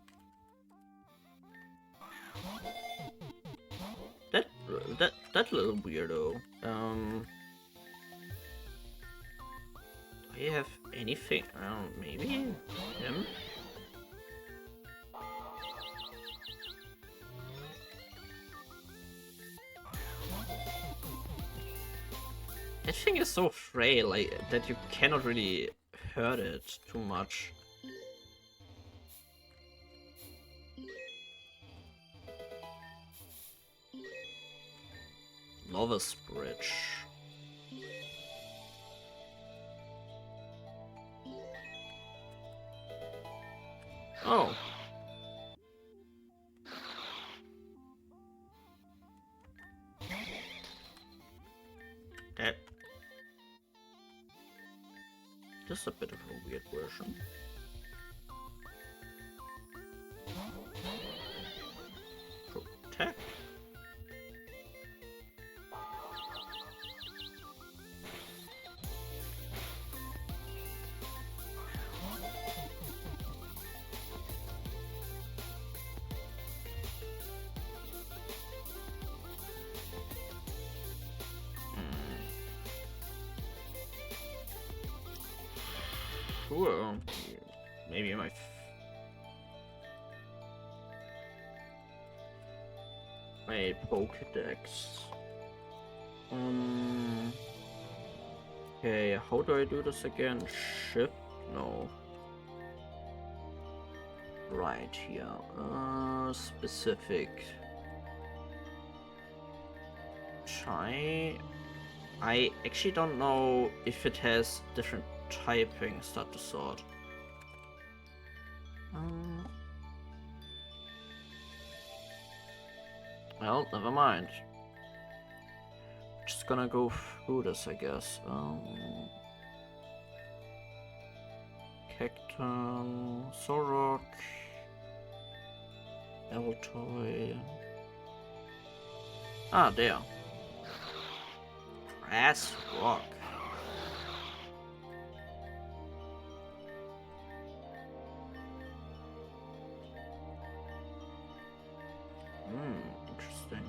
That little weirdo. Do you have anything? Maybe him? That thing is so frail, like, that you cannot really hurt it too much. Novice Bridge. Oh. This is a bit of a weird version. Protect. Cool. Maybe my Pokédex. Okay, how do I do this again? Shift? No. Right here. Specific. Try. I actually don't know if it has different typings, that the sort. Well, never mind. Just gonna go through this, I guess. Cacturn, Sorok, Altoy. Ah, there. Grass Rock. Interesting.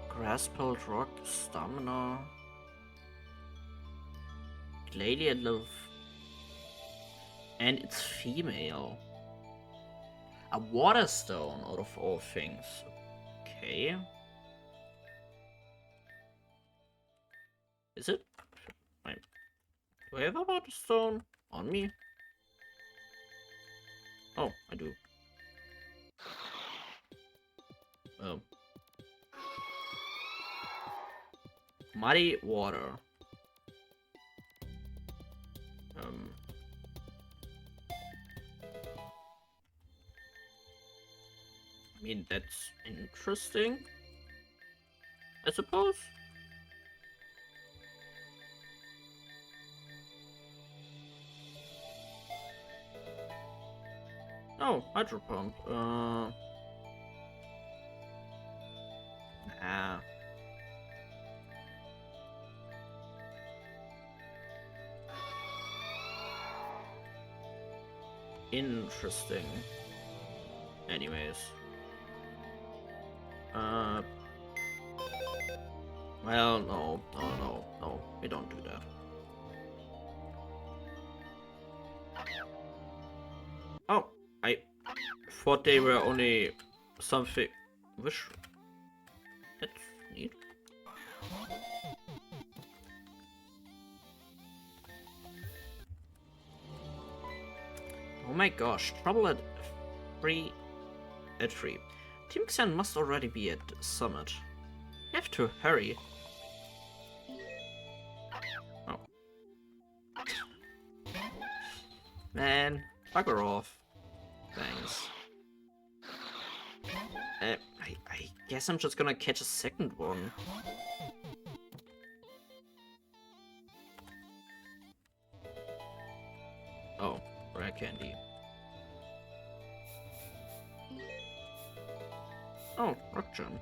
Grass-Pelt Rock, Stamina. Lady and Love. And it's female. A Water Stone, out of all things. Okay. Is it? Wait. Do I have a Water Stone on me? Oh, I do. Oh. Muddy water. I mean, that's interesting, I suppose. Oh, hydro pump. Nah. Interesting. Anyways. Well, no. We don't do that. Oh, I thought they were only something. Which? That's neat. Oh my gosh, trouble at 3 at 3. Team Xen must already be at the summit. You have to hurry. Oh. Man, bugger off. Thanks. I guess I'm just gonna catch a second one. Oh, rare candy. Oh, rock gem.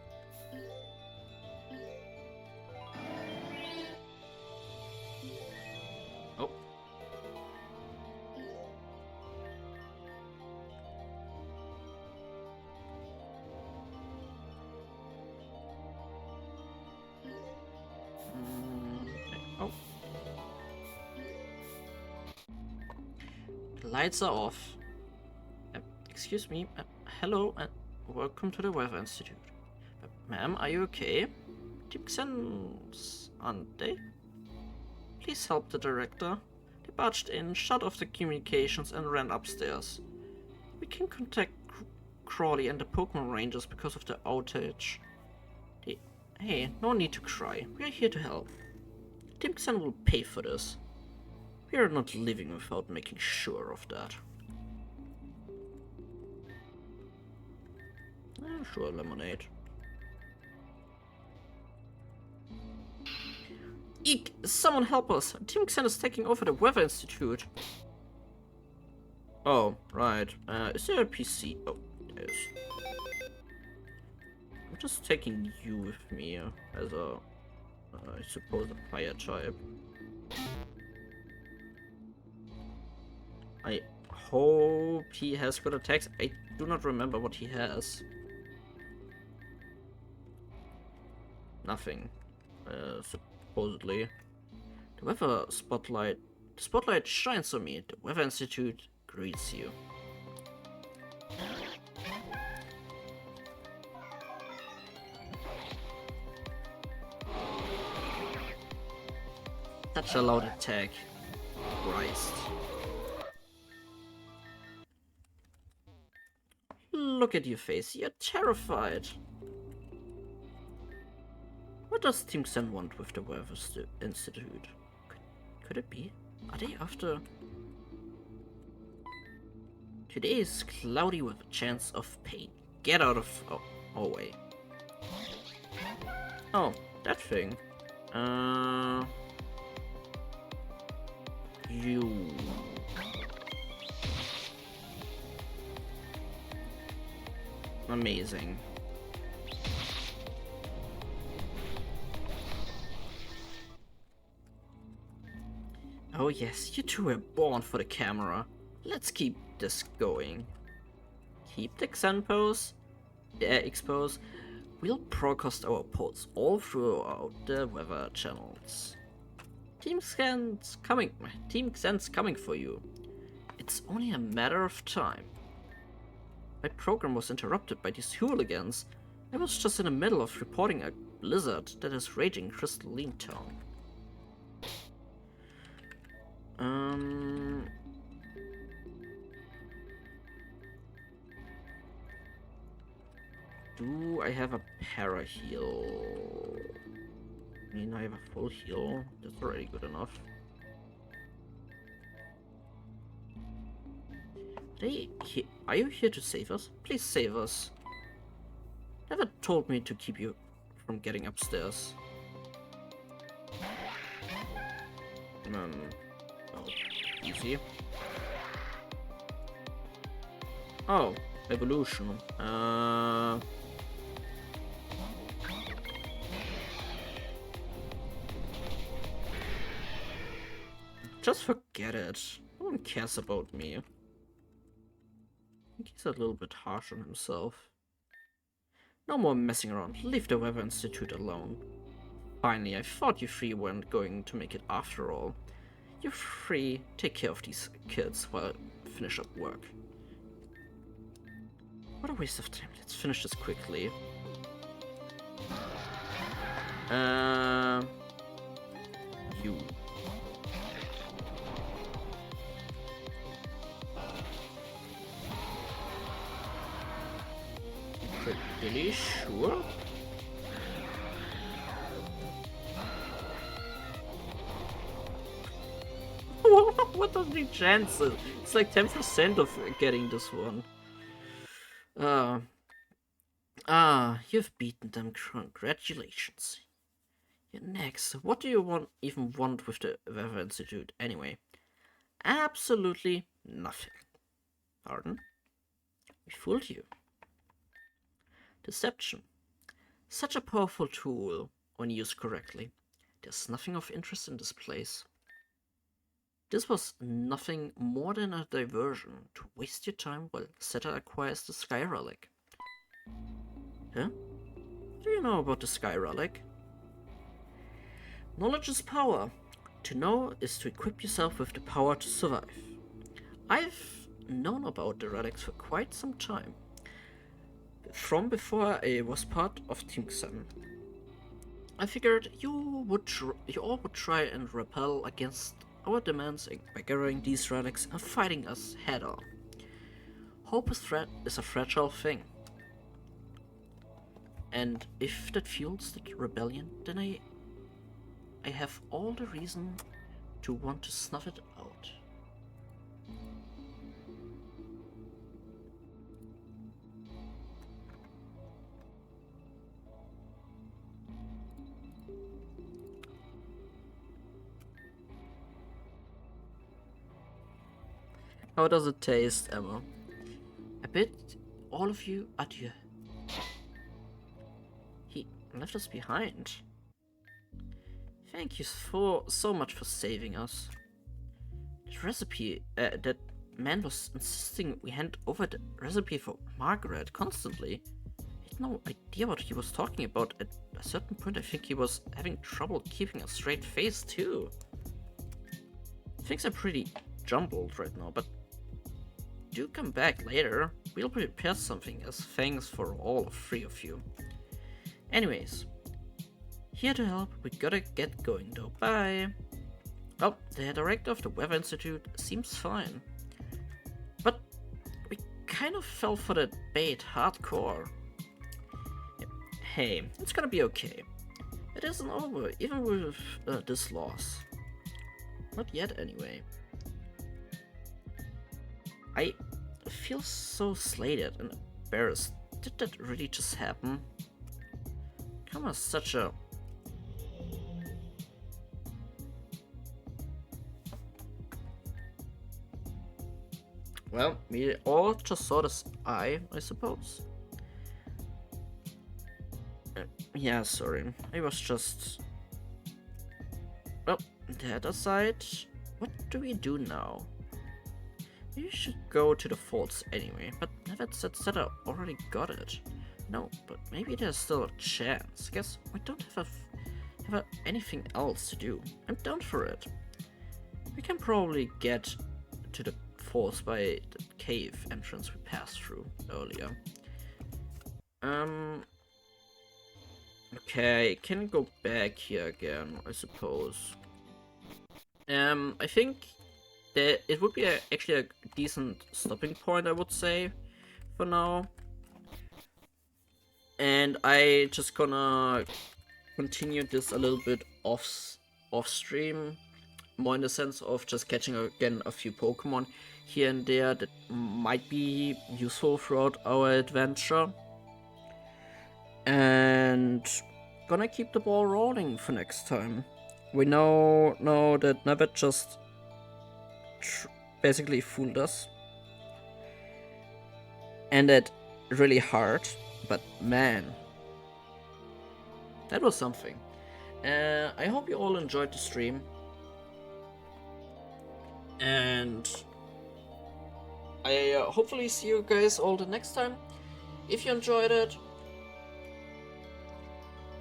Oh. Oh. The lights are off. Excuse me. Hello and welcome to the Weather Institute. Ma'am, are you okay? Team Xens, aren't they? Please help the director. They barged in, shut off the communications, and ran upstairs. We can contact Crawley and the Pokemon Rangers because of the outage. Hey, no need to cry. We are here to help. Team Xen will pay for this. We are not living without making sure of that. Sure, lemonade. Eek! Someone help us! Team Xen is taking over the Weather Institute. Oh, right. Is there a PC? Oh, there is. I'm just taking you with me as a, I suppose, a fire type. I hope he has good attacks. I do not remember what he has. Nothing. Supposedly. The spotlight shines on me. The Weather Institute greets you. Such a loud attack. Christ. Look at your face, you're terrified. What does Team Xen want with the Weather Institute? Could it be? Are they after... Today is cloudy with a chance of pain. Get out of... Oh, wait. Oh, that thing. You... Amazing. Oh yes, you two were born for the camera. Let's keep this going. Keep the Xen pose, expose. We'll broadcast our pose all throughout the weather channels. Team Xen's coming for you. It's only a matter of time. My program was interrupted by these hooligans. I was just in the middle of reporting a blizzard that is raging Crystalline Town. Do I have a para heal? I mean, I have a full heal. That's already good enough. Are you here to save us? Please save us. Never told me to keep you from getting upstairs. Oh, easy. Oh, evolution. Just forget it. No one cares about me. I think he's a little bit harsh on himself. No more messing around. Leave the Weather Institute alone. Finally, I thought you three weren't going to make it after all. You're free. Take care of these kids while I finish up work. What a waste of time. Let's finish this quickly. You. Really sure? What are the chances? It's like 10% of getting this one. You've beaten them. Congratulations. You're next. What do you even want with the Weather Institute anyway? Absolutely nothing. Pardon? We fooled you. Deception. Such a powerful tool when used correctly. There's nothing of interest in this place. This was nothing more than a diversion to waste your time while Zeta acquires the Sky Relic. Huh? What do you know about the Sky Relic? Knowledge is power. To know is to equip yourself with the power to survive. I've known about the relics for quite some time. From before I was part of Team Xen. I figured you all would try and repel against our demands by gathering these relics and fighting us head on. Hope is a fragile thing. And if that fuels the rebellion, then I have all the reason to want to snuff it out. How does it taste, Emma? I bet all of you adieu. He left us behind. Thank you so much for saving us. That recipe, that man was insisting we hand over the recipe for Margaret constantly. I had no idea what he was talking about. At a certain point, I think he was having trouble keeping a straight face too. Things are pretty jumbled right now, but do come back later. We'll prepare something as thanks for all three of you. Anyways, here to help. We gotta get going though. Bye. Oh, the director of the Weather Institute seems fine. But we kind of fell for that bait hardcore. Hey, it's gonna be okay. It isn't over, even with this loss. Not yet, anyway. I feel so slighted and embarrassed. Did that really just happen? Come on, such a... Well, we all just saw this eye, I suppose. Yeah, sorry. I was just... Well, that aside, what do we do now? We should go to the forts anyway, but that said, Zeta already got it. No, but maybe there's still a chance. Guess we don't have anything else to do. I'm down for it. We can probably get to the forts by the cave entrance we passed through earlier. Okay, can go back here again, I suppose. I think that it would be actually a decent stopping point, I would say, for now. And I just gonna continue this a little bit off stream, more in the sense of just catching again a few Pokemon here and there that might be useful throughout our adventure. And gonna keep the ball rolling for next time. We know that Nabbit just basically fooled us. Ended really hard, but man, that was something. I hope you all enjoyed the stream. And I hopefully see you guys all the next time. If you enjoyed it,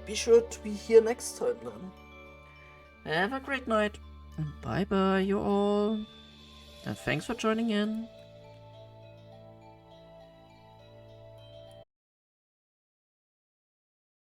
be sure to be here next time then. Have a great night. And bye bye you all. And thanks for joining in.